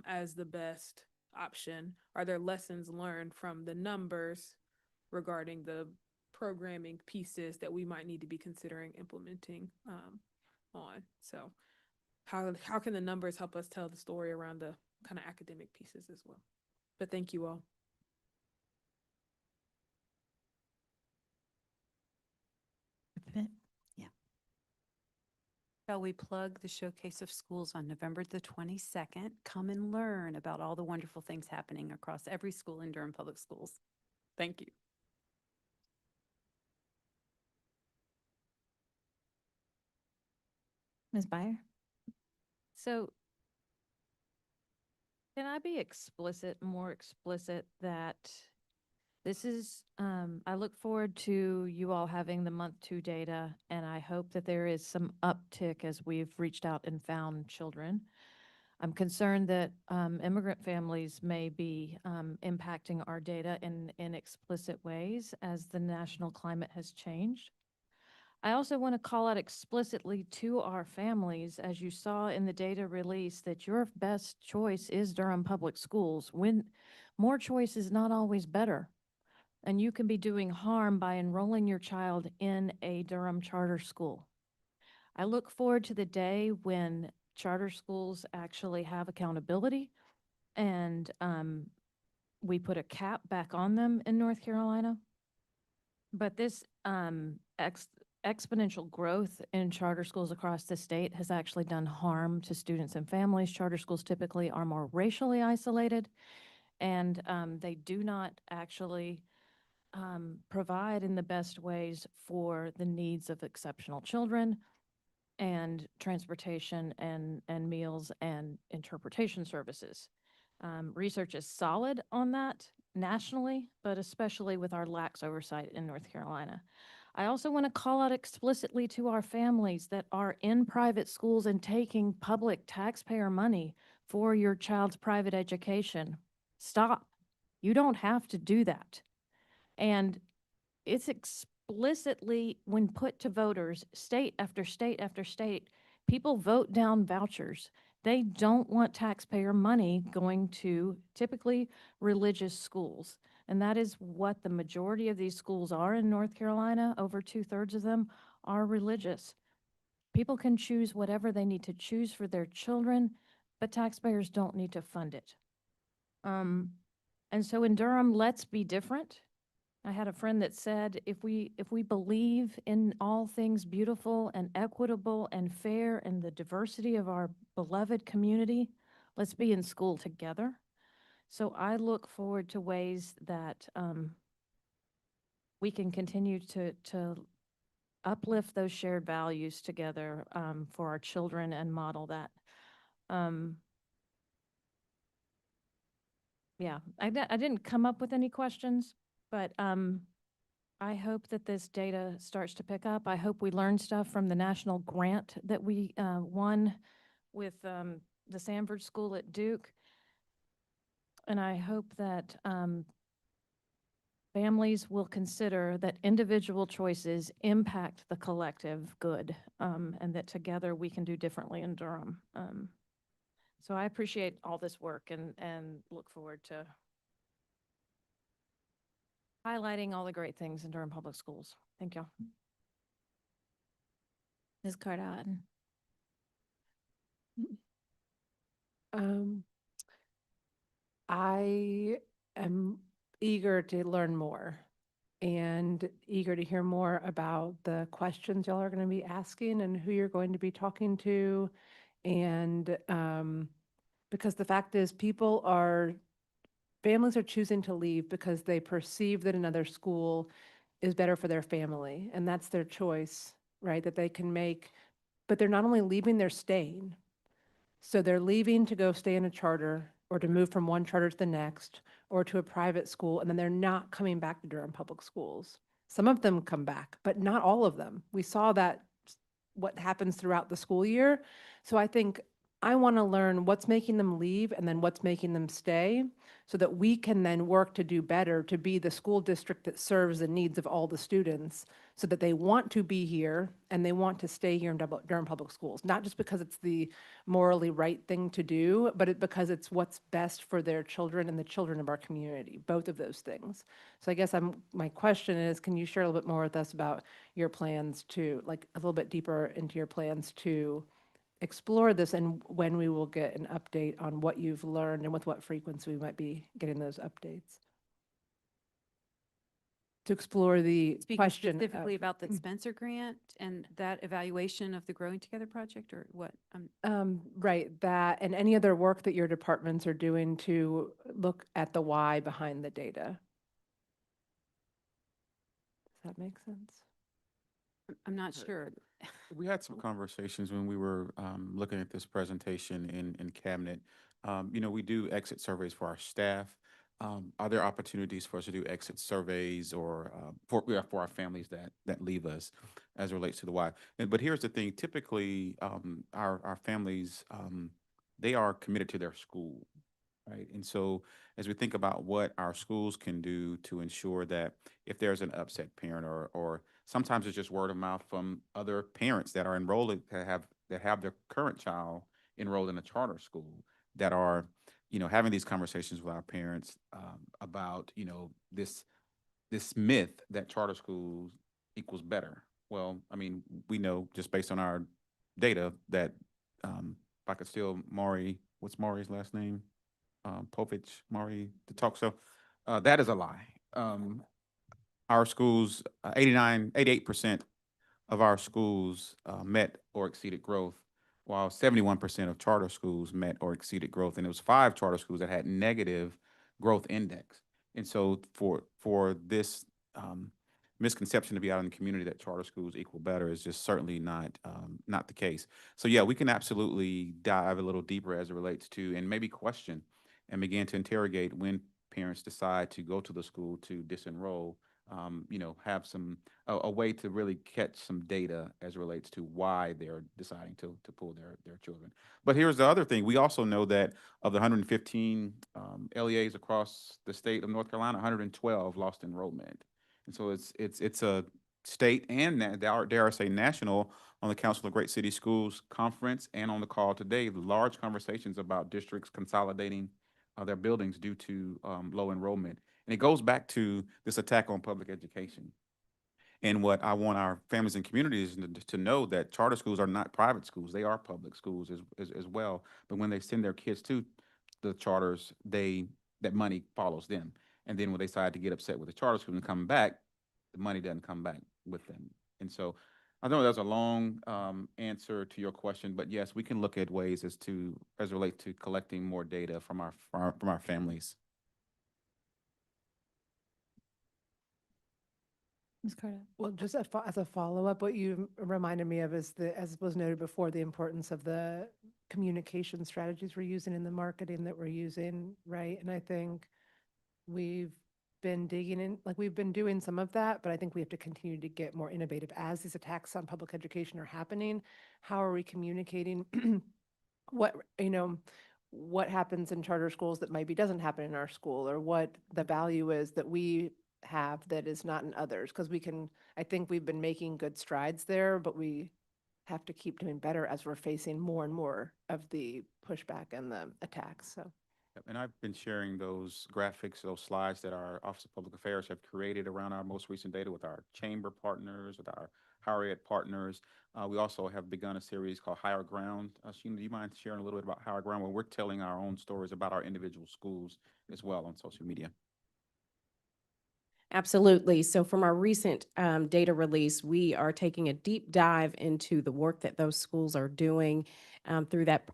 as the best option? Are there lessons learned from the numbers regarding the programming pieces that we might need to be considering implementing on? So how can the numbers help us tell the story around the kind of academic pieces as well? But thank you all. Yeah. Shall we plug the Showcase of Schools on November the 22nd? Come and learn about all the wonderful things happening across every school in Durham Public Schools. Thank you. Ms. Byer. So can I be more explicit that this is, I look forward to you all having the month 2 data, and I hope that there is some uptick as we've reached out and found children. I'm concerned that immigrant families may be impacting our data in explicit ways as the national climate has changed. I also want to call out explicitly to our families, as you saw in the data release, that your best choice is Durham Public Schools. When more choice is not always better. And you can be doing harm by enrolling your child in a Durham charter school. I look forward to the day when charter schools actually have accountability and we put a cap back on them in North Carolina. But this exponential growth in charter schools across the state has actually done harm to students and families. Charter schools typically are more racially isolated, and they do not actually provide in the best ways for the needs of exceptional children and transportation and meals and interpretation services. Research is solid on that nationally, but especially with our lax oversight in North Carolina. I also want to call out explicitly to our families that are in private schools and taking public taxpayer money for your child's private education. Stop. You don't have to do that. And it's explicitly, when put to voters, state after state after state, people vote down vouchers. They don't want taxpayer money going to typically religious schools. And that is what the majority of these schools are in North Carolina. Over 2/3 of them are religious. People can choose whatever they need to choose for their children, but taxpayers don't need to fund it. And so in Durham, let's be different. I had a friend that said, if we believe in all things beautiful and equitable and fair and the diversity of our beloved community, let's be in school together. So I look forward to ways that we can continue to uplift those shared values together for our children and model that. Yeah, I didn't come up with any questions, but I hope that this data starts to pick up. I hope we learn stuff from the national grant that we won with the Sanford School at Duke. And I hope that families will consider that individual choices impact the collective good, and that together we can do differently in Durham. So I appreciate all this work and look forward to highlighting all the great things in Durham Public Schools. Thank you. Ms. Cardot. I am eager to learn more and eager to hear more about the questions y'all are going to be asking and who you're going to be talking to. And because the fact is, families are choosing to leave because they perceive that another school is better for their family. And that's their choice, right? That they can make. But they're not only leaving, they're staying. So they're leaving to go stay in a charter or to move from one charter to the next or to a private school, and then they're not coming back to Durham Public Schools. Some of them come back, but not all of them. We saw that what happens throughout the school year. So I think I want to learn what's making them leave and then what's making them stay so that we can then work to do better, to be the school district that serves the needs of all the students so that they want to be here and they want to stay here in Durham Public Schools, not just because it's the morally right thing to do, but because it's what's best for their children and the children of our community, both of those things. So I guess my question is, can you share a little bit more with us about your plans to, like a little bit deeper into your plans to explore this and when we will get an update on what you've learned and with what frequency we might be getting those updates? To explore the Speaking question specifically about the Spencer grant and that evaluation of the Growing Together project, or what? Right, that and any other work that your departments are doing to look at the why behind the data. Does that make sense? I'm not sure. We had some conversations when we were looking at this presentation in cabinet. We do exit surveys for our staff. Are there opportunities for us to do exit surveys or for our families that leave us as it relates to the why? But here's the thing: typically, our families they are committed to their school, right? And so as we think about what our schools can do to ensure that if there's an upset parent, or sometimes it's just word of mouth from other parents that are enrolled, that have their current child enrolled in a charter school, that are, having these conversations with our parents, about, this myth that charter schools equals better. Well, I mean, we know just based on our data that, if I could steal Maury, what's Maury's last name? Povich, Maury, the talk show. That is a lie. Our schools, 88% of our schools met or exceeded growth, while 71% of charter schools met or exceeded growth. And it was 5 charter schools that had negative growth index. And so for this misconception to be out in the community that charter schools equal better is just certainly not the case. So yeah, we can absolutely dive a little deeper as it relates to, and maybe question and begin to interrogate when parents decide to go to the school to disenroll, have a way to really catch some data as it relates to why they're deciding to pull their children. But here's the other thing. We also know that of the 115 LEAs across the state of North Carolina, 112 lost enrollment. And so it's a state and dare I say national, on the Council of Great City Schools conference and on the call today, large conversations about districts consolidating their buildings due to low enrollment. And it goes back to this attack on public education. And what I want our families and communities to know, that charter schools are not private schools. They are public schools as well. But when they send their kids to the charters, that money follows them. And then when they decide to get upset with the charter school and come back, the money doesn't come back with them. And so I know that's a long answer to your question, but yes, we can look at ways as it relates to collecting more data from our families. Ms. Carter? Well, just as a follow-up, what you reminded me of is as was noted before, the importance of the communication strategies we're using in the marketing that we're using, right? And I think we've been digging in, like we've been doing some of that, but I think we have to continue to get more innovative as these attacks on public education are happening. How are we communicating what happens in charter schools that maybe doesn't happen in our school, or what the value is that we have that is not in others? Because I think we've been making good strides there, but we have to keep doing better as we're facing more and more of the pushback and the attacks, so. And I've been sharing those graphics, those slides that our Office of Public Affairs have created around our most recent data with our chamber partners, with our higher ed partners. We also have begun a series called Higher Ground. Sheena, do you mind sharing a little bit about Higher Ground, where we're telling our own stories about our individual schools as well on social media? Absolutely. So from our recent data release, we are taking a deep dive into the work that those schools are doing through that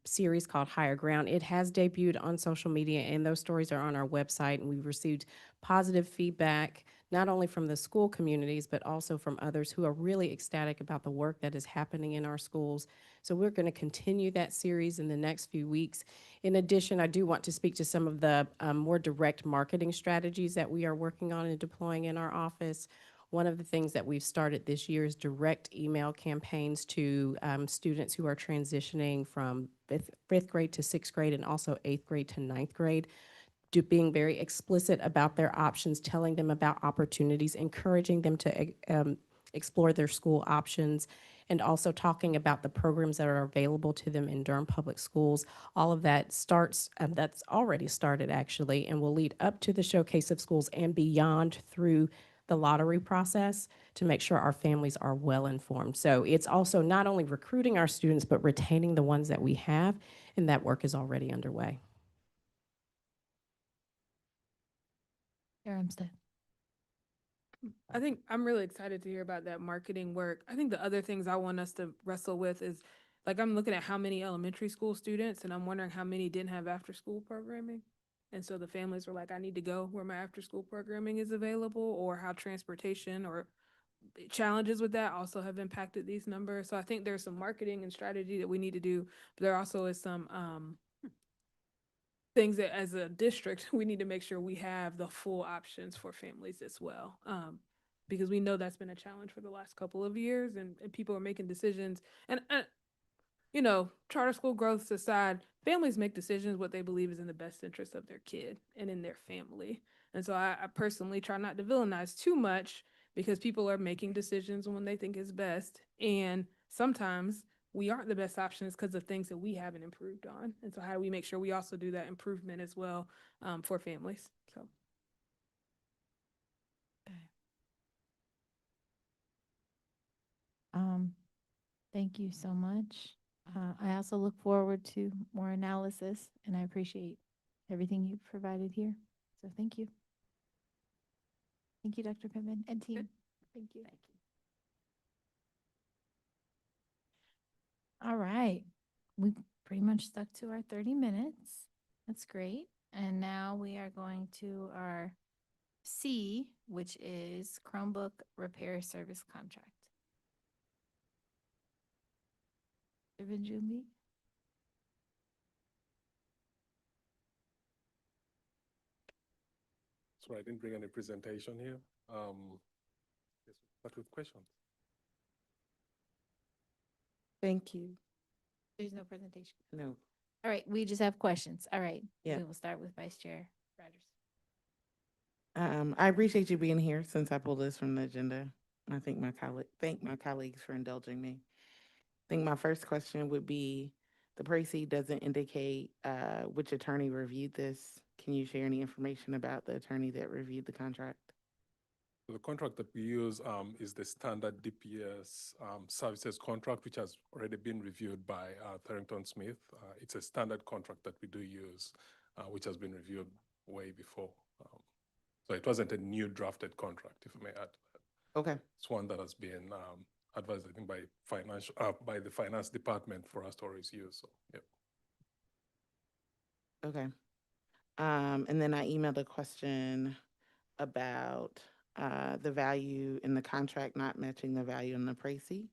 series called Higher Ground. It has debuted on social media, and those stories are on our website, and we've received positive feedback, not only from the school communities, but also from others who are really ecstatic about the work that is happening in our schools. So we're going to continue that series in the next few weeks. In addition, I do want to speak to some of the more direct marketing strategies that we are working on and deploying in our office. One of the things that we've started this year is direct email campaigns to students who are transitioning from fifth grade to 6th grade, and also 8th grade to 9th grade. Being very explicit about their options, telling them about opportunities, encouraging them to explore their school options, and also talking about the programs that are available to them in Durham Public Schools. All of that that's already started actually, and will lead up to the Showcase of Schools and beyond through the lottery process to make sure our families are well informed. So it's also not only recruiting our students, but retaining the ones that we have, and that work is already underway. Armstead. I think I'm really excited to hear about that marketing work. I think the other things I want us to wrestle with is, like, I'm looking at how many elementary school students, and I'm wondering how many didn't have after-school programming. And so the families were like, I need to go where my after-school programming is available, or how transportation or challenges with that also have impacted these numbers. So I think there's some marketing and strategy that we need to do, but there also is some things that as a district, we need to make sure we have the full options for families as well. Because we know that's been a challenge for the last couple of years, and people are making decisions. And charter school growth aside, families make decisions what they believe is in the best interest of their kid and in their family. And so I personally try not to villainize too much because people are making decisions when they think is best. And sometimes we aren't the best options because of things that we haven't improved on. And so how do we make sure we also do that improvement as well for families? So. Thank you so much. I also look forward to more analysis, and I appreciate everything you've provided here. So thank you. Thank you, Dr. Pittman and team. Thank you. All right. We pretty much stuck to our 30 minutes. That's great. And now we are going to our C, which is Chromebook repair service contract. Vinjumi? So I didn't bring any presentation here. Let's start with questions. Thank you. There's no presentation. No. All right, we just have questions. All right. Yeah. We will start with Vice Chair Rogers. I appreciate you being here since I pulled this from the agenda. I thank my colleagues for indulging me. I think my first question would be, the précis doesn't indicate which attorney reviewed this. Can you share any information about the attorney that reviewed the contract? So the contract that we use is the standard DPS services contract, which has already been reviewed by Tharrington Smith. It's a standard contract that we do use, which has been reviewed way before. So it wasn't a new drafted contract, if I may add. Okay. It's one that has been advised, I think, by the finance department for us to always use. So, yep. Okay. And then I emailed a question about the value in the contract not matching the value in the précis.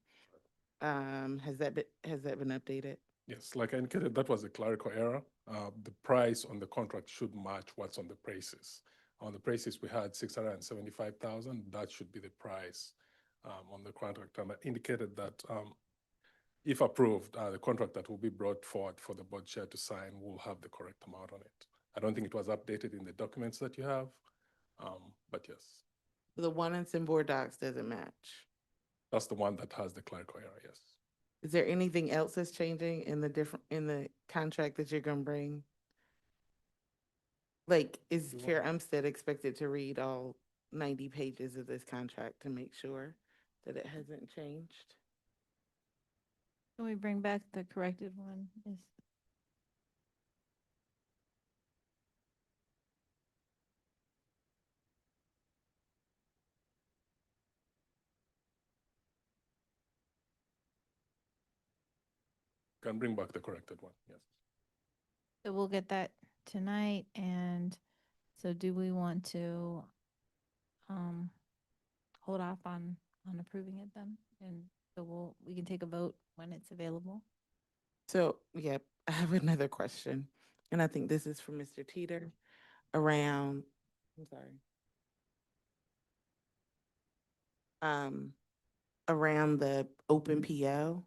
Has that been updated? Yes, like I indicated, that was a clerical error. The price on the contract should match what's on the précis. On the précis, we had 675,000. That should be the price on the contract. And I indicated that if approved, the contract that will be brought forward for the board chair to sign will have the correct amount on it. I don't think it was updated in the documents that you have, but yes. The one that's in board docs doesn't match. That's the one that has the clerical error, yes. Is there anything else that's changing in the contract that you're gonna bring? Like, is Chair Umstead expected to read all 90 pages of this contract to make sure that it hasn't changed? Can we bring back the corrected one? Yes. Can bring back the corrected one, yes. So we'll get that tonight. And so do we want to hold off on approving it then? And so we can take a vote when it's available. So, yeah, I have another question, and I think this is for Mr. Teeter around, around the open PO.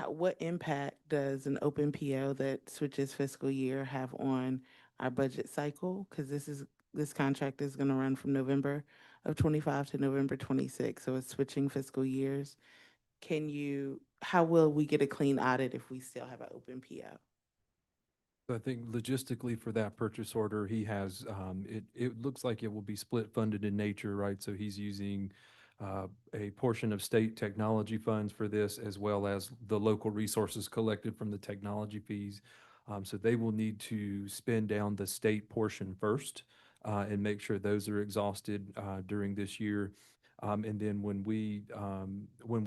What impact does an open PO that switches fiscal year have on our budget cycle? Because this contract is going to run from November of 25 to November 26, so it's switching fiscal years. How will we get a clean audit if we still have an open PO? I think logistically for that purchase order, he has, it looks like it will be split funded in nature, right? So he's using a portion of state technology funds for this, as well as the local resources collected from the technology fees. So they will need to spend down the state portion first and make sure those are exhausted during this year. And then when we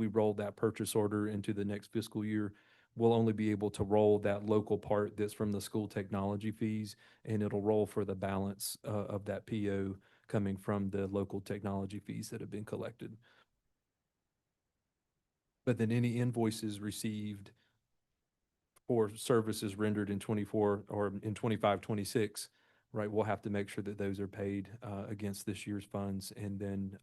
roll that purchase order into the next fiscal year, we'll only be able to roll that local part that's from the school technology fees, and it'll roll for the balance of that PO coming from the local technology fees that have been collected. But then any invoices received for services rendered in 24 or in 25, 26, right, we'll have to make sure that those are paid against this year's funds, and then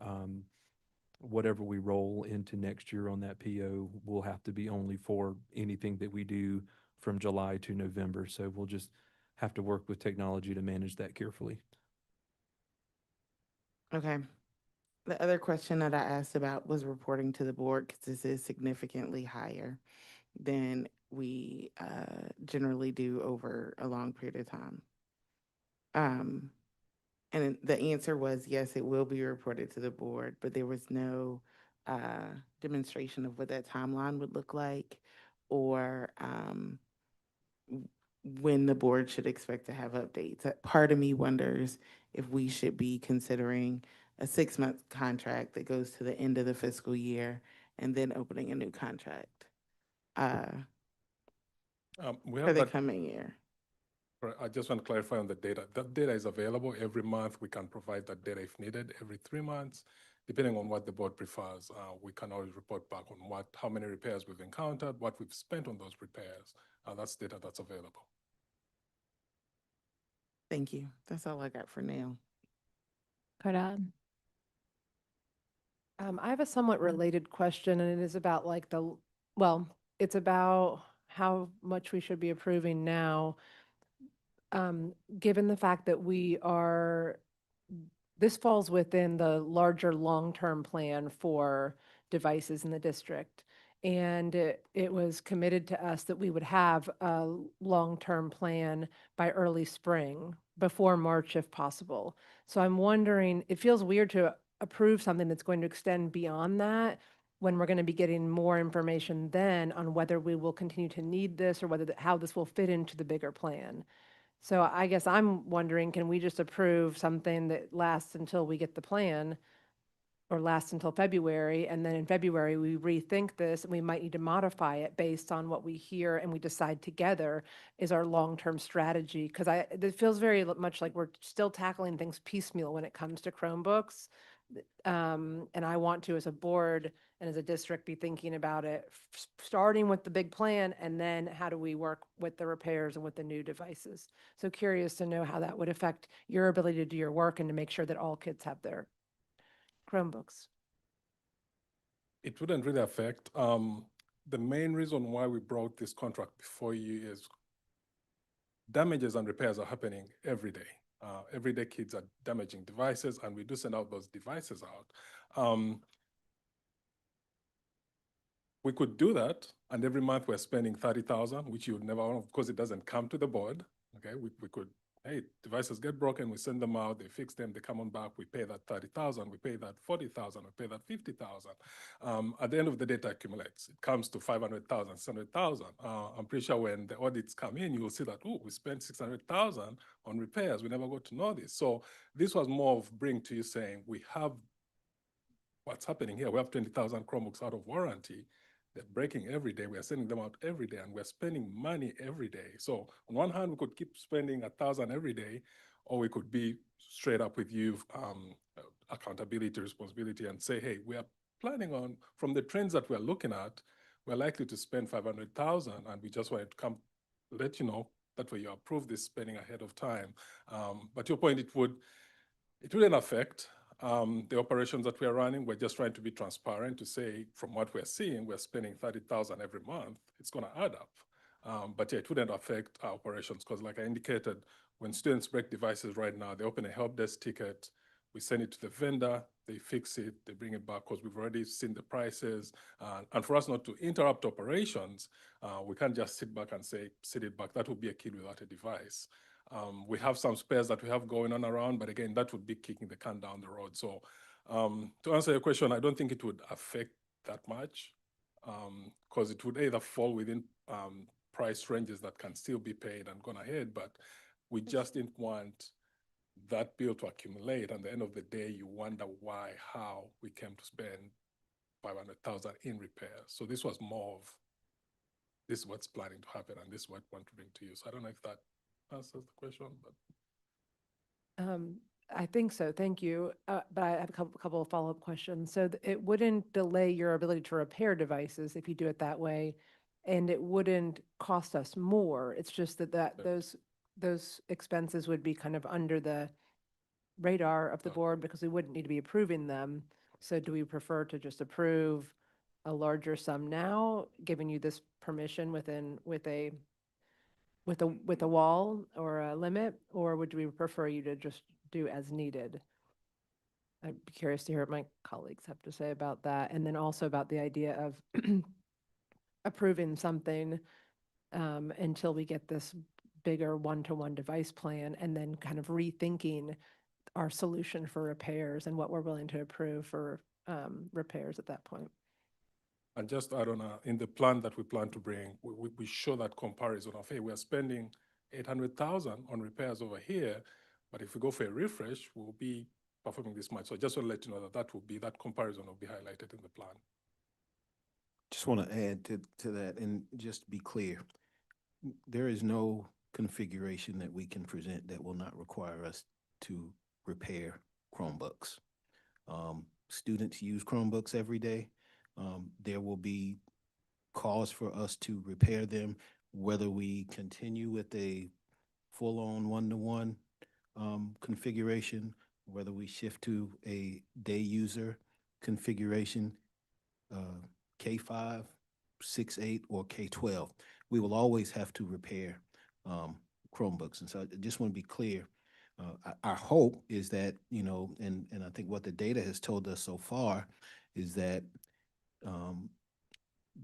whatever we roll into next year on that PO will have to be only for anything that we do from July to November. So we'll just have to work with technology to manage that carefully. Okay. The other question that I asked about was reporting to the board, because this is significantly higher than we generally do over a long period of time. And the answer was yes, it will be reported to the board, but there was no demonstration of what that timeline would look like, or when the board should expect to have updates. Part of me wonders if we should be considering a 6-month contract that goes to the end of the fiscal year and then opening a new contract We for have the that. coming year. Right, I just want to clarify on the data. That data is available every month. We can provide that data if needed every 3 months, depending on what the board prefers. We can always report back on how many repairs we've encountered, what we've spent on those repairs. That's data that's available. Thank you. That's all I got for now. Cordell? I have a somewhat related question, and it is about well, it's about how much we should be approving now. Given the fact that this falls within the larger long-term plan for devices in the district. And it was committed to us that we would have a long-term plan by early spring, before March if possible. So I'm wondering, it feels weird to approve something that's going to extend beyond that when we're going to be getting more information then on whether we will continue to need this or how this will fit into the bigger plan. So I guess I'm wondering, can we just approve something that lasts until we get the plan, or lasts until February, and then in February we rethink this and we might need to modify it based on what we hear and we decide together is our long-term strategy? Because it feels very much like we're still tackling things piecemeal when it comes to Chromebooks. And I want to, as a board and as a district, be thinking about it, starting with the big plan, and then how do we work with the repairs and with the new devices? So curious to know how that would affect your ability to do your work and to make sure that all kids have their Chromebooks. It wouldn't really affect. The main reason why we brought this contract before you is damages and repairs are happening every day. Every day kids are damaging devices, and we do send out those devices out. We could do that, and every month we're spending 30,000, which you would never want, because it doesn't come to the board. Okay, we could, hey, devices get broken, we send them out, they fix them, they come on back, we pay that 30,000, we pay that 40,000, we pay that 50,000. At the end of the day, it accumulates. It comes to 500,000, 600,000. I'm pretty sure when the audits come in, you will see that, oh, we spent 600,000 on repairs. We never got to know this. So this was more of bring to you saying, we have what's happening here. We have 20,000 Chromebooks out of warranty. They're breaking every day. We are sending them out every day, and we're spending money every day. So on one hand, we could keep spending 1,000 every day, or we could be straight up with you, accountability, responsibility, and say, hey, we are planning on, from the trends that we're looking at, we're likely to spend 500,000, and we just wanted to come let you know that way you approve this spending ahead of time. But your point, it wouldn't affect the operations that we are running. We're just trying to be transparent to say, from what we're seeing, we're spending 30,000 every month. It's going to add up. But yeah, it wouldn't affect our operations, because like I indicated, when students break devices right now, they open a help desk ticket, we send it to the vendor, they fix it, they bring it back, because we've already seen the prices. And for us not to interrupt operations, we can't just sit back and say, sit it back. That would be a kid without a device. We have some spares that we have going on around, but again, that would be kicking the can down the road. So to answer your question, I don't think it would affect that much, because it would either fall within price ranges that can still be paid and gone ahead, but we just didn't want that bill to accumulate. And at the end of the day, you wonder how we came to spend 500,000 in repairs. So this was more of, this is what's planning to happen, and this is what I want to bring to you. So I don't know if that answers the question, but. I think so. Thank you. But I have a couple of follow-up questions. So it wouldn't delay your ability to repair devices if you do it that way, and it wouldn't cost us more. It's just that those expenses would be kind of under the radar of the board because we wouldn't need to be approving them. So do we prefer to just approve a larger sum now, giving you this permission with a wall or a limit, or would we prefer you to just do as needed? I'd be curious to hear what my colleagues have to say about that, and then also about the idea of approving something until we get this bigger one-to-one device plan, and then kind of rethinking our solution for repairs and what we're willing to approve for repairs at that point. And just add on, in the plan that we plan to bring, we show that comparison of, hey, we are spending 800,000 on repairs over here, but if we go for a refresh, we'll be performing this much. So just want to let you know that that comparison will be highlighted in the plan. Just want to add to that and just be clear. There is no configuration that we can present that will not require us to repair Chromebooks. Students use Chromebooks every day. There will be cause for us to repair them, whether we continue with a full-on one-to-one configuration, whether we shift to a day user configuration, K5, 6-8, or K12. We will always have to repair Chromebooks. And so I just want to be clear. Our hope is that, and I think what the data has told us so far is that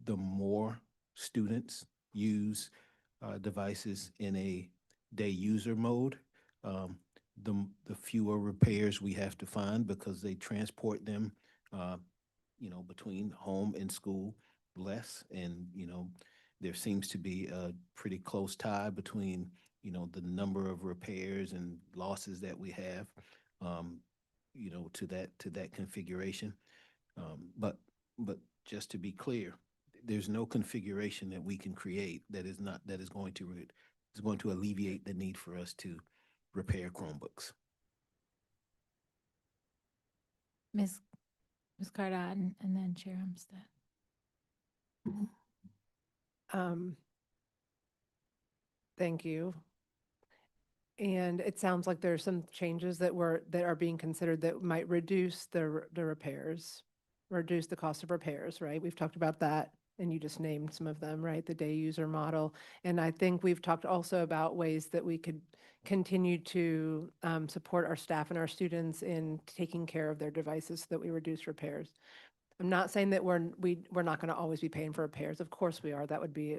the more students use devices in a day user mode, the fewer repairs we have to find because they transport them, between home and school less. And, there seems to be a pretty close tie between, the number of repairs and losses that we have, to that configuration. But just to be clear, there's no configuration that we can create that is going to alleviate the need for us to repair Chromebooks. Ms. Cardon, and then Chair Umstead. Thank you. And it sounds like there's some changes that are being considered that might reduce the repairs, reduce the cost of repairs, right? We've talked about that, and you just named some of them, right? The day user model. And I think we've talked also about ways that we could continue to support our staff and our students in taking care of their devices so that we reduce repairs. I'm not saying that we're not going to always be paying for repairs. Of course we are. That would be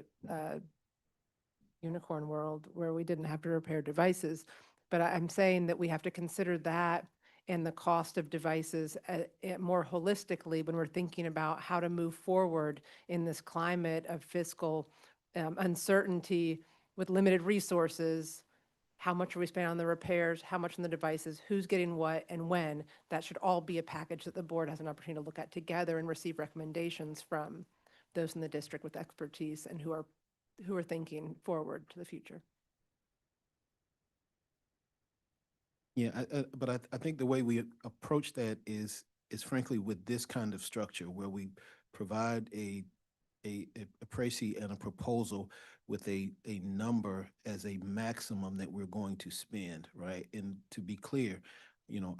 unicorn world where we didn't have to repair devices. But I'm saying that we have to consider that and the cost of devices more holistically when we're thinking about how to move forward in this climate of fiscal uncertainty with limited resources. How much are we spending on the repairs? How much on the devices? Who's getting what and when? That should all be a package that the board has an opportunity to look at together and receive recommendations from those in the district with expertise and who are thinking forward to the future. Yeah, but I think the way we approach that is frankly with this kind of structure where we provide a précis and a proposal with a number as a maximum that we're going to spend, right? And to be clear,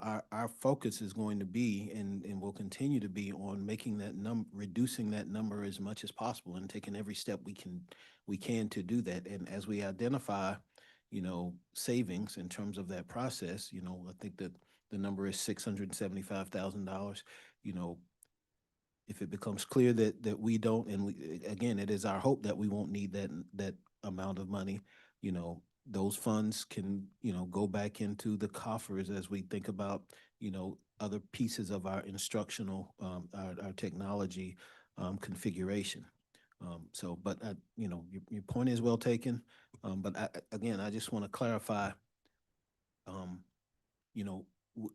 our focus is going to be and will continue to be on making that reducing that number as much as possible and taking every step we can to do that. And as we identify, savings in terms of that process, I think that the number is $675,000. If it becomes clear that we don't, and again, it is our hope that we won't need that amount of money, those funds can, go back into the coffers as we think about, other pieces of our instructional, our technology configuration. But your point is well taken. But again, I just want to clarify,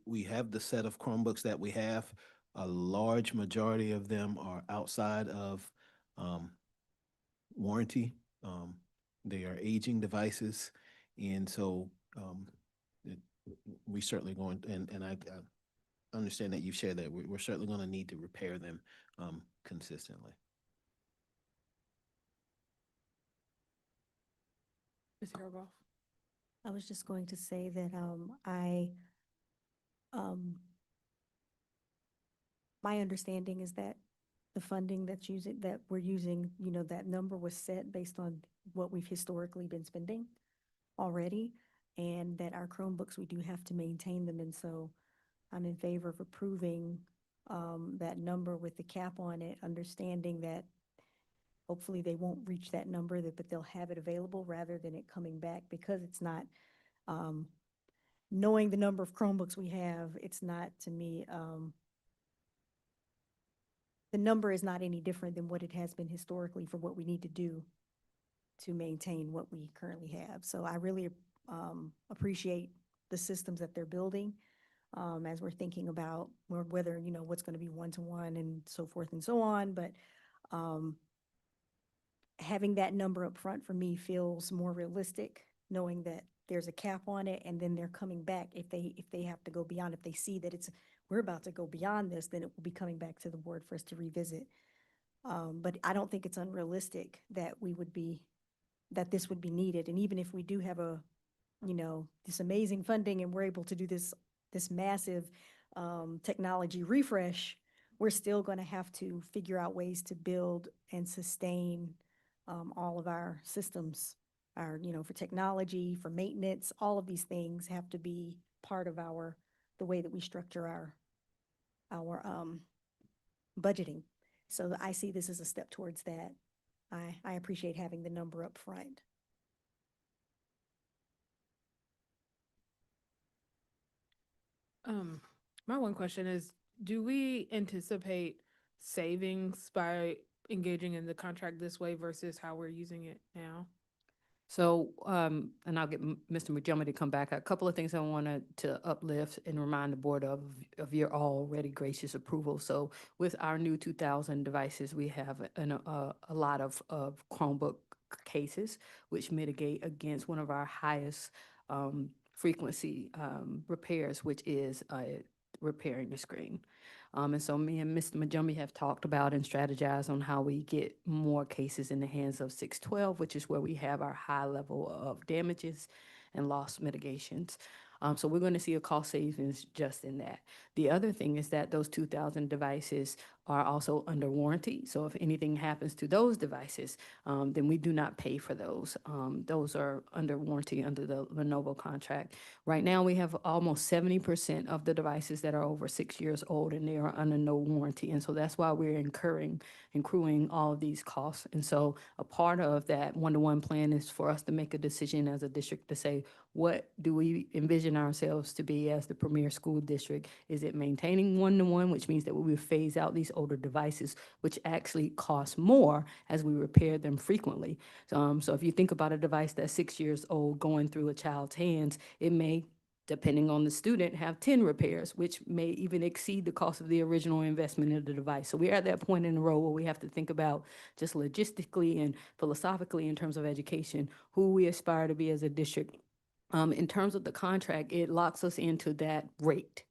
we have the set of Chromebooks that we have. A large majority of them are outside of warranty. They are aging devices. And so we certainly going, and I understand that you've shared that, we're certainly going to need to repair them consistently. Ms. Harbaugh. I was just going to say that I my understanding is that the funding that we're using, that number was set based on what we've historically been spending already, and that our Chromebooks, we do have to maintain them, and so I'm in favor of approving that number with the cap on it, understanding that hopefully they won't reach that number, but they'll have it available rather than it coming back, because it's not, knowing the number of Chromebooks we have, it's not, to me, the number is not any different than what it has been historically for what we need to do to maintain what we currently have. So I really appreciate the systems that they're building as we're thinking about whether, what's going to be one-to-one and so forth and so on. But having that number up front for me feels more realistic, knowing that there's a cap on it, and then they're coming back if they have to go beyond. If they see that we're about to go beyond this, then it will be coming back to the board for us to revisit. But I don't think it's unrealistic that this would be needed. And even if we do have this amazing funding and we're able to do this massive technology refresh, we're still going to have to figure out ways to build and sustain all of our systems, for technology, for maintenance. All of these things have to be part of the way that we structure our budgeting. So I see this as a step towards that. I appreciate having the number up front. My one question is, do we anticipate savings by engaging in the contract this way versus how we're using it now? So, and I'll get Mr. Majumi to come back. A couple of things I wanted to uplift and remind the board of your already gracious approval. So with our new 2,000 devices, we have a lot of Chromebook cases, which mitigate against one of our highest frequency repairs, which is repairing the screen. And so me and Mr. Majumi have talked about and strategized on how we get more cases in the hands of 612, which is where we have our high level of damages and loss mitigations. So we're going to see a cost savings just in that. The other thing is that those 2,000 devices are also under warranty. So if anything happens to those devices, then we do not pay for those. Those are under warranty under the Lenovo contract. Right now, we have almost 70% of the devices that are over 6 years old, and they are under no warranty. And so that's why we're accruing all of these costs. And so a part of that one-to-one plan is for us to make a decision as a district to say, what do we envision ourselves to be as the premier school district? Is it maintaining one-to-one, which means that we will phase out these older devices, which actually cost more as we repair them frequently. So if you think about a device that's 6 years old going through a child's hands, it may, depending on the student, have 10 repairs, which may even exceed the cost of the original investment in the device. So we're at that point in the road where we have to think about just logistically and philosophically in terms of education, who we aspire to be as a district. In terms of the contract, it locks us into that rate.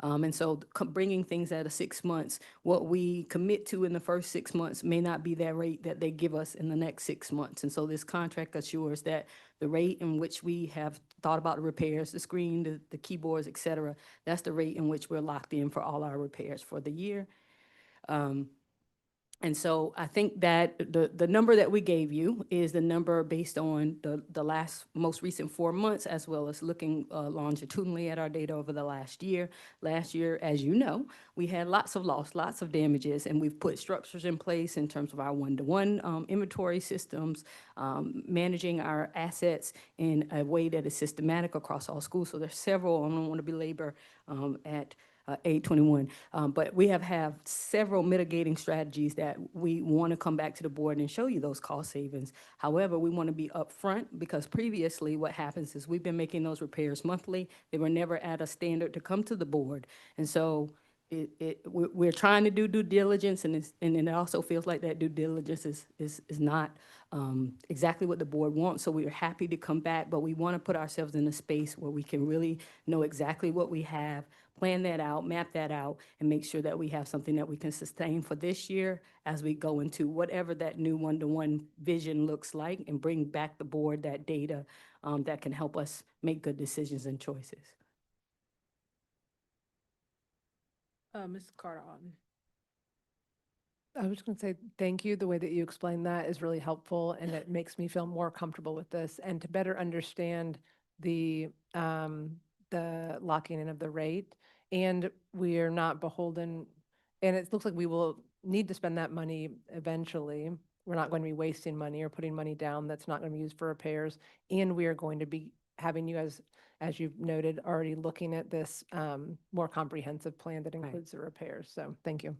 And so bringing things out of 6 months, what we commit to in the first 6 months may not be that rate that they give us in the next 6 months. And so this contract assures that the rate in which we have thought about the repairs, the screen, the keyboards, et cetera, that's the rate in which we're locked in for all our repairs for the year. And so I think that the number that we gave you is the number based on the most recent 4 months, as well as looking longitudinally at our data over the last year. Last year, as you know, we had lots of loss, lots of damages, and we've put structures in place in terms of our one-to-one inventory systems, managing our assets in a way that is systematic across all schools. So there's several, I don't want to belabor at 821. But we have several mitigating strategies that we want to come back to the board and show you those cost savings. However, we want to be upfront, because previously what happens is we've been making those repairs monthly. They were never at a standard to come to the board. And so we're trying to do due diligence, and it also feels like that due diligence is not exactly what the board wants. So we're happy to come back, but we want to put ourselves in a space where we can really know exactly what we have, plan that out, map that out, and make sure that we have something that we can sustain for this year as we go into whatever that new one-to-one vision looks like, and bring back the board that data that can help us make good decisions and choices. Ms. Carter Otten. I was going to say, thank you. The way that you explained that is really helpful, and it makes me feel more comfortable with this and to better understand the locking in of the rate. And we are not beholden, and it looks like we will need to spend that money eventually. We're not going to be wasting money or putting money down that's not going to be used for repairs. And we are going to be having you guys, as you've noted, already looking at this more comprehensive plan that includes the repairs. So thank you.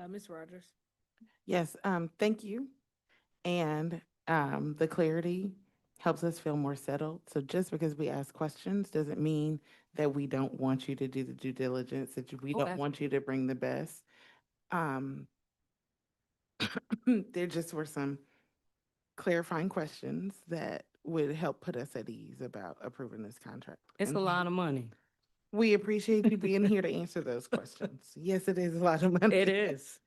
Ms. Rogers? Yes, thank you. And the clarity helps us feel more settled. So just because we ask questions doesn't mean that we don't want you to do the due diligence, that we don't want you to bring the best. There just were some clarifying questions that would help put us at ease about approving this contract. It's a lot of money. We appreciate you being here to answer those questions. Yes, it is a lot of money. It is.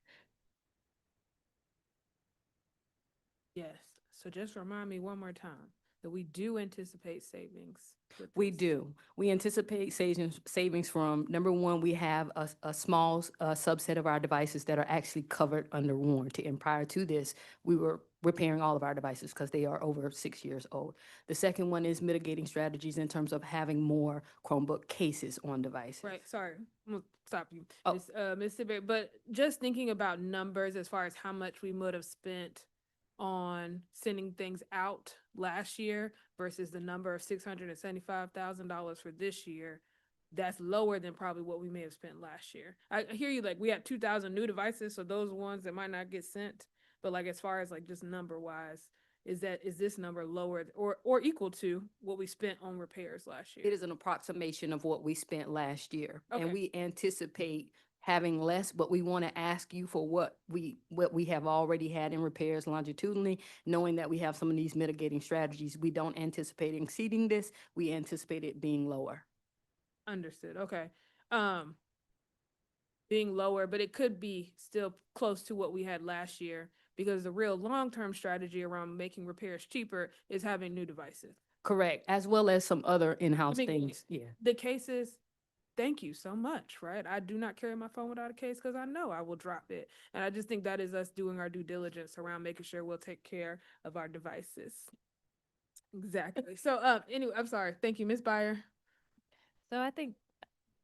Yes. So just remind me one more time that we do anticipate savings. with We this. do. We anticipate savings from, number one, we have a small subset of our devices that are actually covered under warranty. And prior to this, we were repairing all of our devices because they are over 6 years old. The second one is mitigating strategies in terms of having more Chromebook cases on devices. Right, sorry, I'm gonna stop you, Oh. Ms. Tibet, but just thinking about numbers as far as how much we would have spent on sending things out last year versus the number of $675,000 for this year, that's lower than probably what we may have spent last year. I hear you, like, we had 2,000 new devices, so those ones that might not get sent, but like, as far as like just number wise, is this number lower or equal to what we spent on repairs last year? It is an approximation of what we spent last year. Okay. And we anticipate having less, but we want to ask you for what we have already had in repairs longitudinally, knowing that we have some of these mitigating strategies. We don't anticipate exceeding this. We anticipate it being lower. Understood, okay. Being lower, but it could be still close to what we had last year because the real long-term strategy around making repairs cheaper is having new devices. Correct, as well as some other in-house I mean, things, yeah. The cases, thank you so much, right? I do not carry my phone without a case because I know I will drop it. And I just think that is us doing our due diligence around making sure we'll take care of our devices. Exactly. So, anyway, I'm sorry. Thank you, Ms. Byer. So I think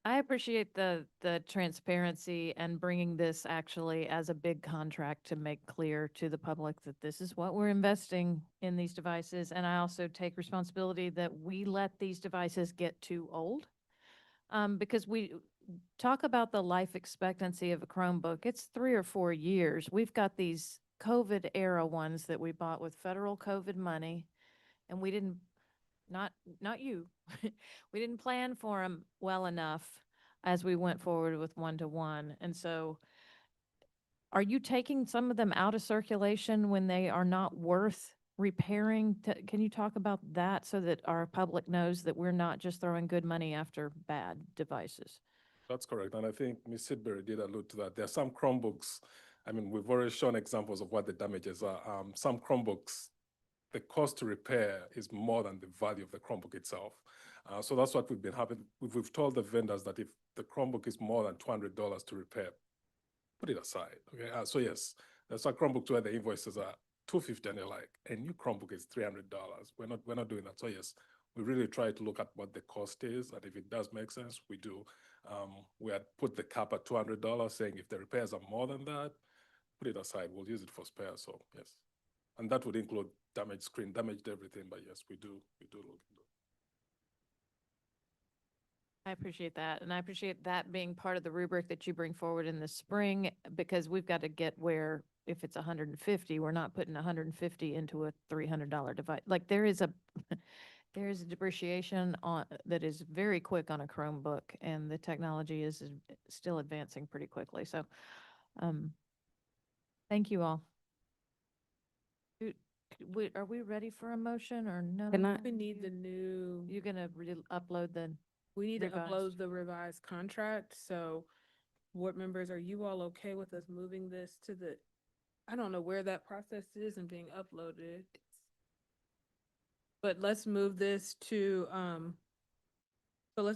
I appreciate the transparency and bringing this actually as a big contract to make clear to the public that this is what we're investing in these devices. And I also take responsibility that we let these devices get too old. Because we talk about the life expectancy of a Chromebook, it's 3 or 4 years. We've got these COVID era ones that we bought with federal COVID money, and we didn't, not you, we didn't plan for them well enough as we went forward with one-to-one. And so are you taking some of them out of circulation when they are not worth repairing? Can you talk about that so that our public knows that we're not just throwing good money after bad devices? That's correct. And I think Ms. Sidbury did allude to that. There are some Chromebooks, I mean, we've already shown examples of what the damages are. Some Chromebooks, the cost to repair is more than the value of the Chromebook itself. So that's what we've been having. We've told the vendors that if the Chromebook is more than $200 to repair, put it aside. Okay. So yes, there's a Chromebook where the invoices are $250 and you're like, a new Chromebook is $300. We're not doing that. So yes, we really try to look at what the cost is, and if it does make sense, we do. We had put the cap at $200, saying if the repairs are more than that, put it aside. We'll use it for spares. So yes, and that would include damaged screen, damaged everything. But yes, we do look into it. I appreciate that. And I appreciate that being part of the rubric that you bring forward in the spring, because we've got to get where if it's 150, we're not putting 150 into a $300 device. Like there is a depreciation on that is very quick on a Chromebook, and the technology is still advancing pretty quickly. So, thank you all. Are we ready for a motion or no? We need the new. You're gonna upload the. We need to revised. upload the revised contract. So, board members, are you all okay with us moving this to the? I don't know where that process is and being uploaded. But let's move this to so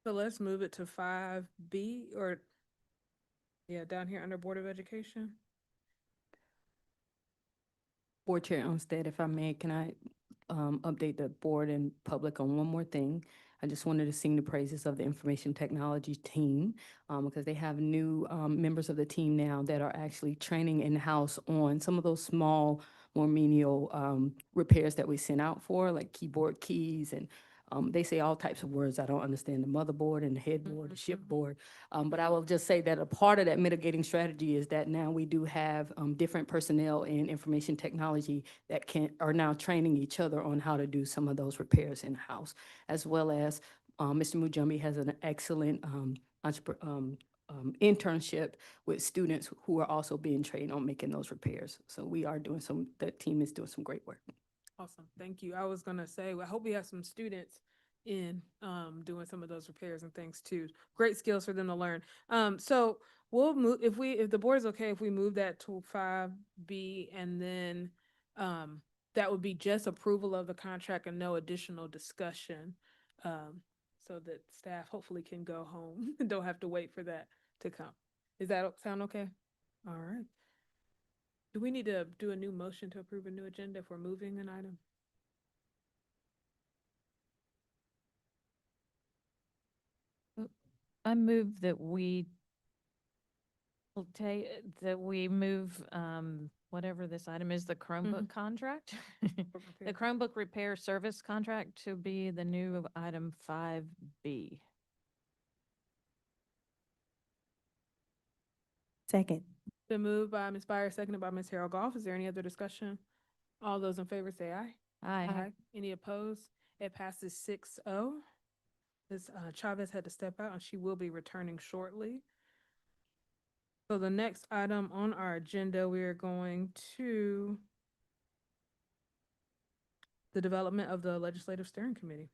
let's move it to 5B, or Yeah, down here under Board of Education. Board Chair Armstead, if I may, can I update the board and public on one more thing? I just wanted to sing the praises of the information technology team because they have new members of the team now that are actually training in-house on some of those small, more menial repairs that we sent out for, like keyboard keys and they say all types of words. I don't understand the motherboard and the headboard, the shipboard. But I will just say that a part of that mitigating strategy is that now we do have different personnel in information technology that are now training each other on how to do some of those repairs in-house, as well as Mr. Mujumbi has an excellent internship with students who are also being trained on making those repairs. So the team is doing some great work. Awesome, thank you. I was gonna say, I hope we have some students in doing some of those repairs and things too. Great skills for them to learn. So we'll move, if the board is okay, if we move that to 5B, and then that would be just approval of the contract and no additional discussion. So that staff hopefully can go home and don't have to wait for that to come. Does that sound okay? All right. Do we need to do a new motion to approve a new agenda if we're moving an item? I move that we move, whatever this item is, the Chromebook contract. The Chromebook repair service contract to be the new item 5B. Second. Been moved by Ms. Byer, seconded by Ms. Harold Goff. Is there any other discussion? All those in favor say aye. Aye. Any opposed? It passes 6-0. Ms. Chavez had to step out and she will be returning shortly. So the next item on our agenda, we are going to the development of the Legislative Steering Committee.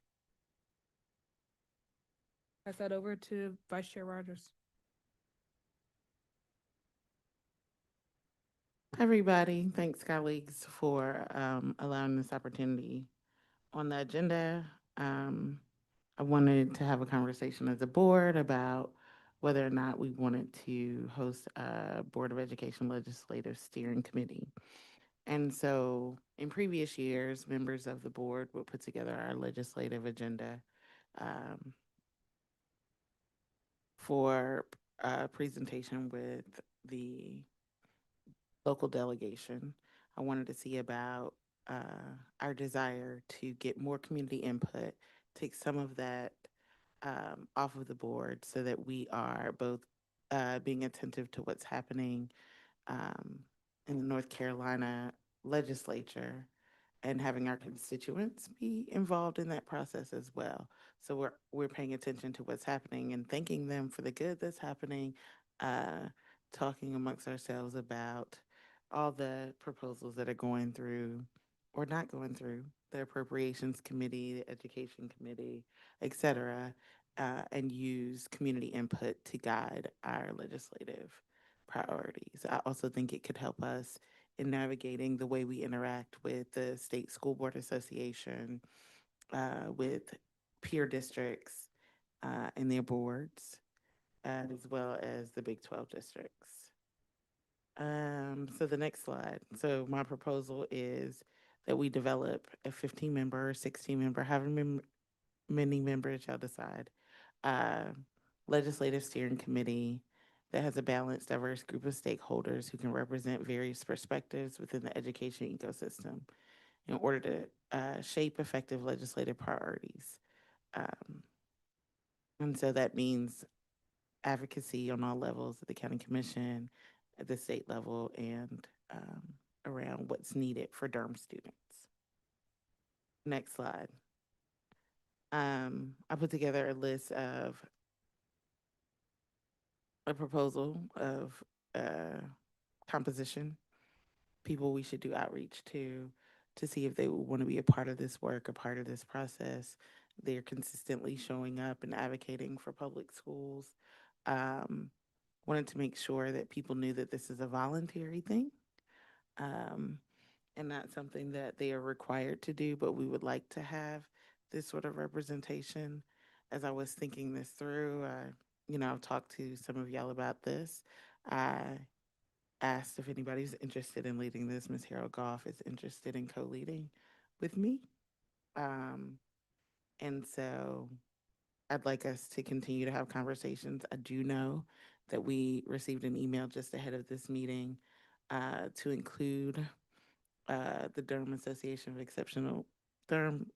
Pass that over to Vice Chair Rogers. Everybody, thanks colleagues for allowing this opportunity on the agenda. I wanted to have a conversation as a board about whether or not we wanted to host a Board of Education Legislative Steering Committee. And so in previous years, members of the board would put together our legislative agenda for a presentation with the local delegation. I wanted to see about our desire to get more community input, take some of that off of the board so that we are both being attentive to what's happening in the North Carolina legislature and having our constituents be involved in that process as well. So we're paying attention to what's happening and thanking them for the good that's happening, talking amongst ourselves about all the proposals that are going through or not going through the Appropriations Committee, the Education Committee, et cetera, and use community input to guide our legislative priorities. I also think it could help us in navigating the way we interact with the State School Board Association, with peer districts and their boards, as well as the Big 12 districts. So the next slide. So my proposal is that we develop a 15-member, 16-member, however many members y'all decide, legislative steering committee that has a balanced, diverse group of stakeholders who can represent various perspectives within the education ecosystem in order to shape effective legislative priorities. And so that means advocacy on all levels of the county commission, at the state level, and around what's needed for Durham students. Next slide. I put together a list of a proposal of composition, people we should do outreach to see if they would want to be a part of this work, a part of this process. They're consistently showing up and advocating for public schools. Wanted to make sure that people knew that this is a voluntary thing and not something that they are required to do, but we would like to have this sort of representation. As I was thinking this through, I've talked to some of y'all about this. I asked if anybody's interested in leading this. Ms. Harold Goff is interested in co-leading with me. And so I'd like us to continue to have conversations. I do know that we received an email just ahead of this meeting to include the Durham Association of Exceptional Durham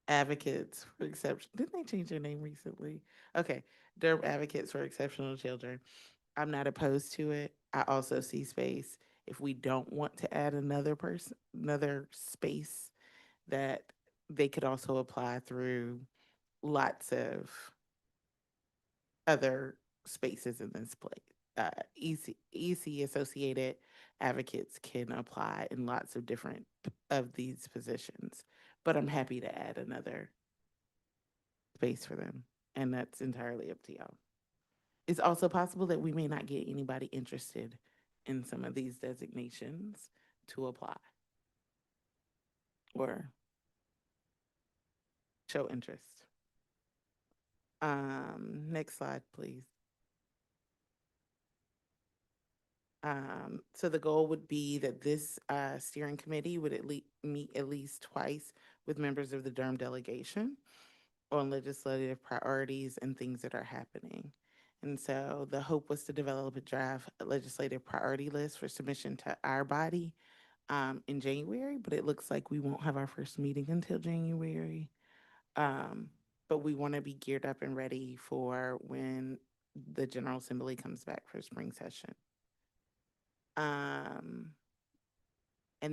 Advocates for Exception. Didn't they change their name recently? Okay, Durham Advocates for Exceptional Children. I'm not opposed to it. I also see space if we don't want to add another person, another space, that they could also apply through lots of other spaces in this place. EC associated advocates can apply in lots of different of these positions, but I'm happy to add another space for them, and that's entirely up to y'all. It's also possible that we may not get anybody interested in some of these designations to apply or show interest. Next slide, please. So the goal would be that this steering committee would meet at least twice with members of the Durham delegation on legislative priorities and things that are happening. And so the hope was to develop a draft legislative priority list for submission to our body in January, but it looks like we won't have our first meeting until January. But we want to be geared up and ready for when the General Assembly comes back for spring session. And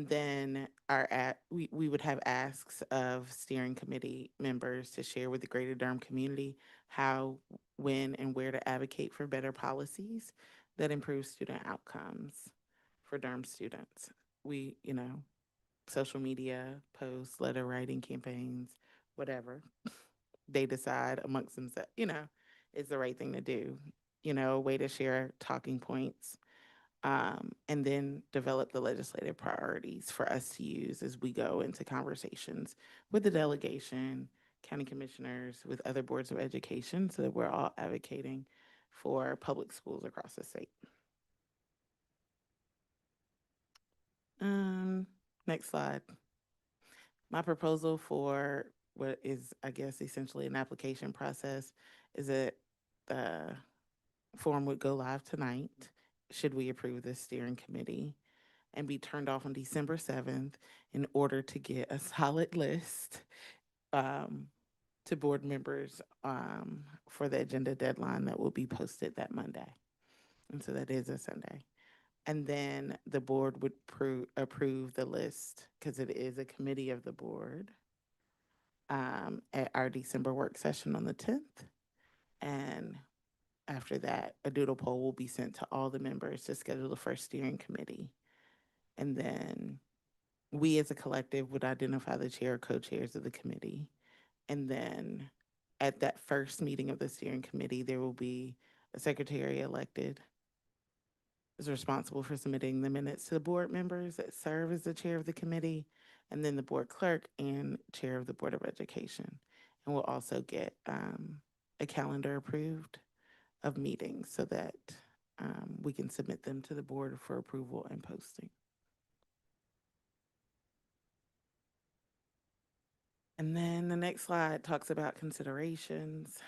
then we would have asks of steering committee members to share with the greater Durham community how, when, and where to advocate for better policies that improve student outcomes for Durham students. We, social media, posts, letter writing campaigns, whatever they decide amongst themselves, is the right thing to do. A way to share talking points. And then develop the legislative priorities for us to use as we go into conversations with the delegation, county commissioners, with other boards of education, so that we're all advocating for public schools across the state. Next slide. My proposal for what is, I guess, essentially an application process is that the form would go live tonight, should we approve this steering committee, and be turned off on December 7th in order to get a solid list to board members for the agenda deadline that will be posted that Monday. And so that is a Sunday. And then the board would approve the list, because it is a committee of the board, at our December work session on the 10th. And after that, a doodle poll will be sent to all the members to schedule the first steering committee. And then we as a collective would identify the chair or co-chairs of the committee. And then at that first meeting of the steering committee, there will be a secretary elected, is responsible for submitting the minutes to the board members that serve as the chair of the committee, and then the board clerk and chair of the Board of Education. And we'll also get a calendar approved of meetings so that we can submit them to the board for approval and posting. And then the next slide talks about considerations,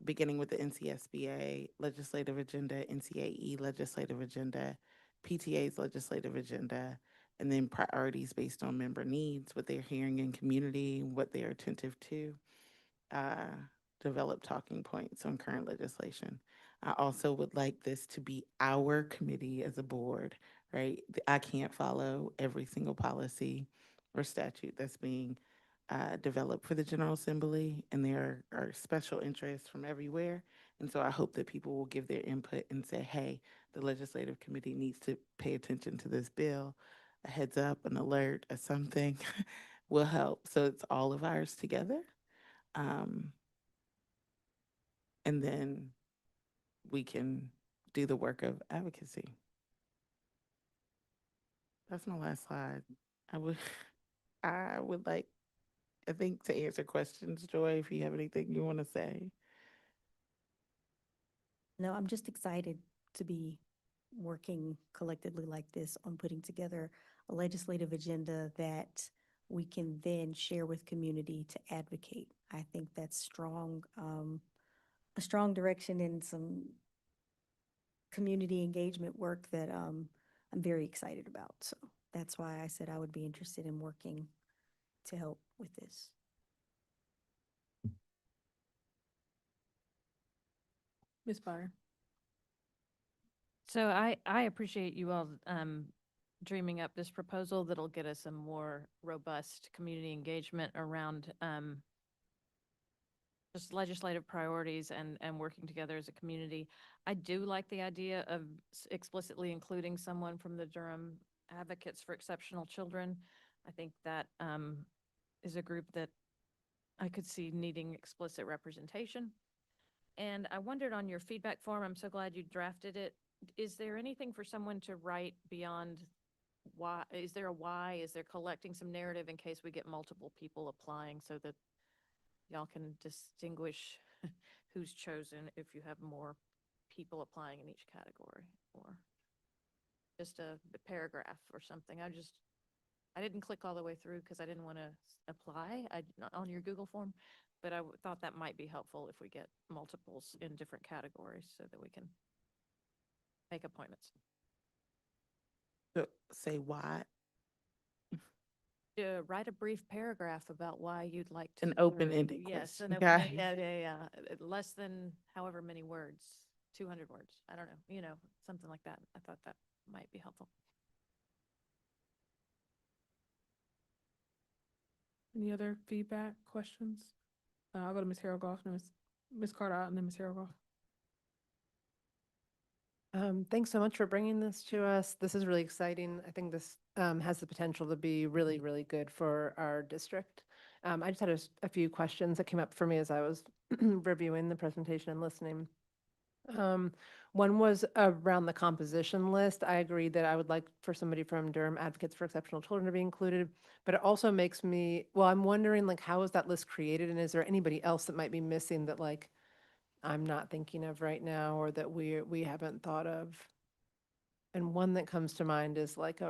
beginning with the NCSBA legislative agenda, NCAE legislative agenda, PTA's legislative agenda, and then priorities based on member needs, what they're hearing in community, what they're attentive to, develop talking points on current legislation. I also would like this to be our committee as a board, right? I can't follow every single policy or statute that's being developed for the General Assembly, and there are special interests from everywhere. And so I hope that people will give their input and say, hey, the legislative committee needs to pay attention to this bill. A heads up, an alert, or something will help. So it's all of ours together. And then we can do the work of advocacy. That's my last slide. I would like, I think, to answer questions, Joy, if you have anything you want to say. No, I'm just excited. to be working collectively like this on putting together a legislative agenda that we can then share with community to advocate. I think that's strong, a strong direction and some community engagement work that I'm very excited about. So that's why I said I would be interested in working to help with this. Ms. Byer. So I appreciate you all dreaming up this proposal that'll get us a more robust community engagement around just legislative priorities and working together as a community. I do like the idea of explicitly including someone from the Durham Advocates for Exceptional Children. I think that is a group that I could see needing explicit representation. And I wondered on your feedback form, I'm so glad you drafted it. Is there anything for someone to write beyond why? Is there a why? Is there collecting some narrative in case we get multiple people applying so that y'all can distinguish who's chosen if you have more people applying in each category, or just a paragraph or something? I didn't click all the way through because I didn't want to apply on your Google form, but I thought that might be helpful if we get multiples in different categories so that we can make appointments. So say why? Write a brief paragraph about why you'd like to. An serve. open-ended Yes, question. an Got open, it. yeah. Less than however many words, 200 words. I don't know, something like that. I thought that might be helpful. Any other feedback, questions? I'll go to Ms. Harold Goff, and Ms. Carter out, and then Ms. Harold Goff. Thanks so much for bringing this to us. This is really exciting. I think this has the potential to be really, really good for our district. I just had a few questions that came up for me as I was reviewing the presentation and listening. One was around the composition list. I agree that I would like for somebody from Durham Advocates for Exceptional Children to be included, but it also makes me, well, I'm wondering, like, how is that list created, and is there anybody else that might be missing that, like, I'm not thinking of right now, or that we haven't thought of? And one that comes to mind is like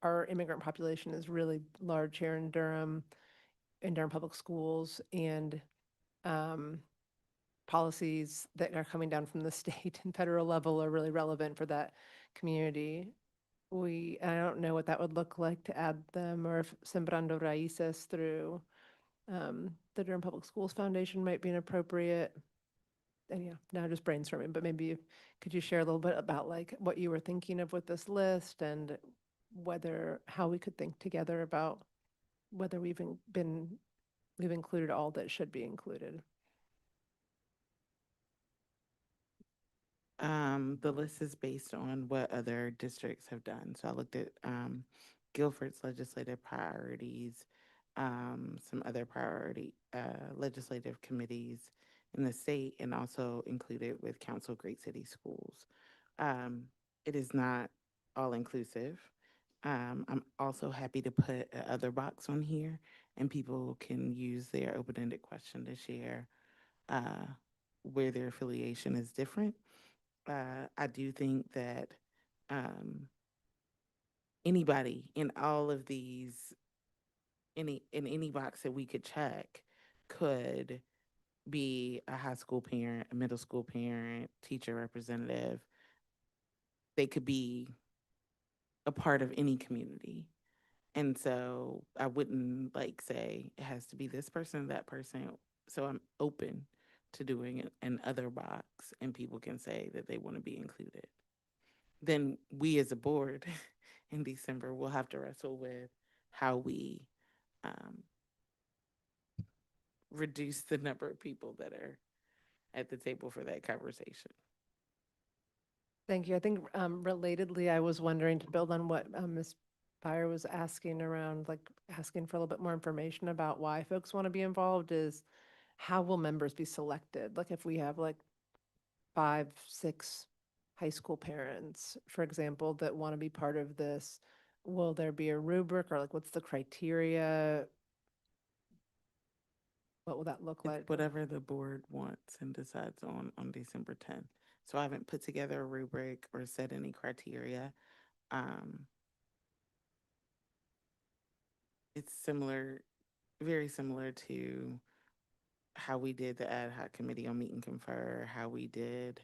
our immigrant population is really large here in Durham Public Schools, and policies that are coming down from the state and federal level are really relevant for that community. I don't know what that would look like to add them, or if Sembrando Raíces through the Durham Public Schools Foundation might be an appropriate. And yeah, now just brainstorming, but maybe could you share a little bit about like what you were thinking of with this list, and how we could think together about whether we've included all that should be included? The list is based on what other districts have done. So I looked at Guilford's legislative priorities, some other legislative committees in the state, and also included with Council Great City Schools. It is not all inclusive. I'm also happy to put a other box on here, and people can use their open-ended question to share where their affiliation is different. I do think that anybody in all of these, in any box that we could check, could be a high school parent, a middle school parent, teacher representative. They could be a part of any community. And so I wouldn't like say it has to be this person, that person. So I'm open to doing an other box, and people can say that they want to be included. Then we as a board in December will have to wrestle with how we reduce the number of people that are at the table for that conversation. Thank you. I think relatedly, I was wondering, to build on what Ms. Byer was asking around, like asking for a little bit more information about why folks want to be involved, is how will members be selected? Like if we have like 5, 6 high school parents, for example, that want to be part of this, will there be a rubric, or like what's the criteria? What will that look like? Whatever the board wants and decides on December 10th. So I haven't put together a rubric or set any criteria. It's similar, very similar to how we did the ad hoc committee on meet and confer, how we did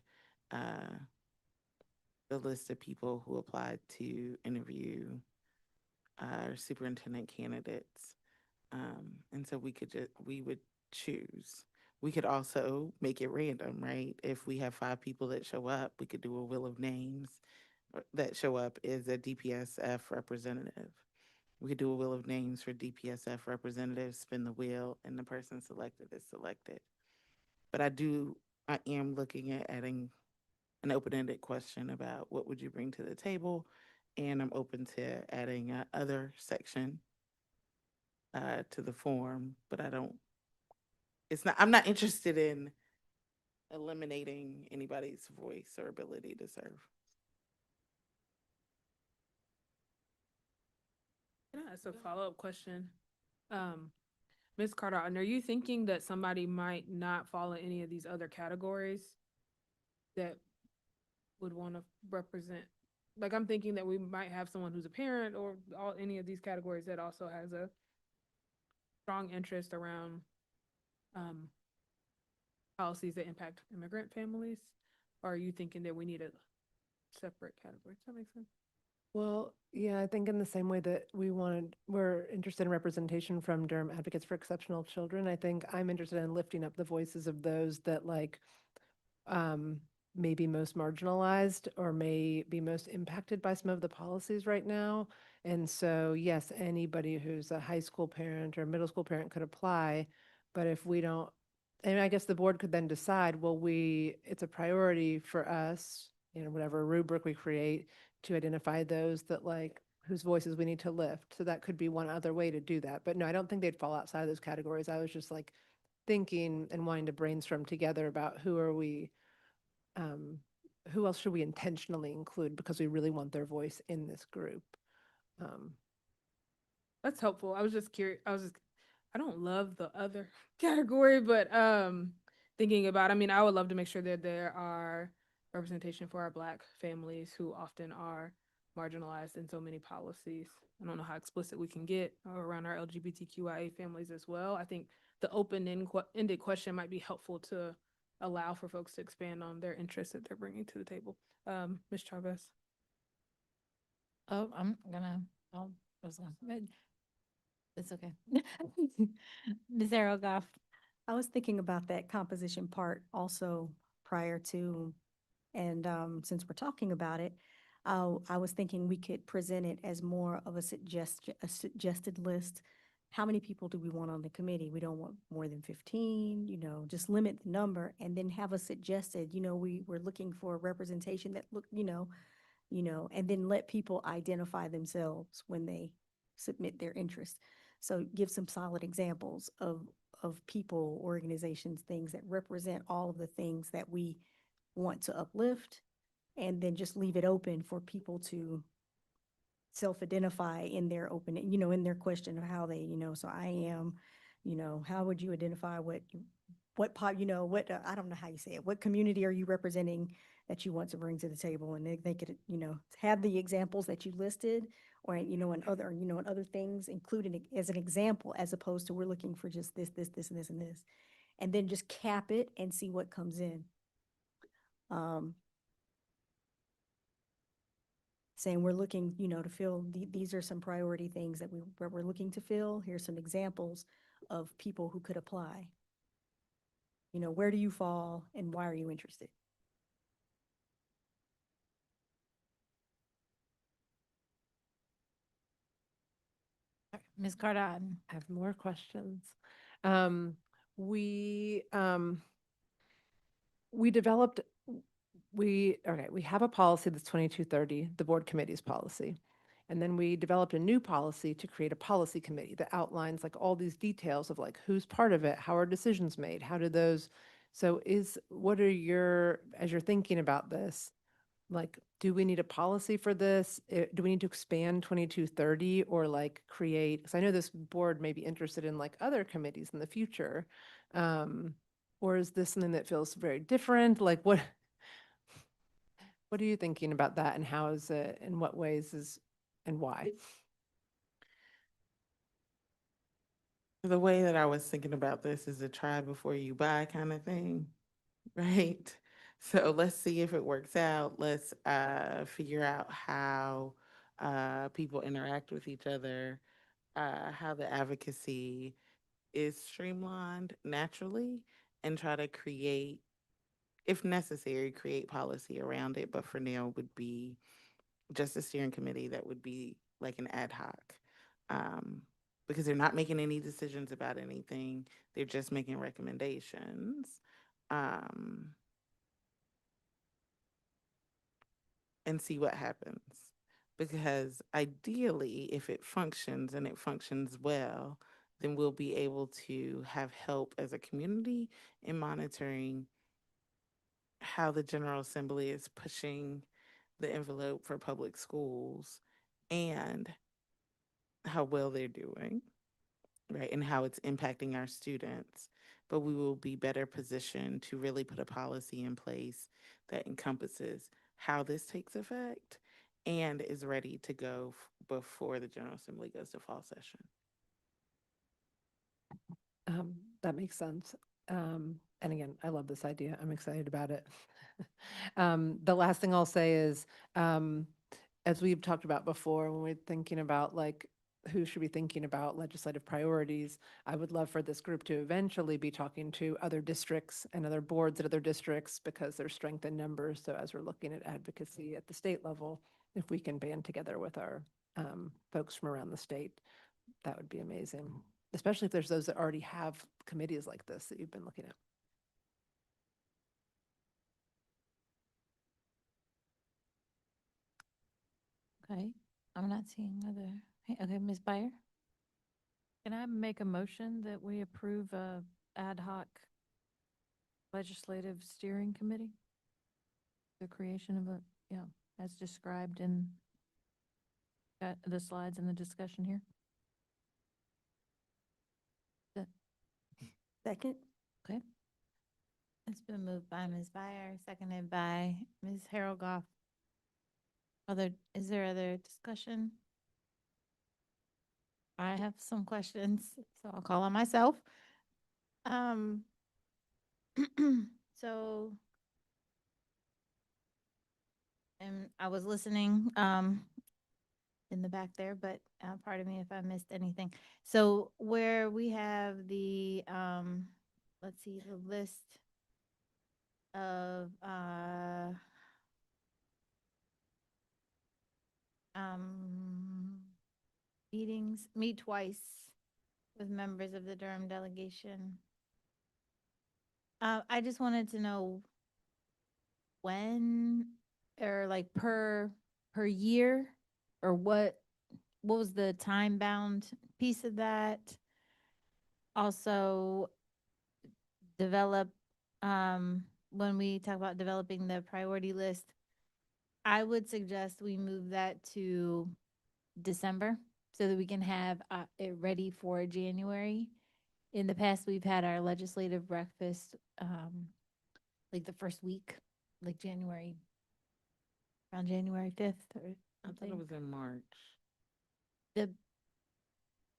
the list of people who applied to interview our superintendent candidates. And so we would choose. We could also make it random, right? If we have 5 people that show up, we could do a wheel of names that show up as a DPSF representative. We could do a wheel of names for DPSF representatives, spin the wheel, and the person selected is selected. But I am looking at adding an open-ended question about what would you bring to the table, and I'm open to adding a other section to the form, but I'm not interested in eliminating anybody's voice or ability to serve. Can I ask a follow-up question? Ms. Carter, are you thinking that somebody might not fall in any of these other categories that would want to represent? Like, I'm thinking that we might have someone who's a parent or any of these categories that also has a strong interest around policies that impact immigrant families? Or are you thinking that we need a separate category? Does that make sense? Well, yeah, I think in the same way that we're interested in representation from Durham Advocates for Exceptional Children, I think I'm interested in lifting up the voices of those that may be most marginalized or may be most impacted by some of the policies right now. And so, yes, anybody who's a high school parent or middle school parent could apply, but if we don't, and I guess the board could then decide, it's a priority for us, whatever rubric we create, to identify those that whose voices we need to lift. So that could be one other way to do that. But no, I don't think they'd fall outside of those categories. I was just thinking and wanting to brainstorm together about who else should we intentionally include because we really want their voice in this group. That's helpful. I was just curious. I don't love the other category, but thinking about, I would love to make sure that there are representation for our Black families who often are marginalized in so many policies. I don't know how explicit we can get around our LGBTQIA families as well. I think the open-ended question might be helpful to allow for folks to expand on their interests that they're bringing to the table. Ms. Chavez. Oh, it's okay. Ms. Arrogaff. I was thinking about that composition part also prior to, and since we're talking about it, I was thinking we could present it as more of a suggested list. How many people do we want on the committee? We don't want more than 15, just limit the number and then have a suggested, we're looking for a representation that and then let people identify themselves when they submit their interest. So give some solid examples of people, organizations, things that represent all of the things that we want to uplift, and then just leave it open for people to self-identify in their in their question of how they, so I am, how would you identify I don't know how you say it. What community are you representing that you want to bring to the table? And they could, have the examples that you listed or, and other things included as an example, as opposed to we're looking for just this, and this, and this. And then just cap it and see what comes in. Saying we're looking, to fill, these are some priority things that we're looking to fill. Here's some examples of people who could apply. Where do you fall and why are you interested? Ms. Cardon. I have more questions. We developed, we have a policy that's 2230, the board committee's policy. And then we developed a new policy to create a policy committee that outlines all these details of who's part of it, how are decisions made, how do those, so as you're thinking about this, do we need a policy for this? Do we need to expand 2230 or create, because I know this board may be interested in other committees in the future. Or is this something that feels very different? What are you thinking about that and how is it, in what ways is, and why? The way that I was thinking about this is a try before you buy kind of thing, right? So let's see if it works out. Let's figure out how people interact with each other, how the advocacy is streamlined naturally, and try to create, if necessary, create policy around it. But for now, would be just a steering committee that would be like an ad hoc. Because they're not making any decisions about anything. They're just making recommendations. Um, and see what happens. Because ideally, if it functions and it functions well, then we'll be able to have help as a community in monitoring how the General Assembly is pushing the envelope for public schools and how well they're doing, right? And how it's impacting our students. But we will be better positioned to really put a policy in place that encompasses how this takes effect and is ready to go before the General Assembly goes to fall session. That makes sense. And again, I love this idea. I'm excited about it. The last thing I'll say is, as we've talked about before, when we're thinking about like who should be thinking about legislative priorities, I would love for this group to eventually be talking to other districts and other boards at other districts because there's strength in numbers. So as we're looking at advocacy at the state level, if we can band together with our folks from around the state, that would be amazing, especially if there's those that already have committees like this that you've been looking at. Okay, I'm not seeing other, okay, Ms. Byer? Can I make a motion that we approve a ad hoc legislative steering committee? The creation of a, yeah, as described in the slides and the discussion here? Second? Okay. It's been moved by Ms. Byer, seconded by Ms. Harold Goff. Is there other discussion? I have some questions, so I'll call on myself. So, and I was listening, in the back there, but, pardon me if I missed anything. So where we have the, let's see, the list of, meet twice with members of the Durham delegation. I just wanted to know when, or like per year, or what was the time bound piece of that? Also develop, when we talk about developing the priority list, I would suggest we move that to December so that we can have it ready for January. In the past, we've had our legislative breakfast, like the first week, like January, around January 5th or I thought it something. was in March. The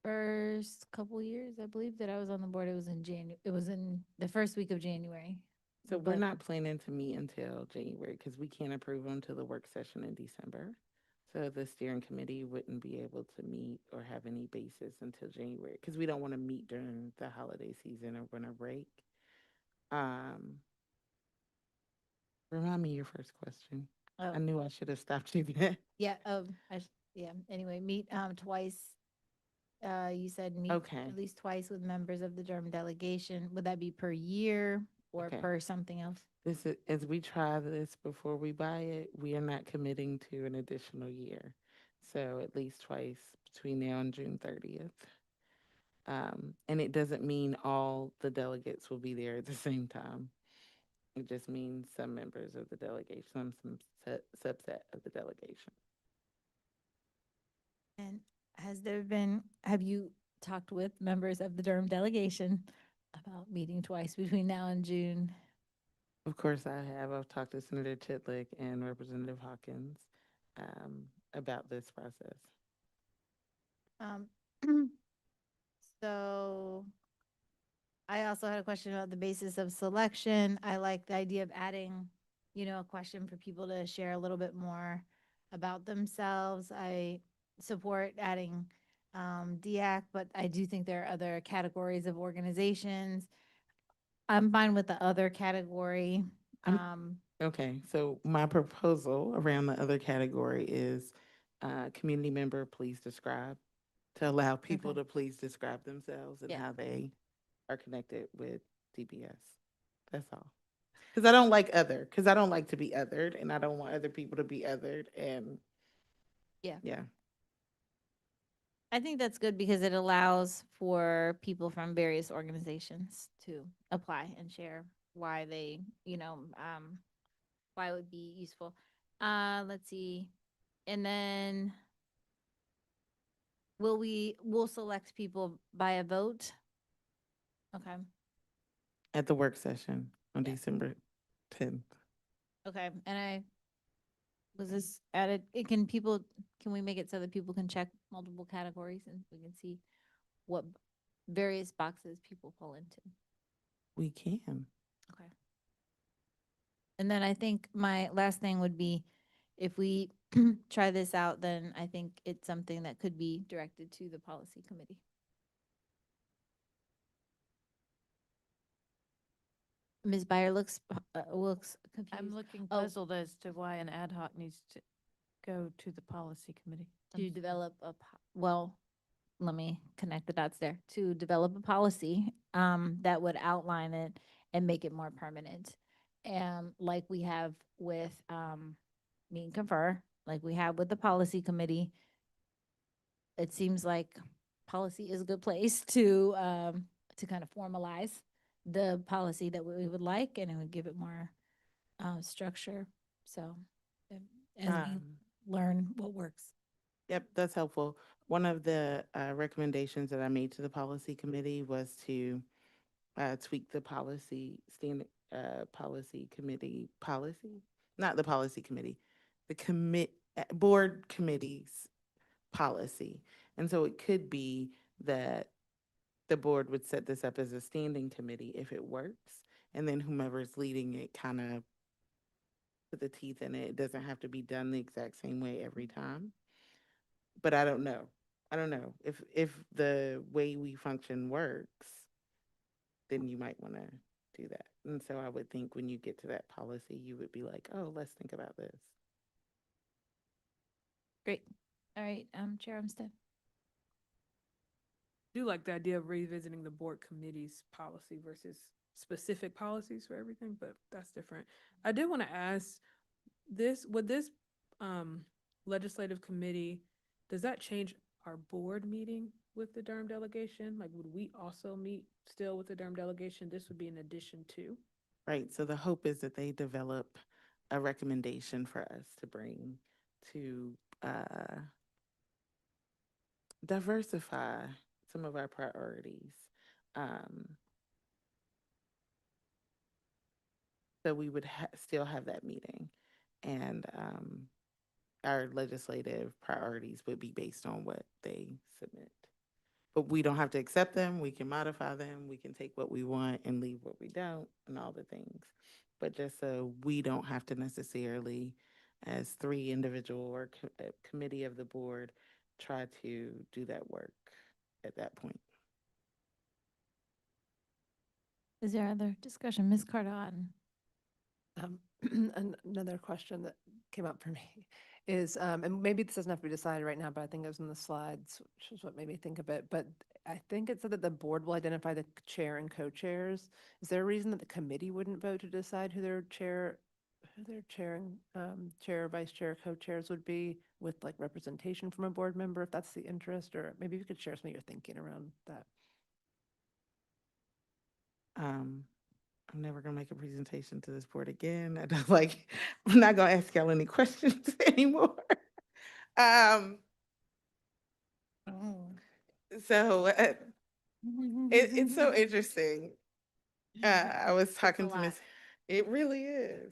first couple years, I believe that I was on the board, it was in the first week of January. So we're But- not planning to meet until January because we can't approve them to the work session in December. So the steering committee wouldn't be able to meet or have any basis until January because we don't want to meet during the holiday season or winter break. Remind me your first question. Oh. I knew I should have stopped you there. Yeah, yeah, anyway, meet, twice. You said meet Okay. at least twice with members of the Durham delegation. Would that be per year or Okay. per something else? This is, as we try this before we buy it, we are not committing to an additional year. So at least twice between now and June 30th. And it doesn't mean all the delegates will be there at the same time. It just means some members of the delegation, some subset of the delegation. And have you talked with members of the Durham delegation about meeting twice between now and June? Of course I have. I've talked to Senator Chitlick and Representative Hawkins about this process. Um, so I also had a question about the basis of selection. I like the idea of adding, a question for people to share a little bit more about themselves. I support adding DIAC, but I do think there are other categories of organizations. I'm fine with the other category. Okay, so my proposal around the other category is community member, please describe, to allow people Okay. to please describe themselves and Yeah. how they are connected with DPS. That's all. Because I don't like because I don't like to be othered, and I don't want other people to be othered, and Yeah. yeah. I think that's good because it allows for people from various organizations to apply and share why they, why it would be useful. Let's see. And then we'll select people by a vote? Okay, At the work session on Yeah. December 10th. okay. And was this added, can we make it so that people can check multiple categories and we can see what various boxes people fall into? We can. Okay. And then I think my last thing would be, if we try this out, then I think it's something that could be directed to the policy committee. Ms. Byer looks confused. I'm looking Oh. puzzled as to why an ad hoc needs to go to the policy committee. To develop well, let me connect the dots there. To develop a policy that would outline it and make it more permanent. And like we have with meet and confer, like we have with the policy committee, it seems like policy is a good place to kind of formalize the policy that we would like, and it would give it more structure. So as we learn what works. Yep, that's helpful. One of the recommendations that I made to the policy committee was to tweak the policy committee policy, not the policy committee, the board committee's policy. And so it could be that the board would set this up as a standing committee if it works, and then whomever's leading it kind of put the teeth in it. It doesn't have to be done the exact same way every time. But I don't know. I don't know. If the way we function works, then you might want to do that. And so I would think when you get to that policy, you would be like, oh, let's think about this. Great. All right, Chair Umstead. I do like the idea of revisiting the board committee's policy versus specific policies for everything, but that's different. I did want to ask would this legislative committee, does that change our board meeting with the Durham delegation? Like, would we also meet still with the Durham delegation? This would be in addition to? Right. So the hope is that they develop a recommendation for us to bring to diversify some of our priorities. So we would still have that meeting, and our legislative priorities would be based on what they submit. But we don't have to accept them. We can modify them. We can take what we want and leave what we don't, and all the things. But just so we don't have to necessarily, as three individual or committee of the board, try to do that work at that point. Is there other discussion? Ms. Cardon? Another question that came up for me is, and maybe this doesn't have to be decided right now, but I think it was in the slides, which is what made me think of it. But I think it said that the board will identify the chair and co-chairs. Is there a reason that the committee wouldn't vote to decide who their chair, chair, vice chair, co-chairs would be, with like representation from a board member, if that's the interest? Or maybe you could share some of your thinking around that. I'm never gonna make a presentation to this board again. I don't I'm not gonna ask y'all any questions anymore. So it's so interesting. I was talking to It really is.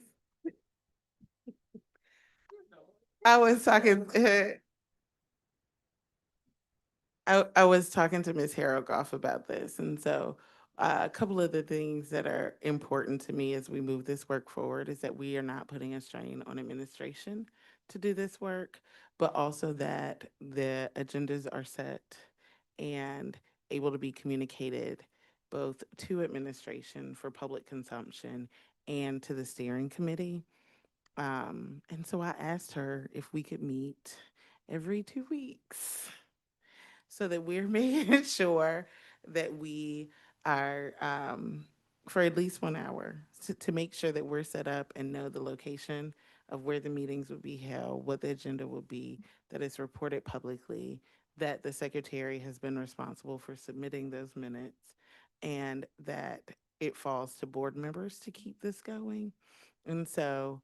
I was talking, I was talking to Ms. Harold about this, and so a couple of the things that are important to me as we move this work forward is that we are not putting a strain on administration to do this work, but also that the agendas are set and able to be communicated both to administration for public consumption and to the steering committee. And so I asked her if we could meet every 2 weeks so that we're making sure that we are, for at least 1 hour, to make sure that we're set up and know the location of where the meetings would be held, what the agenda will be, that it's reported publicly, that the secretary has been responsible for submitting those minutes, and that it falls to board members to keep this going. And so,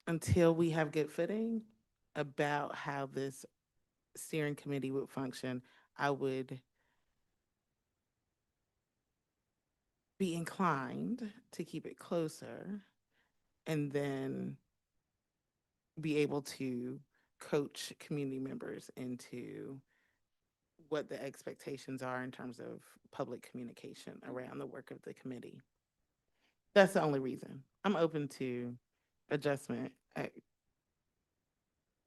until we have good footing about how this steering committee would function, I would be inclined to keep it closer and then be able to coach community members into what the expectations are in terms of public communication around the work of the committee. That's the only reason. I'm open to adjustment.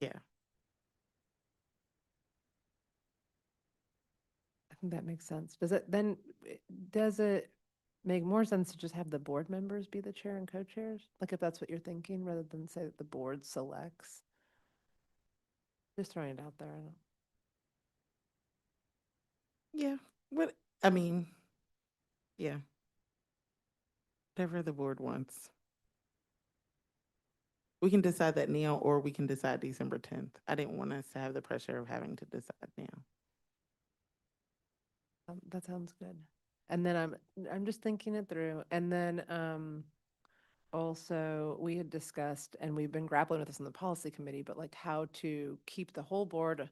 Yeah. I think that makes sense. Does it make more sense to just have the board members be the chair and co-chairs? Like if that's what you're thinking, rather than say that the board selects? Just throwing it out there. I don't. Yeah. What I mean, yeah. Whatever the board wants. We can decide that now, or we can decide December 10th. I didn't want us to have the pressure of having to decide now. That sounds good. And then I'm just thinking it through. And then also we had discussed, and we've been grappling with this in the policy committee, but like how to keep the whole board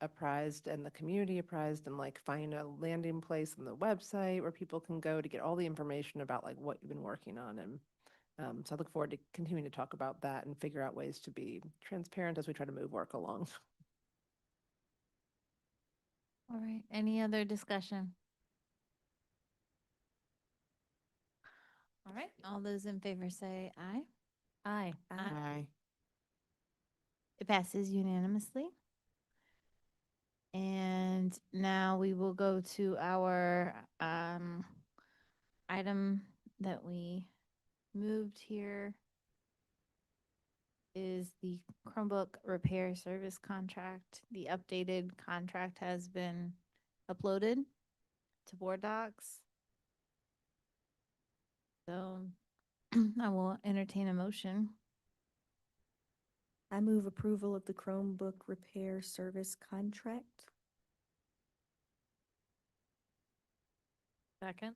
apprised and the community apprised, and like find a landing place on the website where people can go to get all the information about like what you've been working on. And so I look forward to continuing to talk about that and figure out ways to be transparent as we try to move work along. All right, any other discussion? All right, all those in favor say aye. Aye. Aye. It passes unanimously. And now we will go to our item that we moved here is the Chromebook repair service contract. The updated contract has been uploaded to Board Docs. So I will entertain a motion. I move approval of the Chromebook repair service contract. Second.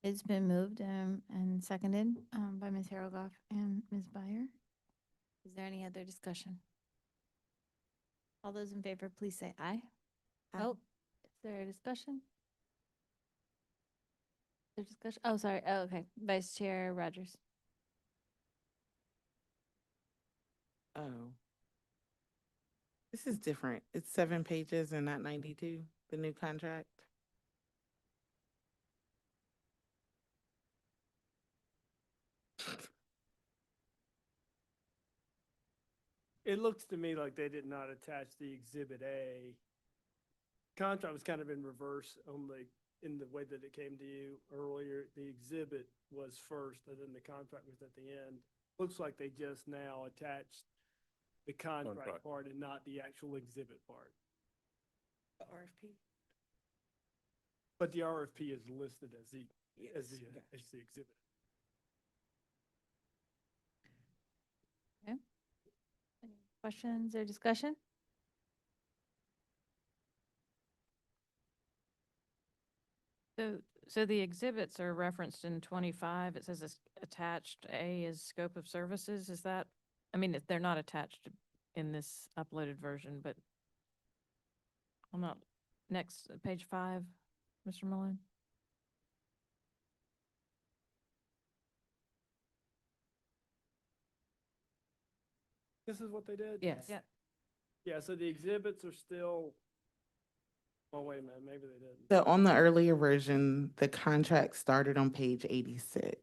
It's been moved and seconded by Ms. Harold and Ms. Byer. Is there any other discussion? All those in favor, please say aye. Aye. Oh, is there a discussion? Is there discussion? Oh, sorry. Oh, okay. Vice Chair Rogers. Oh. This is different. It's 7 pages and not 92, the new contract. It looks to me like they did not attach the Exhibit A. Contract was kind of in reverse only in the way that it came to you earlier. The exhibit was first and then the contract was at the end. Looks like they just now attached the contract part and not the actual exhibit part. The RFP? But the RFP is listed as the exhibit. Okay. Any questions or discussion? So the exhibits are referenced in 25. It says it's attached A is scope of services. Is that, I mean, they're not attached in this uploaded version, but I'm not, next, page 5, Mr. Malone. This is what they did? Yes. Yeah. Yeah, so the exhibits are still, oh, wait a minute, maybe they didn't. So on the earlier version, the contract started on page 86.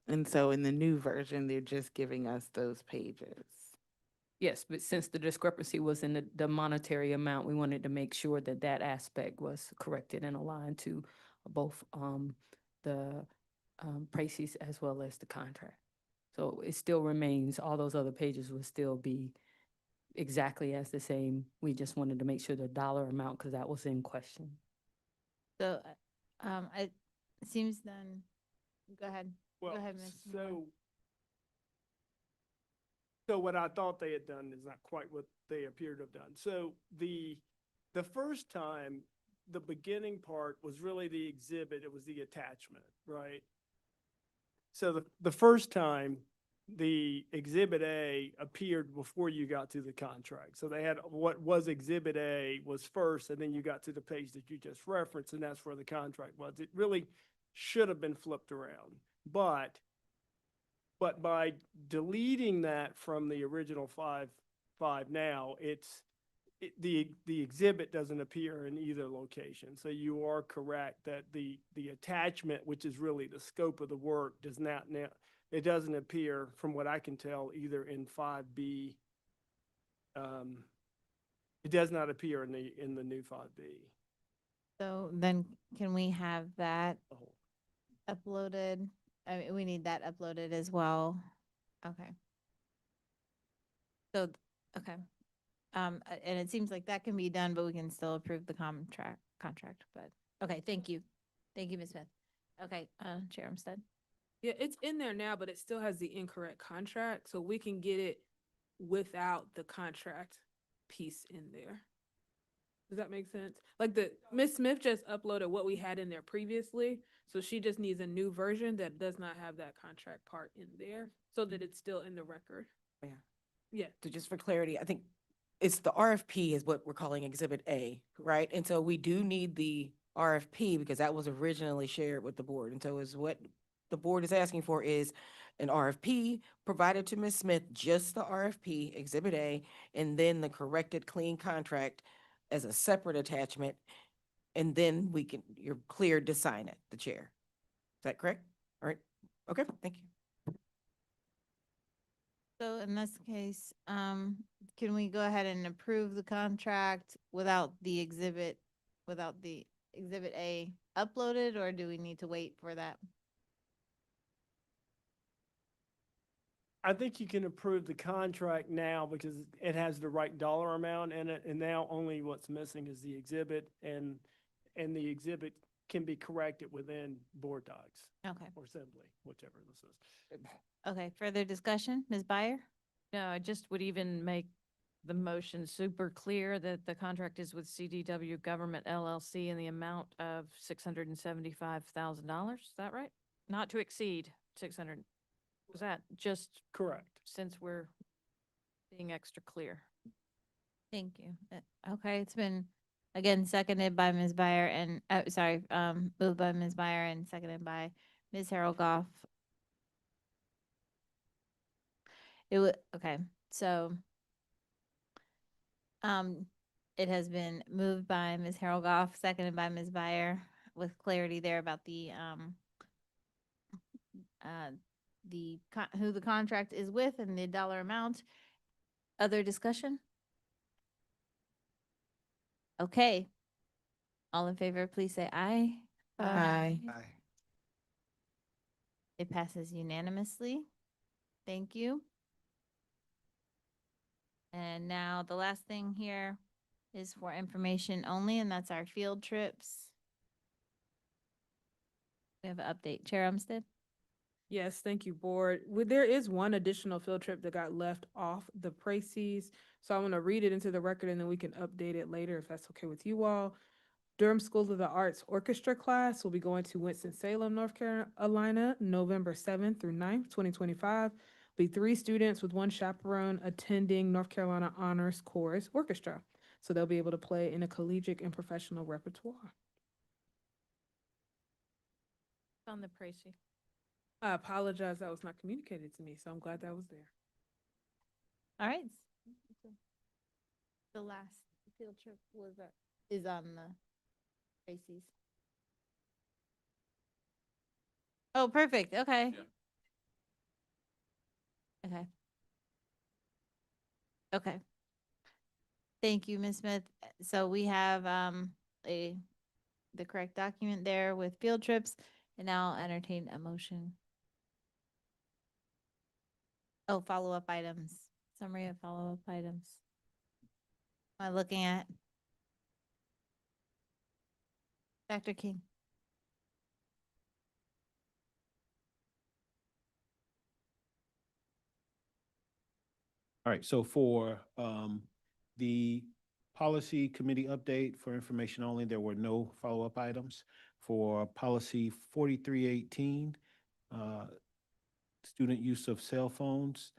And so in the new version, they're just giving us those pages. Yes, but since the discrepancy was in the monetary amount, we wanted to make sure that that aspect was corrected and aligned to both the prices as well as the contract. So it still remains, all those other pages will still be exactly as the same. We just wanted to make sure the dollar amount, because that was in question. So, it seems then, go ahead. Go Well, ahead, Ms. Moore. So what I thought they had done is not quite what they appear to have done. So the first time, the beginning part was really the exhibit, it was the attachment, right? So the first time, the Exhibit A appeared before you got to the contract. So they had, what was Exhibit A was first, and then you got to the page that you just referenced, and that's where the contract was. It really should have been flipped around. But by deleting that from the original five now, the exhibit doesn't appear in either location. So you are correct that the attachment, which is really the scope of the work, does not now, it doesn't appear, from what I can tell, either in 5B. It does not appear in the new 5B. So then can we have that uploaded? I mean, we need that uploaded as well. Okay. So, okay. And it seems like that can be done, but we can still approve the contract, but, okay, thank you. Thank you, Ms. Smith. Okay, Chair Armstead. Yeah, it's in there now, but it still has the incorrect contract, so we can get it without the contract piece in there. Does that make sense? Like Ms. Smith just uploaded what we had in there previously, so she just needs a new version that does not have that contract part in there, so that it's still in the record. Yeah. Yeah. So just for clarity, I think it's the RFP is what we're calling Exhibit A, right? And so we do need the RFP because that was originally shared with the board. And so is what the board is asking for is an RFP provided to Ms. Smith, just the RFP, Exhibit A, and then the corrected clean contract as a separate attachment. And then you're cleared to sign it, the chair. Is that correct? All right. Okay, thank you. So in this case, can we go ahead and approve the contract without the exhibit A uploaded, or do we need to wait for that? I think you can approve the contract now because it has the right dollar amount in it, and now only what's missing is the exhibit, and the exhibit can be corrected within board docs. Okay. Or simply, whichever this is. Okay, further discussion, Ms. Byer? No, I just would even make the motion super clear that the contract is with CDW Government LLC in the amount of $675,000. Is that right? Not to exceed 600. Was that just? Correct. Since we're being extra clear. Thank you. Okay, it's been, again, seconded by Ms. Byer and, moved by Ms. Byer and seconded by Ms. Harold Goff. Okay, so it has been moved by Ms. Harold Goff, seconded by Ms. Byer, with clarity there about the who the contract is with and the dollar amount. Other discussion? Okay. All in favor, please say aye. Aye. It passes unanimously. Thank you. And now the last thing here is for information only, and that's our field trips. We have an update. Chair Umstead? Yes, thank you, board. There is one additional field trip that got left off the Precies, so I want to read it into the record and then we can update it later if that's okay with you all. Durham School of the Arts Orchestra class will be going to Winston-Salem, North Carolina, November 7th through 9th, 2025. Be 3 students with 1 chaperone attending North Carolina Honors Chorus Orchestra. So they'll be able to play in a collegiate and professional repertoire. On the Precy. I apologize that was not communicated to me, so I'm glad that was there. All right. The last field trip is on the Tracy's. Oh, perfect. Okay. Okay. Okay. Thank you, Ms. Smith. So we have the correct document there with field trips, and now I'll entertain a motion. Oh, follow-up items. Summary of follow-up items. Am I looking at? Dr. King. All right, so for the policy committee update, for information only, there were no follow-up items. For policy 4318, student use of cell phones,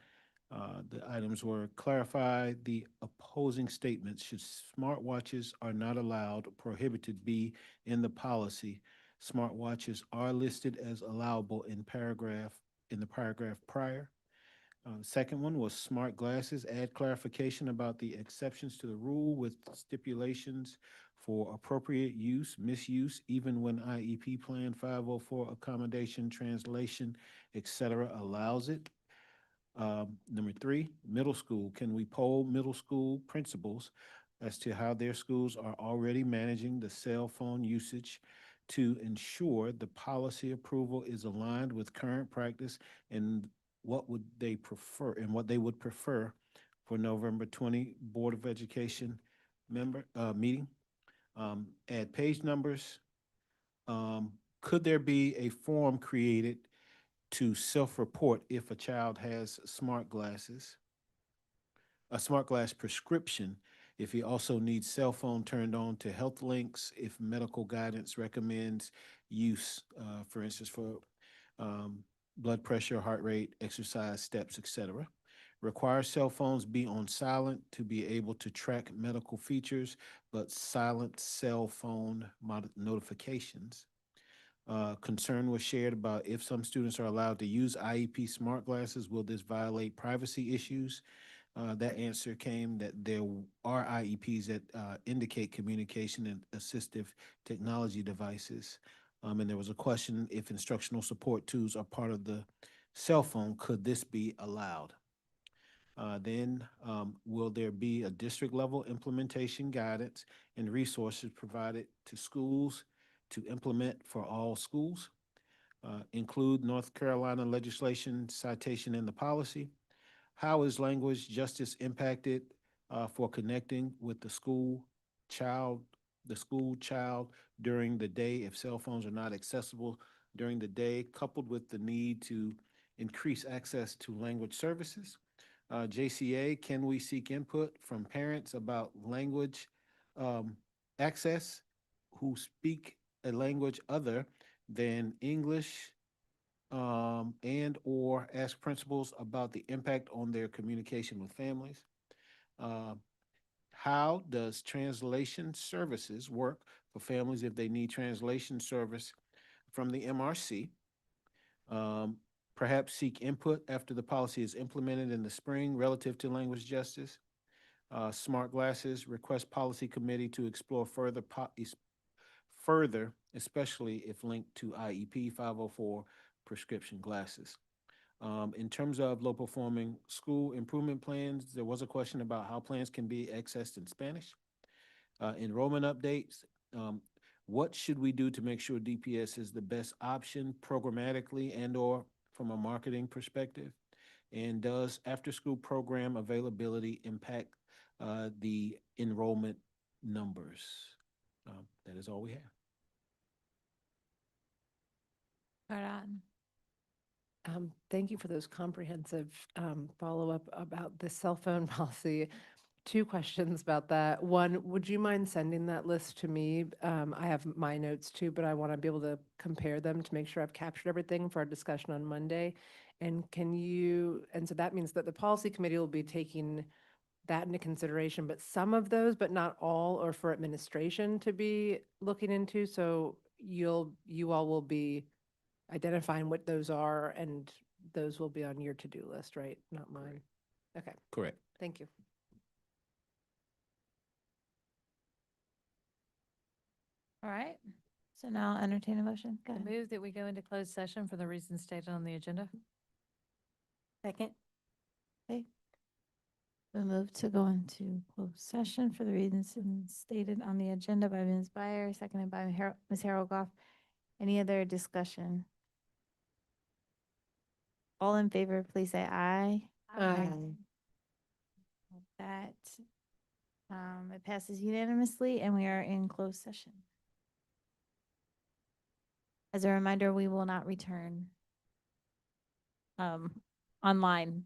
the items were clarified. The opposing statements, should smartwatches are not allowed or prohibited, be in the policy. Smartwatches are listed as allowable in the paragraph prior. Second one was smart glasses. Add clarification about the exceptions to the rule with stipulations for appropriate use, misuse, even when IEP Plan 504 accommodation, translation, etc. allows it. Number three, middle school. Can we poll middle school principals as to how their schools are already managing the cell phone usage to ensure the policy approval is aligned with current practice, and what would they prefer and what they would prefer for November 20 Board of Education meeting? Add page numbers. Could there be a form created to self-report if a child has smart glasses, a smart glass prescription, if he also needs cell phone turned on to health links, if medical guidance recommends use, for instance, for blood pressure, heart rate, exercise, steps, etc. Require cell phones be on silent to be able to track medical features, but silent cell phone notifications. Concern was shared about if some students are allowed to use IEP smart glasses, will this violate privacy issues? That answer came that there are IEPs that indicate communication and assistive technology devices. And there was a question, if instructional support tools are part of the cell phone, could this be allowed? Then will there be a district level implementation guidance and resources provided to schools to implement for all schools? Include North Carolina legislation citation in the policy. How is language justice impacted for connecting with the school child during the day if cell phones are not accessible during the day, coupled with the need to increase access to language services? JCA, can we seek input from parents about language access who speak a language other than English, and or ask principals about the impact on their communication with families? How does translation services work for families if they need translation service from the MRC? Perhaps seek input after the policy is implemented in the spring relative to language justice. Smart glasses, request policy committee to explore further, especially if linked to IEP 504 prescription glasses. In terms of low performing school improvement plans, there was a question about how plans can be accessed in Spanish. Enrollment updates, what should we do to make sure DPS is the best option programmatically and or from a marketing perspective? And does after school program availability impact the enrollment numbers? That is all we have. Thank you for those comprehensive follow-up about the cell phone policy. Two questions about that. One, would you mind sending that list to me? I have my notes too, but I want to be able to compare them to make sure I've captured everything for our discussion on Monday. And so that means that the policy committee will be taking that into consideration, but some of those, but not all, are for administration to be looking into. So you all will be identifying what those are, and those will be on your to-do list, right? Not mine. Okay. Correct. Thank you. All right. So now I'll entertain a motion. Go I ahead. move that we go into closed session for the reasons stated on the agenda. Second. Okay. We move to go into closed session for the reasons stated on the agenda by Ms. Byer, seconded by Ms. Harold Goff. Any other discussion? All in favor, please say aye. That, it passes unanimously and we are in closed session. As a reminder, we will not return online.